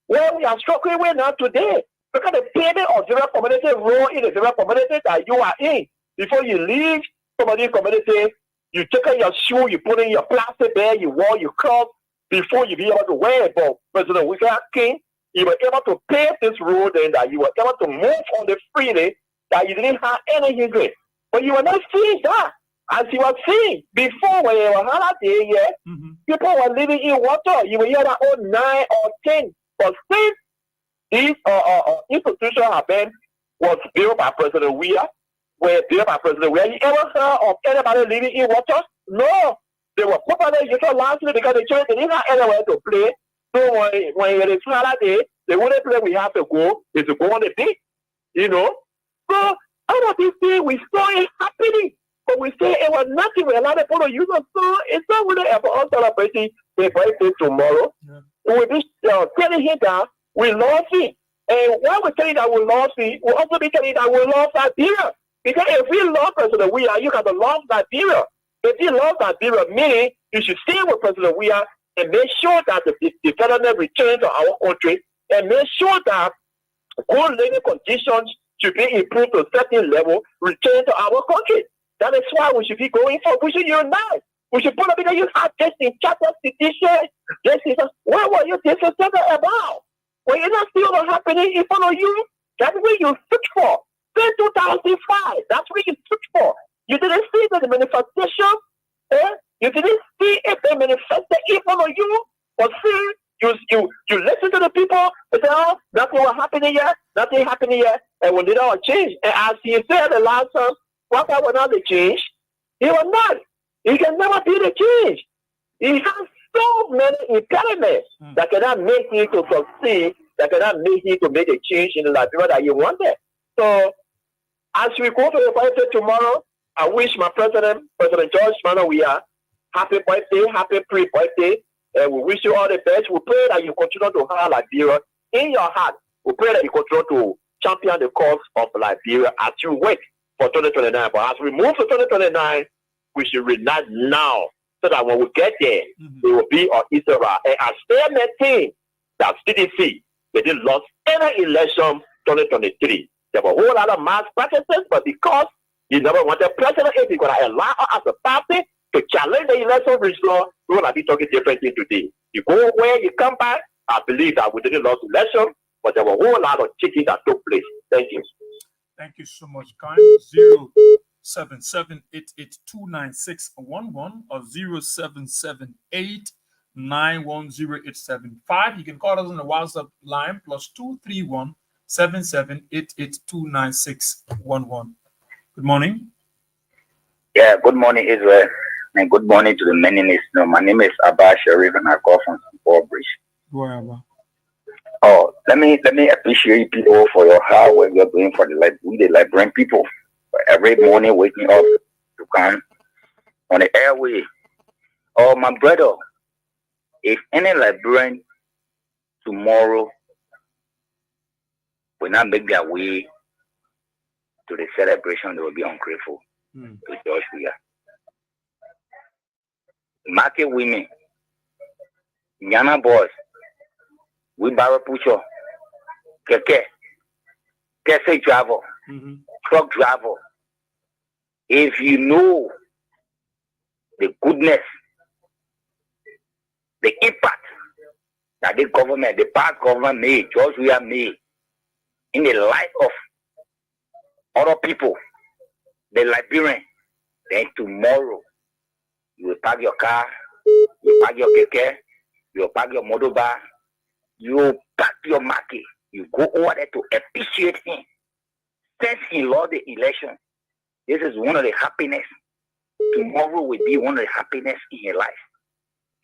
Speaker 10: where we are struggling with now today. Look at the payment of zero community role in the zero community that you are in. Before you leave some of these communities, you take out your shoe, you put in your plastic bag, you wear, you cross before you be able to wear it. But President Weah King, you were able to pave this road and that you were able to move on the freely that you didn't have any hindrance. But you were not seeing that. As you were seeing before when you were holiday, people were living in water. You were here that 9 or 10. But since these institutions have been was built by President Weah, were built by President Weah, you ever heard of anybody living in water? No. They were popular lastly because the children didn't have anywhere to play. So when it is holiday, the only place we have to go is to go on the beach. You know? So all of these things we saw it happening. But we say it was nothing. We allowed people to use it. So it's not really about us celebrating the birthday tomorrow. Yeah. We'll be telling him that we love him. And when we tell you that we love him, we'll also be telling you that we love Liberia. Because if we love President Weah, you got to love Liberia. If you love Liberia, meaning you should stay with President Weah and make sure that the development returns to our country and make sure that good living conditions should be improved to a certain level, return to our country. That is why we should be going for. We should unite. We should put up because you have this in chapter petition. This is what were you this about? When you're not seeing what's happening in front of you, that's what you search for. Since 2005, that's what you search for. You didn't see the manifestation. You didn't see it being manifested in front of you. But see, you listen to the people and say, oh, nothing was happening yet, nothing happening yet. And when they don't change, and as he said the last time, what will not be changed? He will not. He can never be the change. He has so many impediments that cannot make him to succeed, that cannot make him to make a change in the Liberia that he wanted. So, as we go to the birthday tomorrow, I wish my President George Manuel Weah, happy birthday, happy pre-birthday, and we wish you all the best. We pray that you continue to have Liberia in your heart. We pray that you continue to champion the cause of Liberia as you wait for 2029. But as we move to 2029, we should unite now so that when we get there, it will be on Israel. And as they maintain that CDC, they didn't lose any election 2023. There were a whole lot of mass practices, but because you never wanted president, if you're going to allow us as a party to challenge the election result, we're going to be talking different things today. You go where you come back, I believe that we didn't lose election, but there were a whole lot of cheating that took place. Thank you.
Speaker 4: Thank you so much, Kyle. 07788296111 or 0778910875. You can call us on the WhatsApp line +231 7788296111. Good morning.
Speaker 11: Yeah, good morning, Israel, and good morning to the many listeners. My name is Abba Sharif, and I call from Fort Bridge.
Speaker 4: Go ahead, Abba.
Speaker 11: Oh, let me appreciate people for your hard work you're doing for the Liberian people. Every morning waking up to come on the airway. Oh, my brother, if any Liberian tomorrow will not make their way to the celebration, they will be ungrateful to George Weah. Market women, Ghana boys, we barrel pusher, taxi driver, truck driver. If you know the goodness, the impact that the government, the past government made, George Weah made in the life of other people, the Liberian, then tomorrow you will pack your car, you pack your keke, you pack your motorbike, you pack your market, you go over there to appreciate him. Since he lost the election, this is one of the happiness. Tomorrow will be one of the happiness in your life.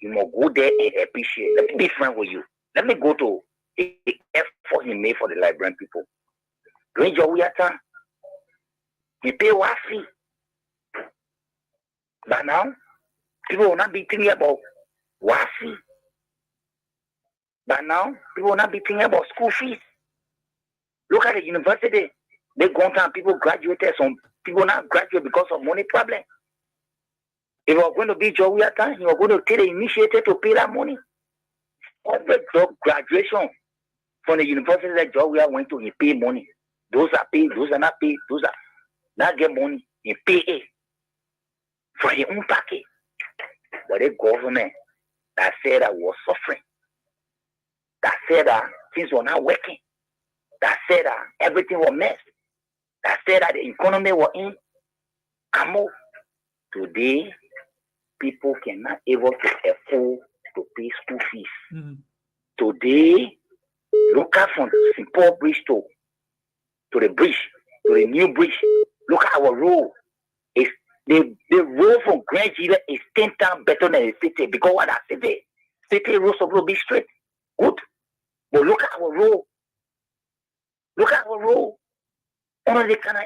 Speaker 11: You must go there and appreciate. Let me be frank with you. Let me go to the effort he made for the Liberian people. During your Weah time, he paid what fee. But now, people will not be thinking about what fee. But now, people will not be thinking about school fees. Look at the university. They gone down, people graduated. Some people not graduate because of money problem. If you are going to be George Weah time, you are going to take the initiative to pay that money. Every graduation from the university that George Weah went to, he pay money. Those are paid, those are not paid, those are not get money. He pay it for his own package. But the government that said that was suffering, that said that things were not working, that said that everything was messed, that said that the economy was in ammo. Today, people cannot able to afford to pay school fees. Today, look at from St. Paul Bridge to the bridge, to the new bridge. Look at our road. It's, the road from Grand Gila is 10 times better than the city because what that city road supposed to be straight. Good. But look at our road. Look at our road. Only the kind of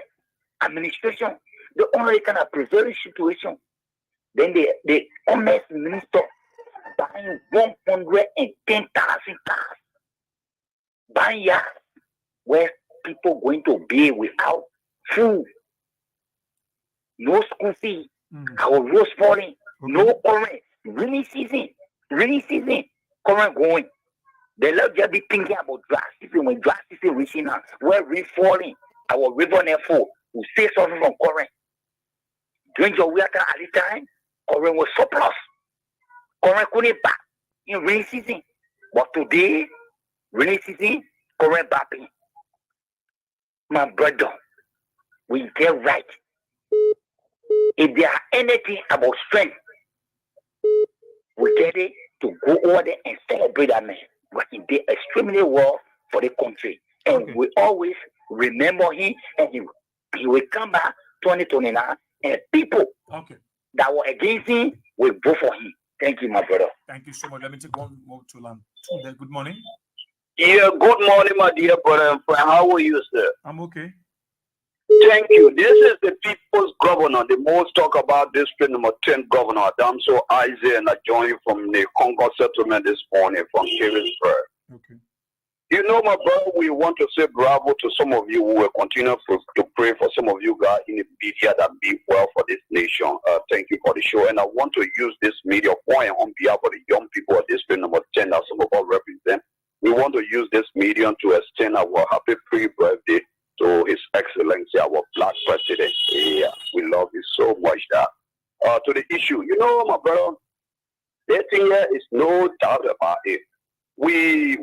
Speaker 11: administration, the only kind of preserving situation. Then the commerce minister buying 110,000 cars, buying yards where people going to be without food, no school fee, our roads falling, no current, rainy season, current going. They love just be thinking about dry season when dry season reaching out, where we falling, our river therefore will stay suffering from current. During your Weah time at the time, current was surplus. Current couldn't back in rainy season. But today, rainy season, current backing. My brother, we get right. If there are anything about strength, we get it to go over there and celebrate that man. But he did extremely well for the country. And we always remember him, and he will come back 2029, and people that were against him will vote for him. Thank you, my brother.
Speaker 4: Thank you so much. Let me take one more to land. Good morning.
Speaker 12: Yeah, good morning, my dear brother. How are you, sir?
Speaker 4: I'm okay.
Speaker 12: Thank you. This is the people's governor. The most talk about district number 10 governor, Damso Isaac, and I joined you from the Concord settlement this morning from Carisburg.
Speaker 4: Okay.
Speaker 12: You know, my brother, we want to say bravo to some of you who will continue to pray for some of you guys in the media that be well for this nation. Thank you for the show. And I want to use this media point on behalf of the young people of district number 10 that some of us represent. We want to use this medium to extend our happy pre-birthday to His Excellency, our Black President. Yeah, we love you so much. That to the issue, you know, my brother, this thing here is no doubt about it. We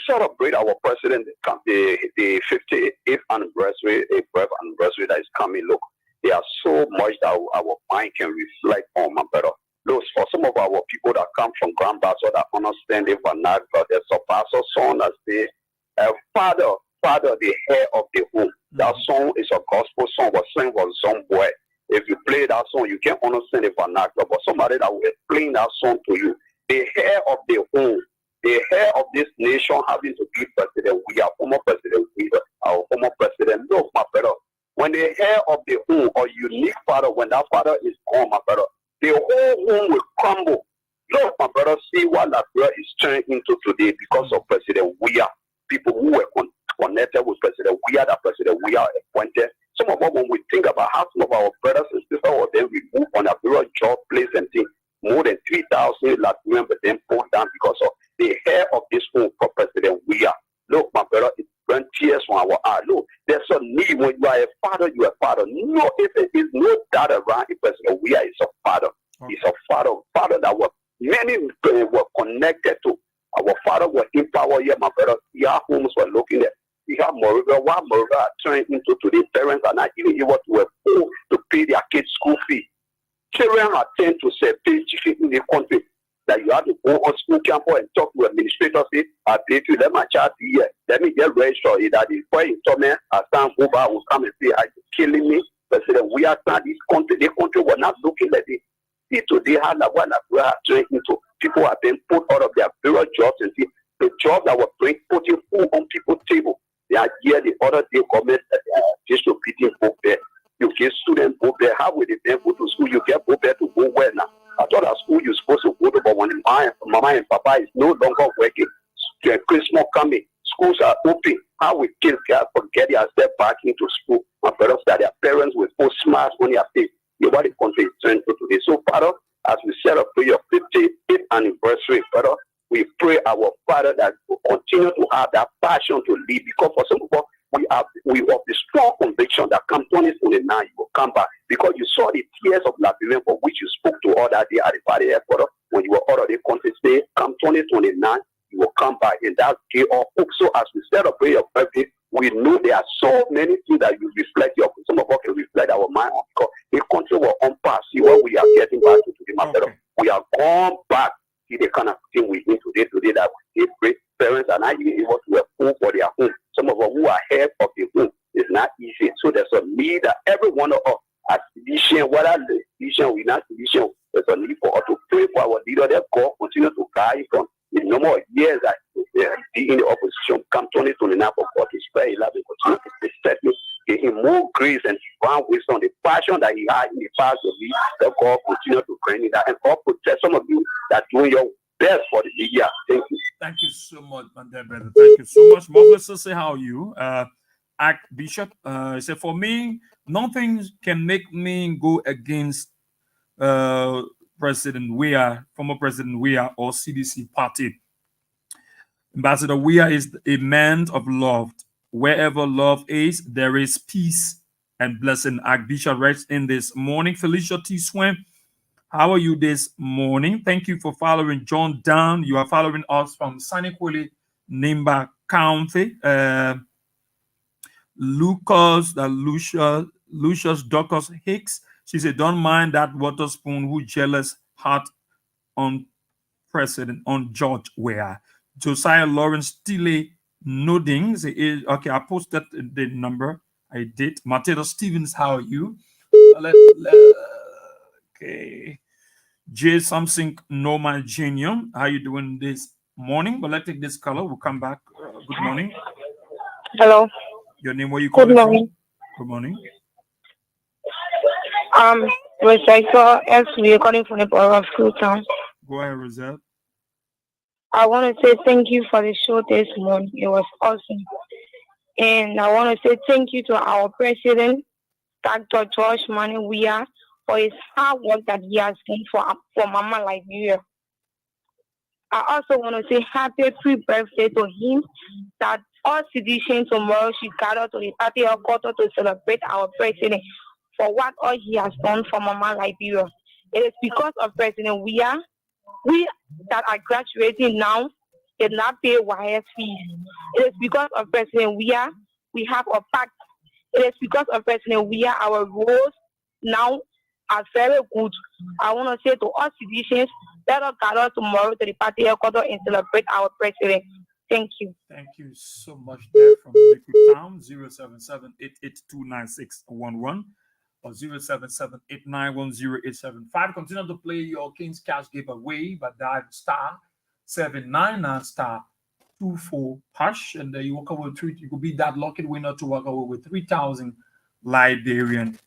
Speaker 12: celebrate our president the 58th anniversary, a birth anniversary that is coming. Look, there are so much that our mind can reflect on, my brother. Look, for some of our people that come from Grand Bassa that understand the vernacular, there's a pastor song that says, Father, the head of the home. That song is a gospel song, was sang for some boy. If you play that song, you can't understand the vernacular, but somebody that will explain that song to you. The head of the home, the head of this nation having to be president. We are former president, our former president. Look, my brother, when the head of the home or unique father, when that father is gone, my brother, the whole home will crumble. Look, my brother, see what Liberia is turning into today because of President Weah. People who were connected with President Weah, that President Weah appointed. Some of us, when we think about how some of our brothers and sisters were then removed on a various job place and things, more than 3,000 Liberians were then pulled down because of the hair of this home for President Weah. Look, my brother, it's tears from our eyes. No, there's a need when you are a father, you are a father. No, if it is no doubt around it, President Weah is a father. He's a father that was many were connected to. Our father was in power here, my brother. Your homes were looking at. You have Moreover, what Moreover turned into today, parents are not even able to afford to pay their kids' school fee. Children are tend to say pay in the country. That you have to go on school campus and talk to administrators. Say, I pay to let my child be here. Let me get registered. That is why in some men, I stand over will come and say, are you killing me? But say that we are not this country. The country were not looking at it. See today how the one that we are turned into. People have been put out of their various jobs and see the jobs that were putting food on people's table. They are here the other day comment distributing book there. You get students book there. How will they then go to school? You get book there to go where now? I thought at school you're supposed to go to, but when mama and papa is no longer working, Christmas coming, schools are open. How will kids forget their step back into school? My brothers that their parents will put smiles on their face. You what the country is turned to today. So, Father, as we celebrate your 50th anniversary, Father, we pray our Father that will continue to have that passion to lead. Because for some people, we have the strong conviction that come 2029, you will come back. Because you saw the tears of Liberian for which you spoke to all that day at the party airport when you were out of the country. Say, come 2029, you will come back. And that day of hope. So as we celebrate your birthday, we know there are so many things that you reflect. Some of us can reflect our mind on because the country will unpass. See what we are getting back to the matter. We are gone back. See the kind of thing we need today that we give great parents are not even able to afford for their home. Some of us who are head of the home is not easy. So there's a need that every one of us as physician, whether the physician we not physician, there's a need for us to pray for our leader that God continue to guide from the number of years that be in the opposition come 2029 for God to spare his life and continue to protect me. Give him more grace and divine wisdom, the passion that he had in the past to be that God continue to bring that and God protect some of you that doing your best for the year. Thank you.
Speaker 4: Thank you so much, my dear brother. Thank you so much. Marvelous to say how are you? Archbishop, he said, for me, nothing can make me go against President Weah, former President Weah or CDC party. Ambassador Weah is a man of love. Wherever love is, there is peace and blessing. Archbishop writes in this morning. Felicia T. Swim, how are you this morning? Thank you for following John Down. You are following us from Saniquili, Nimba County. Lucius Duckus Hicks. She said, don't mind that water spoon who jealous heart on President, on George Weah. Josiah Lawrence Tilley nodding. Okay, I posted the number. I did. Mateo Stevens, how are you? Okay. J. Something Norman Jr. How you doing this morning? But let's take this color. We'll come back. Good morning.
Speaker 9: Hello.
Speaker 4: Your name, where you calling from? Good morning.
Speaker 9: Rosetta S. We are calling from the borough of Schooltown.
Speaker 4: Go ahead, Rosette.
Speaker 9: I want to say thank you for the show this morning. It was awesome. And I want to say thank you to our president, Dr. George Mani Weah, for his hard work that he has done for Mama Liberia. I also want to say happy pre-birthday to him, that all citizens tomorrow should gather to the party headquarters to celebrate our president for what all he has done for Mama Liberia. It is because of President Weah, we that are graduating now did not pay YS fees. It is because of President Weah we have a pact. It is because of President Weah our roads now are very good. I want to say to all citizens, let us gather tomorrow to the party headquarters and celebrate our president. Thank you.
Speaker 4: Thank you so much there from Liquid Town, 077-882-9611 or 077-891-0875. Continue to play your King's Cash giveaway by dial star 799 star 24 hash, and you walk away with you could be that lucky winner to walk away with 3,000 Liberian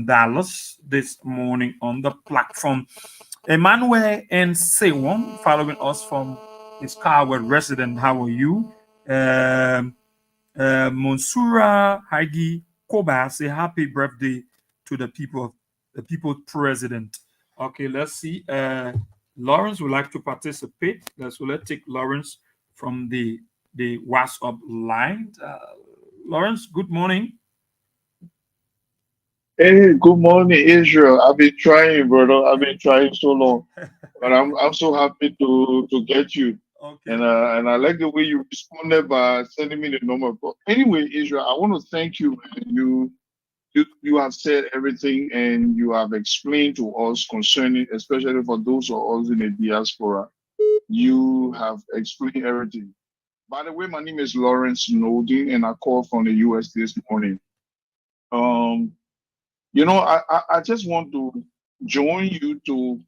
Speaker 4: dollars this morning on the platform. Emmanuel and Sewon following us from his Carwood resident. How are you? Monsura Hagi Koba say happy birthday to the people's president. Okay, let's see. Lawrence would like to participate. Let's take Lawrence from the WhatsApp line. Lawrence, good morning.
Speaker 13: Hey, good morning, Israel. I've been trying, brother. I've been trying so long, but I'm so happy to get you.
Speaker 4: Okay.
Speaker 13: And I like the way you responded by sending me the number. But anyway, Israel, I want to thank you, man. You have said everything, and you have explained to us concerning, especially for those of us in the diaspora. You have explained everything. By the way, my name is Lawrence Snowden, and I called from the US this morning. I just want to join you to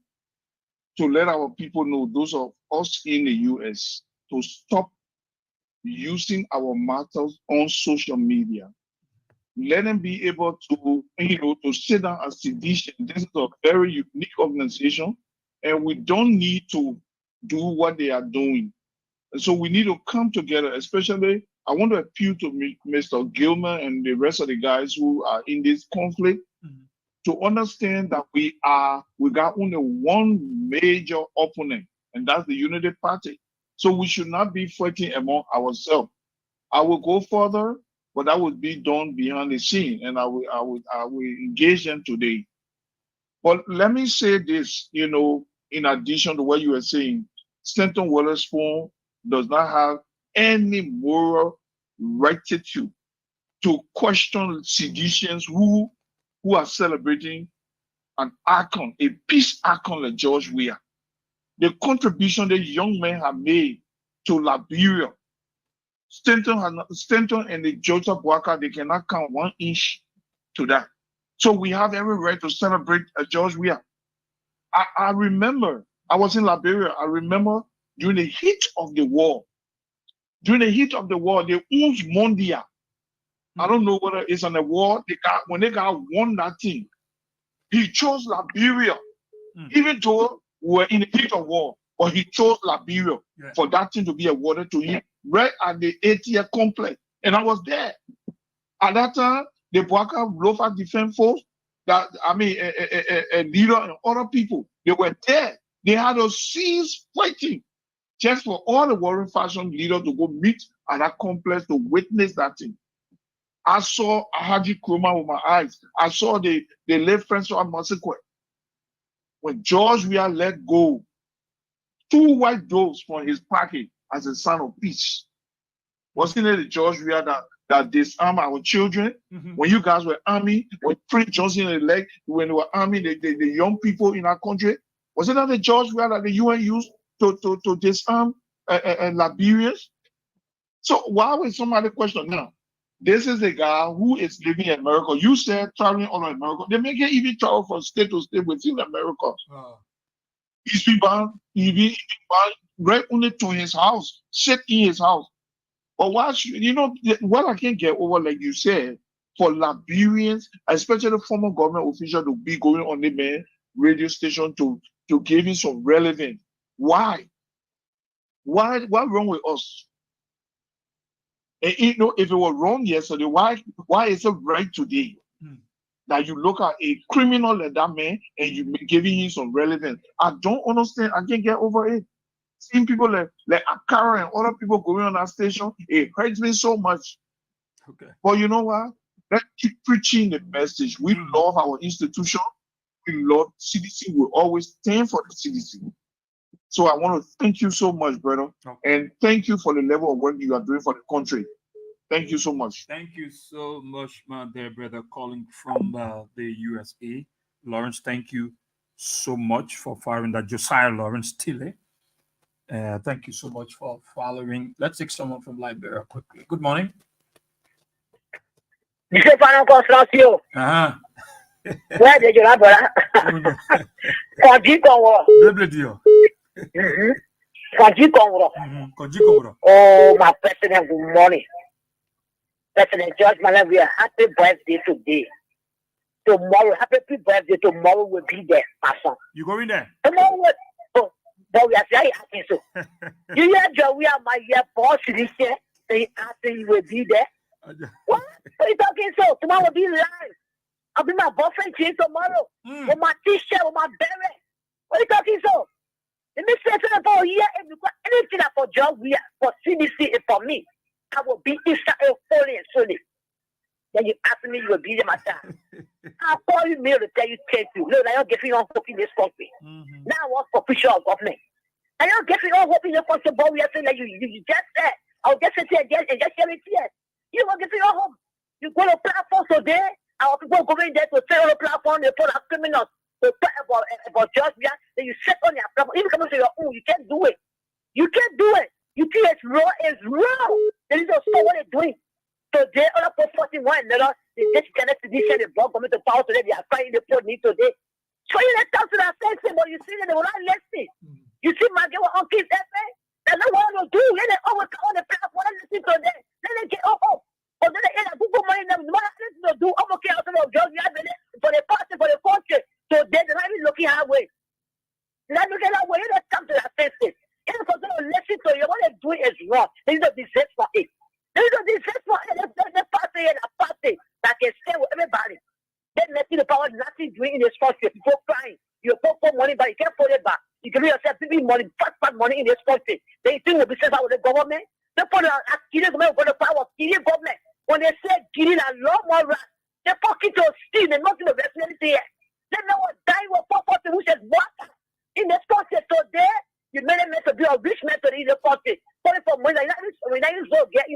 Speaker 13: let our people know, those of us in the US, to stop using our matters on social media. Let them be able to, to sit down as sedition. This is a very unique organization, and we don't need to do what they are doing. And so we need to come together, especially I want to appeal to Mr. Gilmer and the rest of the guys who are in this conflict to understand that we got only one major opponent, and that's the Unity Party. So we should not be fighting among ourselves. I will go further, but that would be done behind the scene, and I will engage them today. But let me say this, in addition to what you were saying, Stanton Witherspoon does not have any moral rectitude to question seditions who are celebrating an icon, a peace icon like George Weah. The contribution the young men have made to Liberia, Stanton and the Joseph Walker, they cannot count 1 inch to that. So we have every right to celebrate George Weah. I remember, I was in Liberia. I remember during the heat of the war, the Uns Mondia, I don't know whether it's on the war, when they got won that thing, he chose Liberia, even though we were in the heat of war, but he chose Liberia for that thing to be awarded to him right at the 80th complex. And I was there. At that time, the Bwaka Lofa Defense Force, a leader and other people, they were there. They had to cease fighting just for all the warring faction leaders to go meet at that complex to witness that thing. I saw Haji Kroma with my eyes. I saw the late Francois Massacre. When George Weah let go 2 white doves from his pocket as a sign of peace. Wasn't it the George Weah that disarmed our children? When you guys were army, when Prince Johnson elect, when they were arming the young people in our country, wasn't that the George Weah that the UN used to disarm Liberians? So why would somebody question now? This is a guy who is living in America. You said traveling all over America. They make it even travel from state to state within America. He's been bound right only to his house, sit in his house. But what I can't get over, like you said, for Liberians, especially the former government official, to be going on the main radio station to give him some relevance. Why? What's wrong with us? And, if it was wrong yesterday, why is it right today that you look at a criminal like that man and you giving him some relevance? I don't understand. I can't get over it. Seeing people like Akara and other people going on that station, it hurts me so much.
Speaker 4: Okay.
Speaker 13: But you know what? Let's keep preaching the message. We love our institution. We love CDC. We always stand for the CDC. So I want to thank you so much, brother. Okay. And thank you for the level of work you are doing for the country. Thank you so much.
Speaker 4: Thank you so much, my dear brother, calling from the USA. Lawrence, thank you so much for firing that. Josiah Lawrence Tille. Thank you so much for following. Let's take someone from Liberia quickly. Good morning.
Speaker 14: Where did you have that? Oh, my president, good morning. President George Malan, we are happy birthday today. Tomorrow, happy birthday. Tomorrow will be there, Pastor.
Speaker 4: You going there?
Speaker 14: Tomorrow, but we are very happy. So, you hear we are my year boss this year. They asking you will be there. What are you talking so? Tomorrow will be live. I'll be my boyfriend tomorrow. With my t-shirt, with my beret. What are you talking so? Let me say something for a year. If you got anything for job, we are for CDC and for me. I will be Israel fully and solely. Then you ask me, you will be there, my time. I'll call you mail to tell you thank you. No, I don't get you on hope in this country. Now I want official of government. I don't get you on hope in this country, but we are saying that you just said, I'll just sit here and just share it here. You won't get you on hope. You go to platform today, our people going there to say on the platform, they put up criminals to talk about judgment, then you sit on your platform. Even coming to your own, you can't do it. You can't do it. You think it's wrong, it's wrong. They need to stop what they're doing. Today, all of us 41 another, they just cannot sedition the block coming to power today, they are fighting the poor need today. So you let them to that sense, but you see that they will not listen. You see, my girl, on kids, that's not what they do. Let them always on the platform, let them listen to them. Let them get up. Or then they end up Google money, them, what to do, I'm okay, I'm going to judge for the party, for the country. So they're not even looking halfway. They're not looking halfway, you don't come to that sense. If for them to listen to you, what they're doing is wrong. They need to desist for it. They need to desist for it. There's a party and a party that can stay with everybody. Then let's see the power nothing doing in this country. People crying. You put money, but you can't put it back. You give yourself people money, fat money in this country. They think will be sent out with the government. They put a Gideon government for the power of Gideon government. When they say Gideon a lot more rats, they pocket to steal and not in the rest of anything here. They know what dying will pop up which is water in this country. So there, you made it meant to be a rich man to in the country. Sorry for when I get in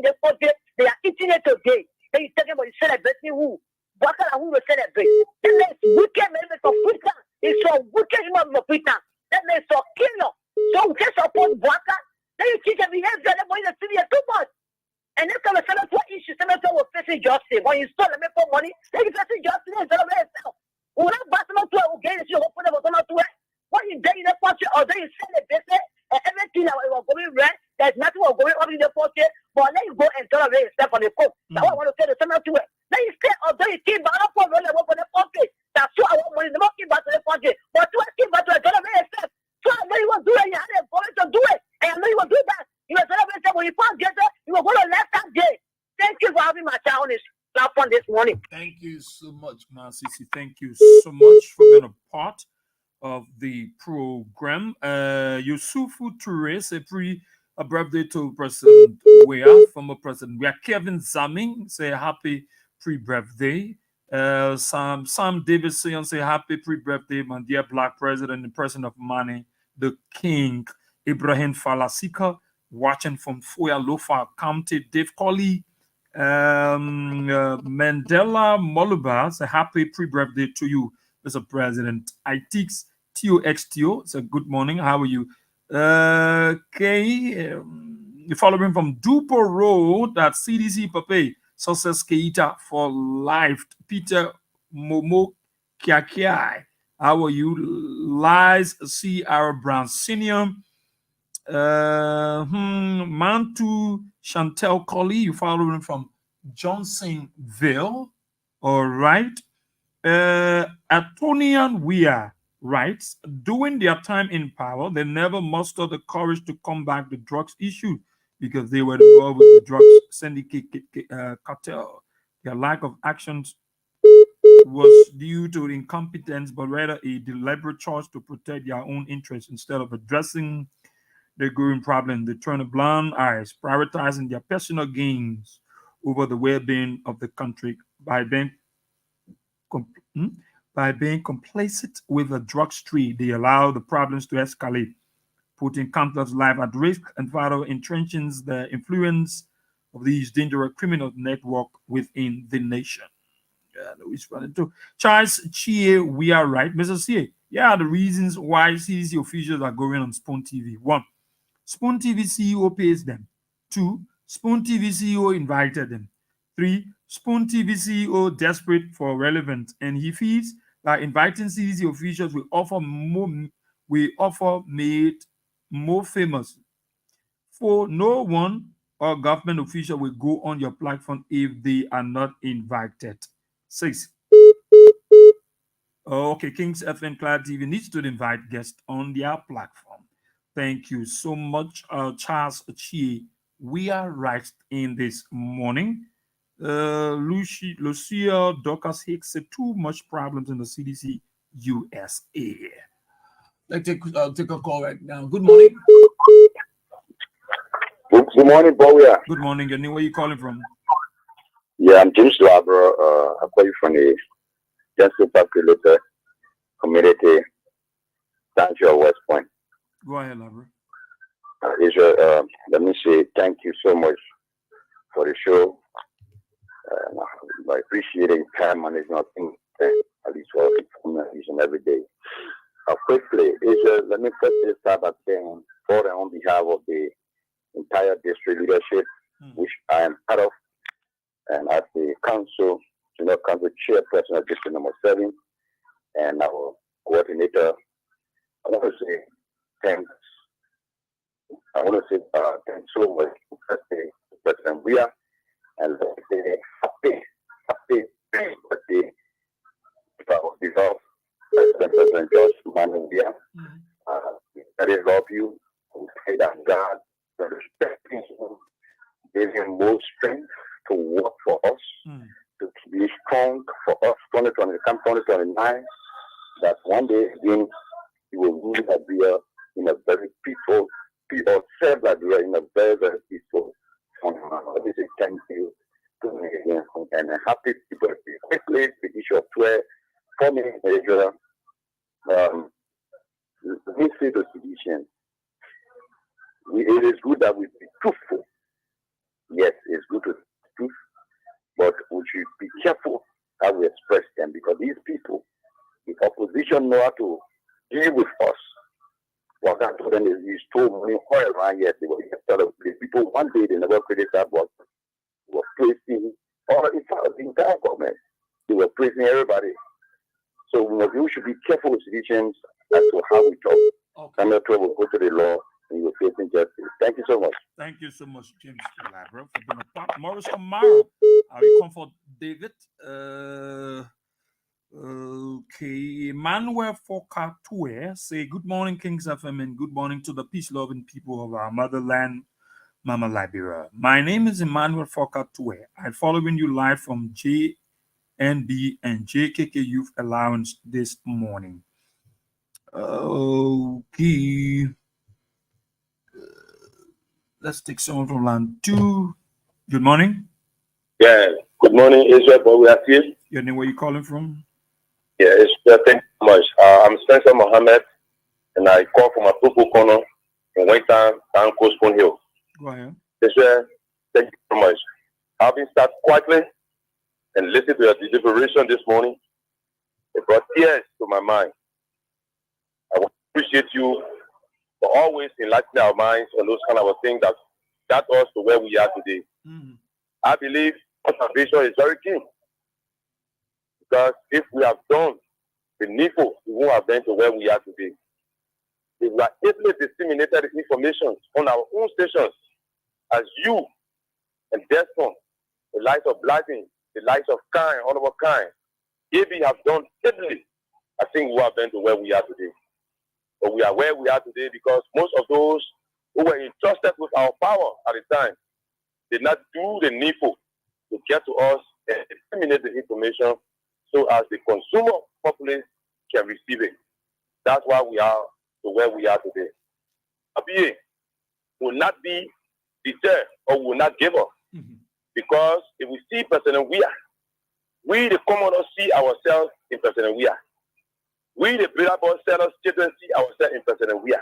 Speaker 14: the country, they are eating it today. Then you talking about you celebrating who? What kind of who will celebrate? That means wicked men for freedom. It's so wicked human for freedom. That means so killer. So just support Waka. Then you teach them behavior, then when the city is too much. And then come and tell us what issues, some of them will face justice. When you start to make more money, then you face justice and tell them yourself. When I'm passing on to it, okay, you open up on to it. When you day in the country, or then you sell the business, and everything that was going right, there's nothing was going on in the country, but then you go and turn away yourself on the coast. That's what I want to tell the same to it. Then you stay, although you keep back up for the country, that's why I want money, not keep back to the country, but to keep back to the turn away yourself. So I know you will do it, you had a voice to do it, and I know you will do that. You will turn away yourself when you can't get there, you will go to left that day. Thank you for having my child on this platform this morning.
Speaker 4: Thank you so much, Masisi. Thank you so much for being a part of the program. Yusufu Toure, say a birthday to President Weah, former President Weah. Kevin Zaming, say happy pre-birthday. Sam Davidson, say happy pre-birthday, my dear Black President, the President of Money, the King. Ibrahim Falasika, watching from Foya Lofa County. Dave Colley, Mandela Moluba, say happy pre-birthday to you, Mr. President. Itix TOXTO, it's a good morning. How are you? Okay, you follow him from Dupo Road at CDC Pape, Success Keita for life. Peter Momo Kiakiai, how are you? Lies C.R. Brown Senior. Mantu Chantel Colley, you follow him from Johnsonville. All right. Antonian Weah writes, during their time in power, they never mustered the courage to combat the drugs issue because they were involved with the drugs syndicate cartel. Their lack of actions was due to incompetence, but rather a deliberate choice to protect their own interests instead of addressing the growing problem. They turn a blind eye, prioritizing their personal gains over the well-being of the country by being complacent with the drug street. They allow the problems to escalate, putting countless lives at risk and further entrenching the influence of these dangerous criminal network within the nation. Charles Chie, we are right. Mr. C, yeah, the reasons why CDC officials are going on Spoon TV. 1, Spoon TV CEO pays them. 2, Spoon TV CEO invited them. 3, Spoon TV CEO desperate for relevance, and he feels that inviting CDC officials will made more famous. 4, no one or government official will go on your platform if they are not invited. 6, okay, Kings FM Cloud TV needs to invite guests on their platform. Thank you so much, Charles Chi. We are right in this morning. Lucia Dorcas Hicks said too much problems in the CDC USA. Let's take a call right now. Good morning.
Speaker 10: Good morning, Weah.
Speaker 4: Good morning. Your name, where are you calling from?
Speaker 10: Yeah.
Speaker 11: Yeah, I'm James Labro. I call you from the Gentle Populator Community, Central West Point.
Speaker 4: Go ahead, Labro.
Speaker 11: Israel, let me say thank you so much for the show. I appreciate it. Time management, at least for each and every day. Quickly, Israel, let me first start by saying for and on behalf of the entire district leadership, which I am part of, and as the council, council chairperson of district number 7, and our coordinator, I want to say thanks. I want to say thanks so much to President Weah, and let me say happy birthday to our beloved President George Manuel Weah. I really love you. We pray that God will respect him, give him more strength to work for us, to be strong for us. 2029, that one day again he will rule Liberia in a very peaceful, or serve Liberia in a very, very peaceful manner. Let me say thank you to me again, and a happy birthday. Quickly, the issue of prayer for me, Israel. Let me say to physicians, it is good that we be truthful. Yes, it's good to be truthful, but we should be careful how we express them, because these people, the opposition, know how to deal with us. What I told them is you stole money oil around here. They were the people one day they never created that, but they were praising, or in fact the entire government, they were praising everybody. So we should be careful with citizens as to how we talk. Okay. Number 12 will go to the law and you will face injustice. Thank you so much.
Speaker 4: Thank you so much, James Labro, for being a part. Morris Amaro, I will come for David. Okay, Emmanuel Fokatue say good morning, Kings FM, and good morning to the peace-loving people of our motherland, Mama Liberia. My name is Emmanuel Fokatue. I'm following you live from JNB and JKK Youth Allowance this morning. Okay. Let's take someone from line 2. Good morning.
Speaker 10: Yeah, good morning, Israel, but we are here.
Speaker 4: Your name, where you calling from?
Speaker 10: Yeah, thank you so much. I'm Spencer Mohammed, and I call from a Pupu corner in Waytown, down Coastpoint Hill.
Speaker 4: Go ahead.
Speaker 10: Israel, thank you so much. I've been sat quietly and listened to your deliberation this morning. It brought tears to my mind. I want to appreciate you for always enlightening our minds on those kind of things that got us to where we are today. I believe observation is very key. Because if we have done the needful, we won't have been to where we are today. If we are able to disseminate the information on our own stations, as you and Desmond, the likes of Blading, the likes of Kind, Honorable Kind, if we have done steadily, I think we have been to where we are today. But we are where we are today because most of those who were entrusted with our power at the time did not do the needful to get to us and disseminate the information so as the consumer populace can receive it. That's why we are to where we are today. ABA will not be deterred or will not give up. Because if we see President Weah, we the commoners see ourselves in President Weah. We the billboard sellers children see ourselves in President Weah.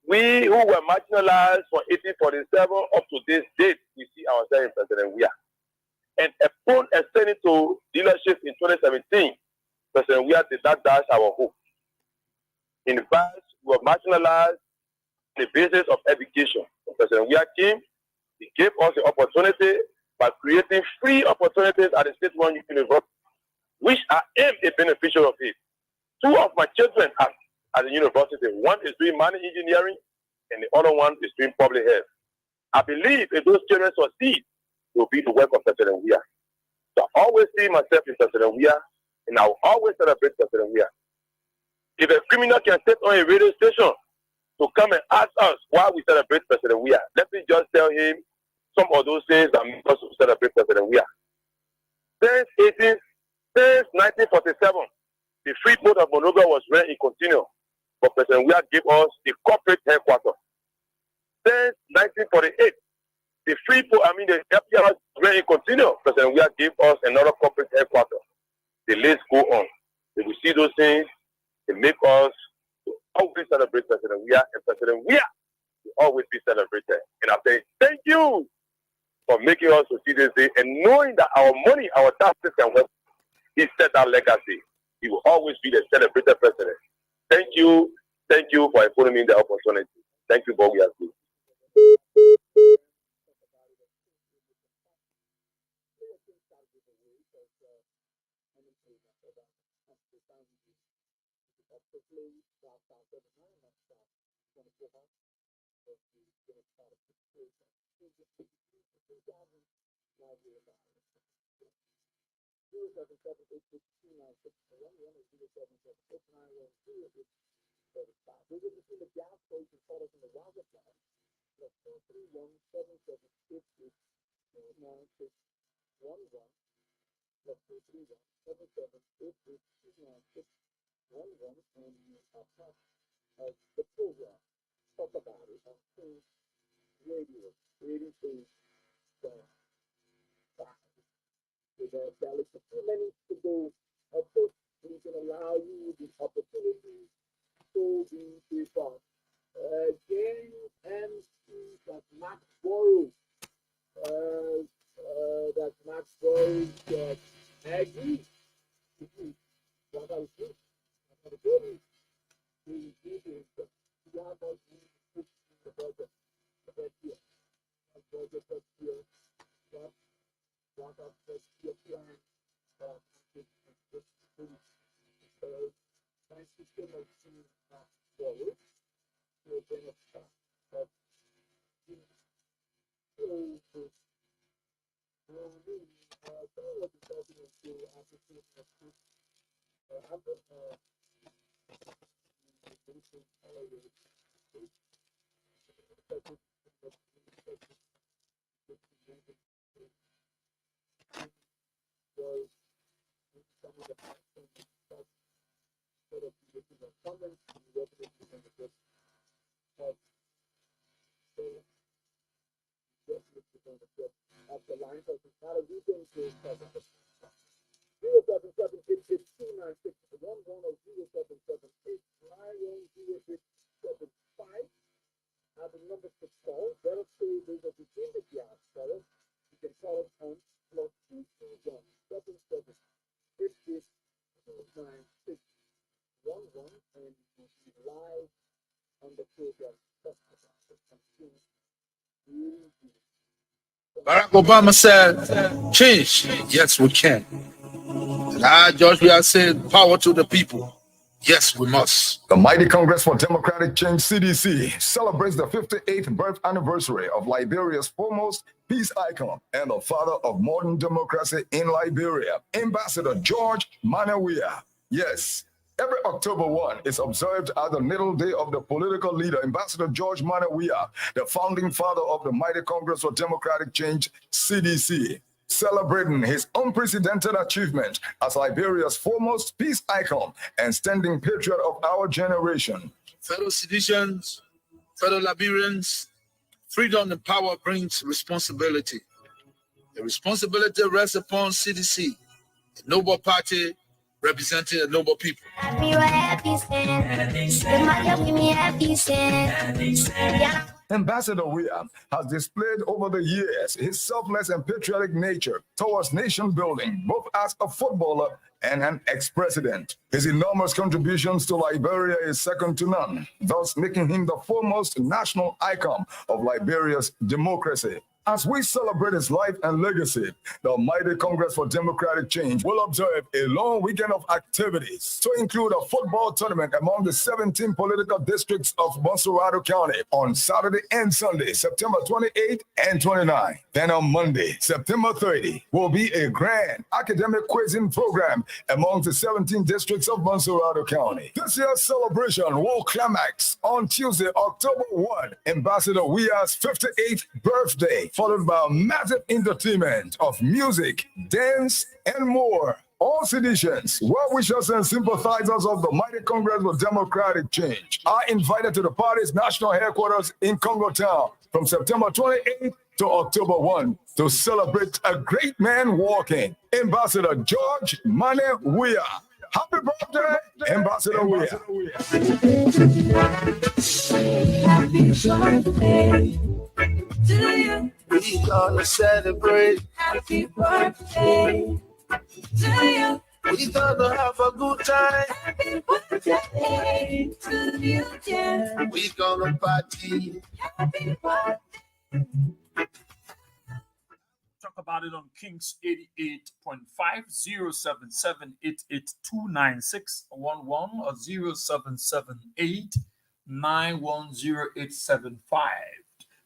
Speaker 10: We who were marginalized from 1847 up to this date, we see ourselves in President Weah. And upon extending to dealership in 2017, President Weah did not dash our hope. In fact, we were marginalized on the basis of education. When President Weah came, he gave us the opportunity by creating free opportunities at the State-run university, which I am a beneficiary of it. 2 of my children are at the university. One is doing mining engineering, and the other one is doing public health. I believe if those children succeed, it will be the work of President Weah. So I always see myself in President Weah, and I will always celebrate President Weah. If a criminal can sit on a radio station to come and ask us why we celebrate President Weah, let me just tell him some of those things that make us celebrate President Weah. Since 1947, the free port of Monrovia was run in continue, but President Weah gave us the corporate headquarters. Since 1948, the free port, the FPR When he continued, President Weah gave us another corporate headquarters. The list go on. If we see those things, it make us to always celebrate President Weah, and President Weah will always be celebrated. And I say thank you for making us to see this day and knowing that our money, our taxes can work. He set that legacy. He will always be the celebrated president. Thank you for affording me the opportunity. Thank you, Bob. Barack Obama said, change, yes, we can. And I, George Weah, said, power to the people. Yes, we must.
Speaker 1: The Mighty Congress for Democratic Change, CDC, celebrates the 58th birth anniversary of Liberia's foremost peace icon and the father of modern democracy in Liberia, Ambassador George Weah. Yes, every October 1 is observed as the natal day of the political leader, Ambassador George Weah, the founding father of the Mighty Congress for Democratic Change, CDC. Celebrating his unprecedented achievement as Liberia's foremost peace icon and standing patriot of our generation.
Speaker 2: Fellow citizens, fellow Liberians, freedom and power brings responsibility. The responsibility rests upon CDC, a noble party representing a noble people.
Speaker 1: Ambassador Weah has displayed over the years his selfless and patriotic nature towards nation building, both as a footballer and an ex-president. His enormous contributions to Liberia is second to none, thus making him the foremost national icon of Liberia's democracy. As we celebrate his life and legacy, the Mighty Congress for Democratic Change will observe a long weekend of activities to include a football tournament among the 17 political districts of Monserrado County on Saturday and Sunday, September 28 and 29. Then on Monday, September 30, will be a grand academic quizzing program among the 17 districts of Monserrado County. This year's celebration will climax on Tuesday, October 1, Ambassador Weah's 58th birthday, followed by a massive entertainment of music, dance, and more. All citizens, well-wishers, and sympathizers of the Mighty Congress for Democratic Change are invited to the party's national headquarters in Congo Town from September 28th to October 1 to celebrate a great man walking, Ambassador George Mane Weah. Happy birthday, Ambassador Weah.
Speaker 15: Happy birthday to you. We gonna celebrate. Happy birthday to you. We gonna have a good time. Happy birthday to you, yeah. We gonna party. Happy birthday.
Speaker 4: Talk about it on Kings 88.5 077-88-29611 or 0778-910875.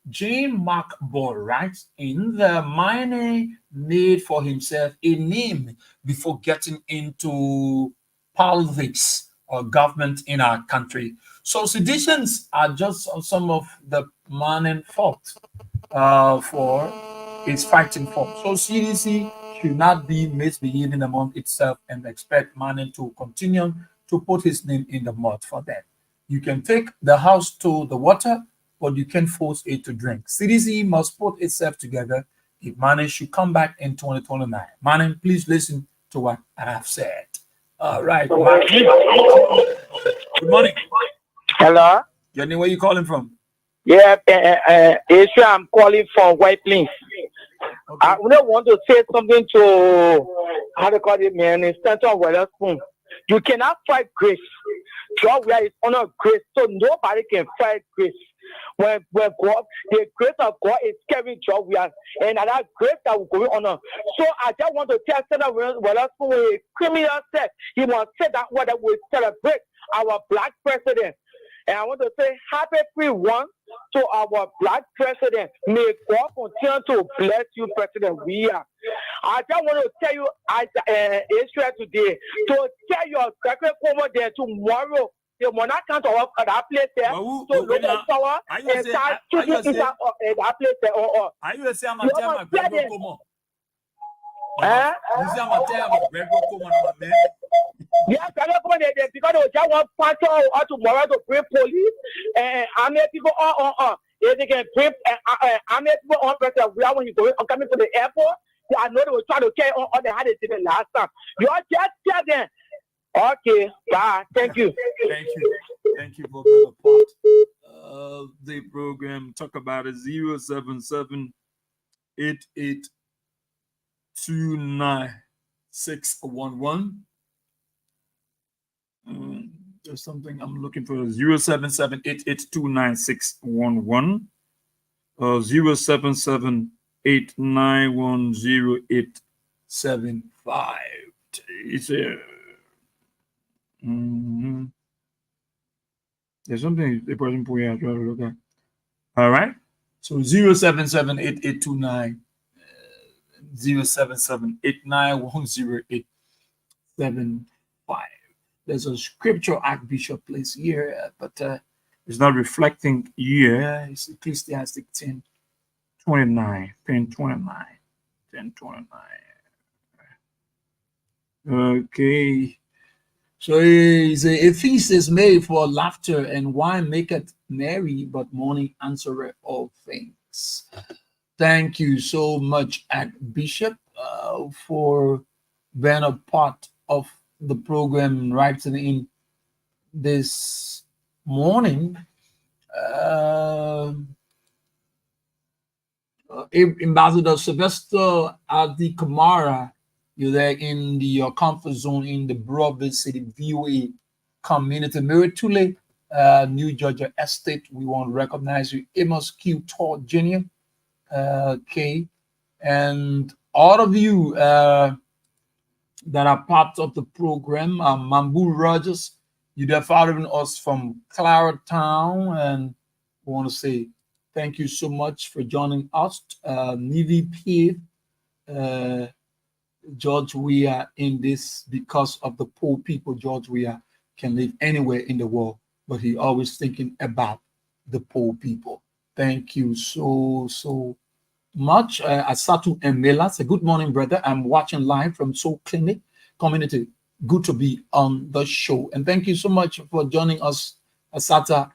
Speaker 4: Jane Mark Ball writes in the Mane made for himself a name before getting into politics or government in our country. So seditions are just some of the Mane fought for is fighting for. So CDC should not be misbehaving among itself and expect Mane to continue to put his name in the mud for that. You can take the house to the water, but you can't force it to drink. CDC must put itself together if Mane should come back in 2029. Mane, please listen to what I have said. All right. Good morning.
Speaker 16: Hello?
Speaker 4: Your name, where you calling from?
Speaker 16: Yeah, Asia, I'm calling from White Plains. Okay. I would want to say something to, how to call it, man, in Stanton Weatherspoon. You cannot fight grace. God, where is honor grace, so nobody can fight grace. When God, the grace of God is carrying job, we are, and that grace that will go on. So I just want to tell Stanton Weatherspoon, when a criminal said he must say that whether we celebrate our black president. And I want to say happy free one to our black president. May God continue to bless you, President Weah. I just want to tell you, Israel today, to tell your second over there tomorrow. The monarch can't of that place there. So look at power and start shooting inside that place there.
Speaker 4: Are you saying I'm a
Speaker 16: yeah, because they just want pastor or tomorrow to bring police and army people if they can bring army people on President Weah when you go coming to the airport. I know they will try to carry on they had it the last time. You are just tell them. Okay, bye. Thank you.
Speaker 4: Thank you for being a part of the program. Talk about it 077-88-29611. There's something I'm looking for. 077-88-29611 or 077-8910-875. It's a there's something the person put here. Try to look at. All right. So 077-8829 077-8910-875. There's a scripture Archbishop place here, but it's not reflecting here. It's Ecclesiastic 10:29, 10:29, 10:29. Okay. So a feast is made for laughter, and wine maketh merry, but mourning answereth all things. Thank you so much, Archbishop, for being a part of the program right in this morning. Ambassador Sylvester Adi Kamara, you're there in your comfort zone in the Broadway City VOA community. Miritule, New Georgia Estate, we want to recognize you. Amos Q. Todd Jr., K, and all of you that are part of the program. Mambu Rogers, you're there following us from Claratown, and we want to say thank you so much for joining us. Nivi P. George Weah in this because of the poor people. George Weah can live anywhere in the world, but he always thinking about the poor people. Thank you so much. Asatu Emela, say good morning, brother. I'm watching live from Soul Clinic Community. Good to be on the show. And thank you so much for joining us, Asata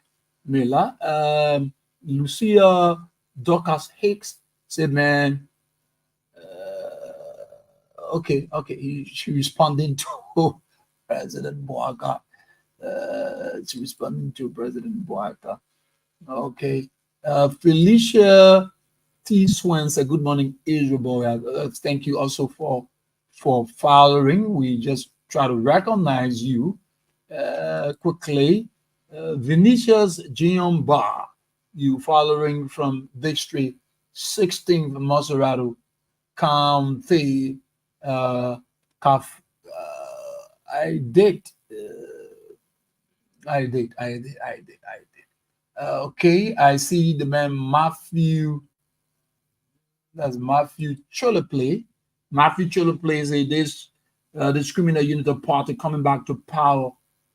Speaker 4: Mela. Lucia Dorcas Hicks,
Speaker 17: Say, man, okay. She responding to President Boaga. She responding to President Boaga. Okay. Felicia T. Swenson, good morning, Israel boy. Thank you also for following. We just try to recognize you quickly. Vinicius Giomba, you following from District 16, Maserati County. I did. Okay, I see the man Matthew. That's Matthew Choloplay. Matthew Choloplay say this discriminate unit party coming back to power.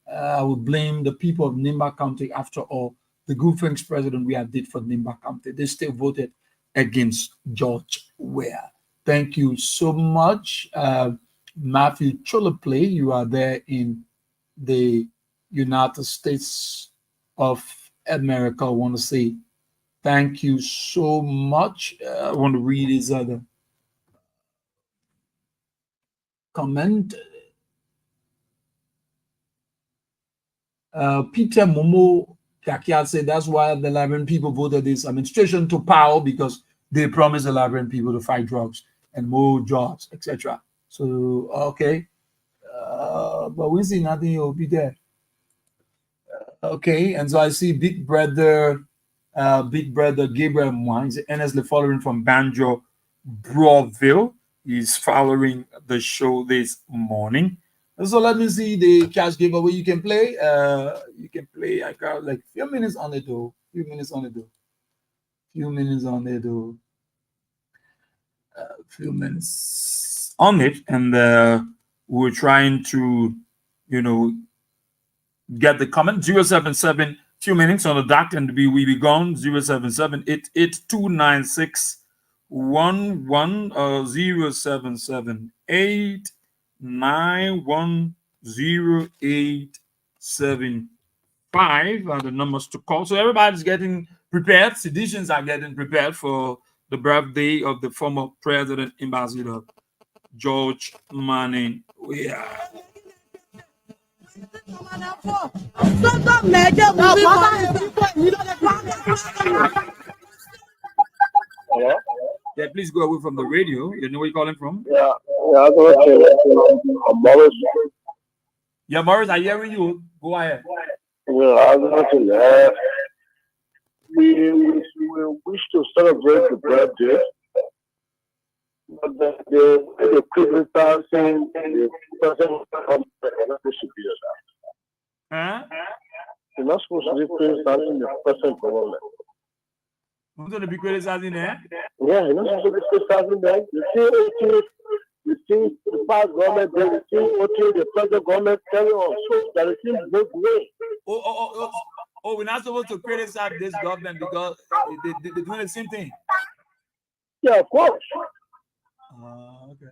Speaker 17: I would blame the people of Nimba County. After all, the good things President Weah did for Nimba County. They still voted against George Weah. Thank you so much, Matthew Choloplay. You are there in the United States of America. I want to say thank you so much. I want to read his other comment. Peter Momo Kakiat said that's why the Liberian people voted this administration to power, because they promised the Liberian people to fight drugs and more jobs, etc. So, okay. But we see nothing, you'll be there. Okay, and so I see Big Brother Gabriel Mwine is earnestly following from Banjo Broadville. He's following the show this morning. So let me see the cash giveaway. You can play. I got like few minutes on it though. Few minutes on it, and we're trying to, get the comment. 077, few minutes on the dot, and we will be gone. 077 88296 077 8910875 are the numbers to call. So everybody's getting prepared. Citizens are getting prepared for the birthday of the former President Ambassador George Manning Weah.
Speaker 5: Hello?
Speaker 17: Yeah, please go away from the radio. You know where you're calling from?
Speaker 5: Yeah, I'm going to Morris.
Speaker 17: Yeah, Morris, I hearing you. Go ahead.
Speaker 5: Yeah, I'm going to we wish to celebrate the birthday, but the criticizing the president of the should be
Speaker 17: Huh?
Speaker 5: You're not supposed to be criticizing the present government.
Speaker 17: Who's going to be criticizing there?
Speaker 5: Yeah, you're not supposed to be criticizing them. You see the past government, then you see what the present government carry on. So that it seems both ways.
Speaker 17: Oh, we're not supposed to criticize this government because they're doing the same thing.
Speaker 5: Yeah, of course.
Speaker 17: Okay.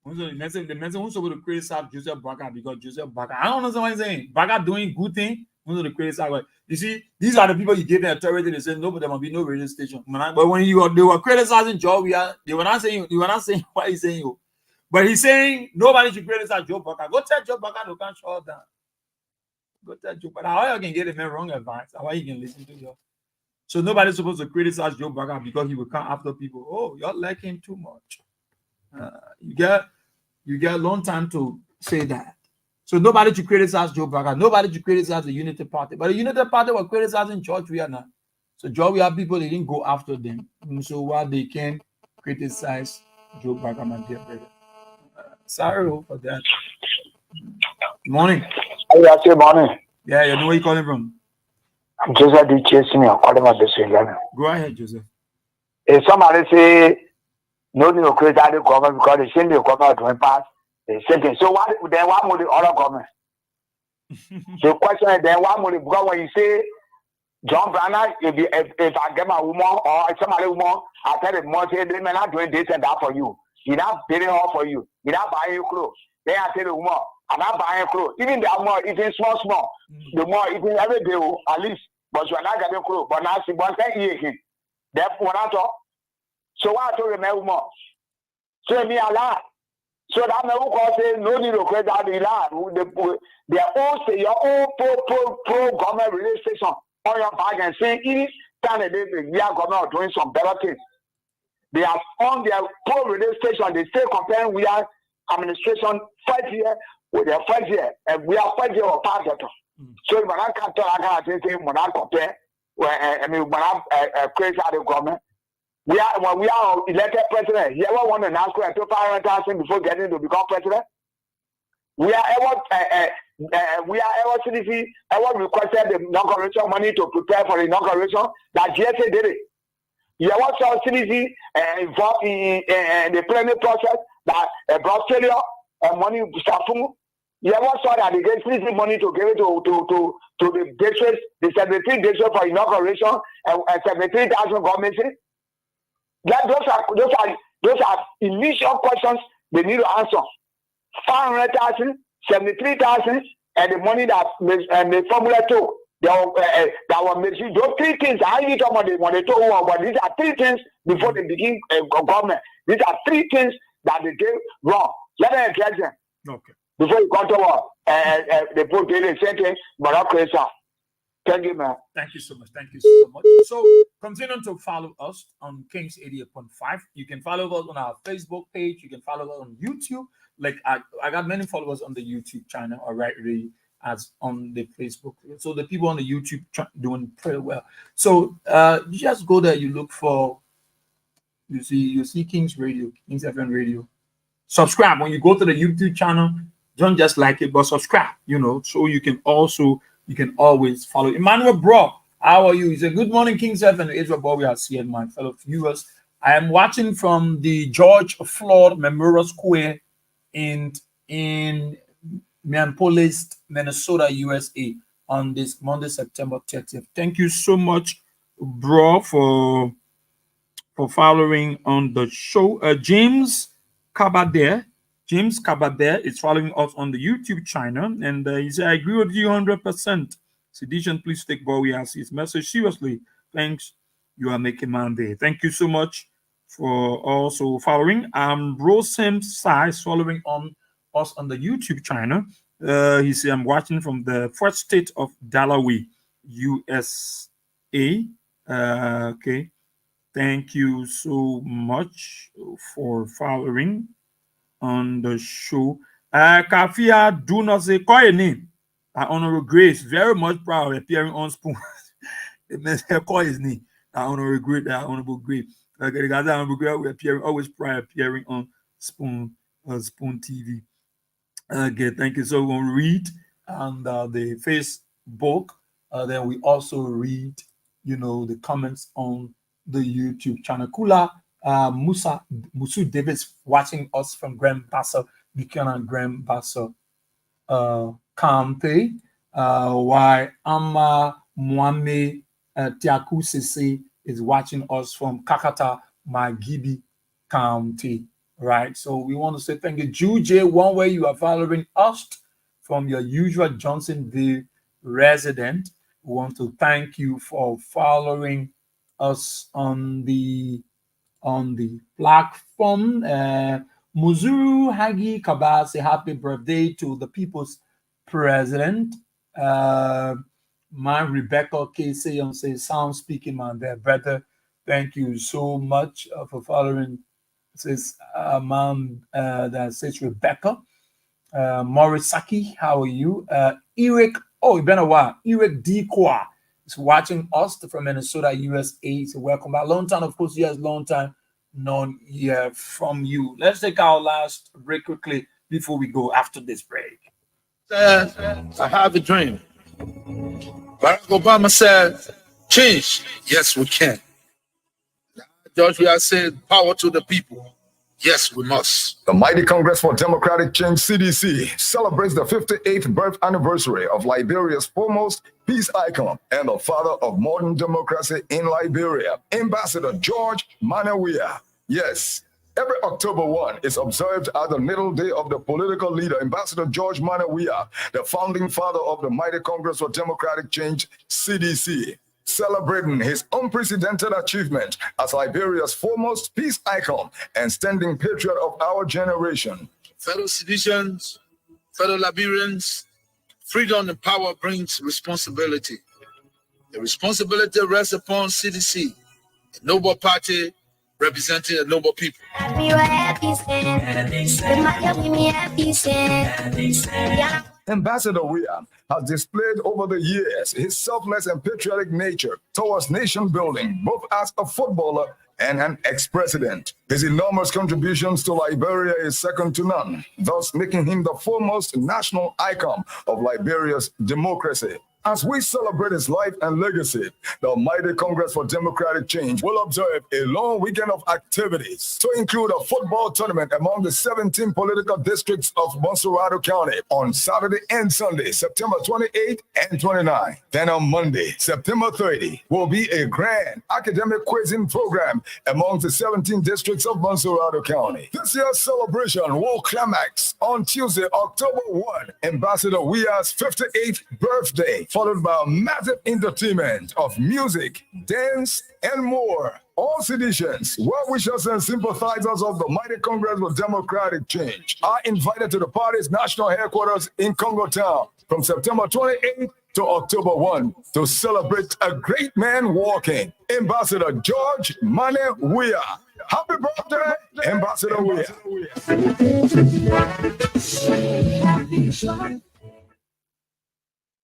Speaker 17: The message who's supposed to criticize Joseph Baca because Joseph Baca, I don't understand what he's saying. Baca doing good thing, who's going to criticize? You see, these are the people you give the authority. They say no, but there must be no radio station. But when they were criticizing Joe, they were not saying what he's saying. But he's saying nobody should criticize Joe Baca. Go tell Joe Baca to can't shut down. Go tell Joe, but how you can get a man wrong advice? How you can listen to you? So nobody's supposed to criticize Joe Baca because he will come after people. Oh, y'all like him too much. You get a long time to say that. So nobody should criticize Joe Baca. Nobody should criticize the Unity Party. But the Unity Party were criticizing George Weah now. So George Weah people, they didn't go after them. So while they can criticize Joe Baca, my dear brother. Sorry for that. Morning.
Speaker 18: Good morning.
Speaker 17: Yeah, you know where you calling from?
Speaker 18: Joseph D. Chasing, I'm calling about this again.
Speaker 17: Go ahead, Joseph.
Speaker 18: If somebody say no need to criticize the government because they send the government to pass, they send it. So why would the other government? The question is then why would because when you say John Branagh, if I get my woman or somebody woman, I tell the money they may not doing this and that for you. You're not paying off for you. You're not buying your clothes. Then I tell the woman, I'm not buying clothes. Even the more eating small. The more eating every day at least. But you are not getting clothes. But now she wants to eat. Therefore, I talk. So I told him more. So me a lot. So that me who say no need to create that land. They all say your own pro government relationship on your bag and say any time we are government doing some better things. They are on their pro radio station. They say comparing we are administration 5 years with their 5 years, and we are 5 years or past that. So when I can't tell, I can't say when I compare. I mean, when I crazy out of government, we are elected president. You ever want to ask for 500,000 before getting to become president? We are ever CDC ever requested the inauguration money to prepare for the inauguration that GSA did it. You ever saw CDC involved in the planning process that brought failure and money staff. You ever saw that they get CDC money to give it to the districts, the 73 districts for inauguration and 73,000 governments? Those are initial questions they need to answer. 500,000, 73,000, and the money that the formula took. That was made. Those three things. I need somebody when they told but these are three things before they begin government. These are three things that they did wrong. Let me address them.
Speaker 17: Okay.
Speaker 18: Before you come to work, they put the same thing, but not crazy. Thank you, man.
Speaker 17: Thank you so much. Thank you so much. So continue to follow us on Kings 88.5. You can follow us on our Facebook page. You can follow us on YouTube. Like I got many followers on the YouTube channel already as on the Facebook. So the people on the YouTube doing pretty well. So you just go there, you look for, you see Kings Radio, Kings FM Radio. Subscribe. When you go to the YouTube channel, don't just like it, but subscribe, so you can always follow. Emmanuel Bro, how are you? He said, good morning, Kings FM, Israel Boy, we are seeing my fellow viewers. I am watching from the George Floyd Memorial Square in Minneapolis, Minnesota, USA on this Monday, September 30th. Thank you so much, bro, for following on the show. James Cabadere is following us on the YouTube channel, and he said, I agree with you 100%. Sedition, please take Bowie as his message seriously. Thanks. You are making my day. Thank you so much for also following. Rosem Sai is following on us on the YouTube channel. He said, I'm watching from the first state of Delaware, USA. Okay. Thank you so much for following on the show. Kafia, do not say, call your name. Honorable Grace, very much proud of appearing on Spoon. It means her call his name. Honorable Grace, Honorable Grace. Okay, the guys that Honorable Grace, we appearing always proud appearing on Spoon TV. Okay, thank you. So we're going to read on the Facebook. Then we also read, the comments on the YouTube channel. Kula Musu Davis watching us from Grand Bassa, Buchanan Grand Bassa County. Why Ama Mwame Tiaku Sese is watching us from Kakata, Magibi County. Right. So we want to say thank you. Jude, one way you are following us from your usual Johnsonville resident. We want to thank you for following us on the platform. Muzuru Hagi Kaba say happy birthday to the people's president. My Rebecca K say sound speaking man there, brother. Thank you so much for following. Says mom that says Rebecca. Morisaki, how are you? Eric, it's been a while. Eric Dequa is watching us from Minnesota, USA. So welcome back. Long time, of course, yes, long time known here from you. Let's take our last break quickly before we go after this break.
Speaker 2: I have a dream. Barack Obama said, change. Yes, we can. George, we are saying power to the people. Yes, we must.
Speaker 1: The Mighty Congress for Democratic Change, CDC, celebrates the 58th birth anniversary of Liberia's foremost peace icon and the father of modern democracy in Liberia, Ambassador George Weah. Yes, every October 1 is observed as the middle day of the political leader, Ambassador George Weah, the founding father of the Mighty Congress for Democratic Change, CDC. celebrating his unprecedented achievement as Liberia's foremost peace icon and standing patriot of our generation.
Speaker 2: Fellow citizens, fellow Liberians, freedom and power brings responsibility. The responsibility rests upon CDC, a noble party representing a noble people.
Speaker 1: Ambassador Weah has displayed over the years his selfless and patriotic nature towards nation building, both as a footballer and an ex-president. His enormous contributions to Liberia is second to none, thus making him the foremost national icon of Liberia's democracy. As we celebrate his life and legacy, the mighty Congress for Democratic Change will observe a long weekend of activities to include a football tournament among the 17 political districts of Monserrado County on Saturday and Sunday, September 28 and 29. Then on Monday, September 30, will be a grand academic quizzing program among the 17 districts of Monserrado County. This year's celebration will climax on Tuesday, October 1, Ambassador Weah's 58th birthday, followed by a massive entertainment of music, dance, and more. All citizens, well-wishers, and sympathizers of the mighty Congress for Democratic Change are invited to the party's national headquarters in Congo Town from September 28th to October 1 to celebrate a great man walking, Ambassador George Mane Weah. Happy birthday, Ambassador Weah.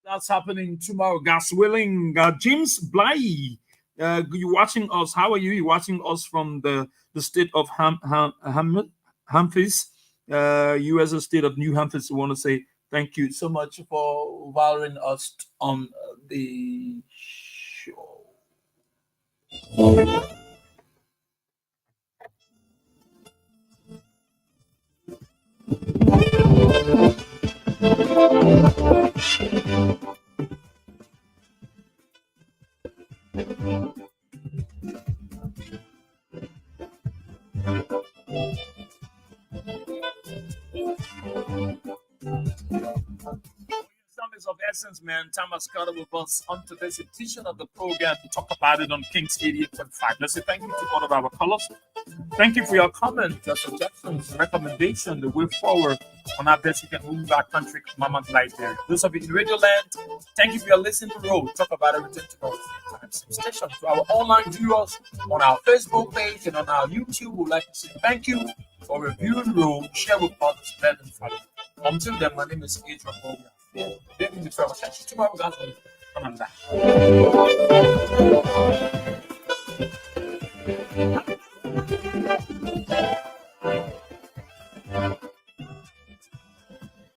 Speaker 4: That's happening tomorrow, God's willing. James Bly, you watching us? How are you? You watching us from the state of Hampshire, U.S. state of New Hampshire. I want to say thank you so much for valuing us on the show. Time is of essence, man. Time has got with us on today's edition of the program to talk about it on King's 88.5. Let's say thank you to all of our callers. Thank you for your comments, your suggestions, recommendation, the way forward on how best we can move our country, Mama Liberia. Those of you in Radio Land, thank you for your listening to Road. Talk about everything tomorrow. Same station. To our online viewers on our Facebook page and on our YouTube, we'd like to say thank you for reviewing Road. Share with others, let them follow. Until then, my name is Adrian Boga. David the Trevor. Catch you tomorrow, guys. Come on back.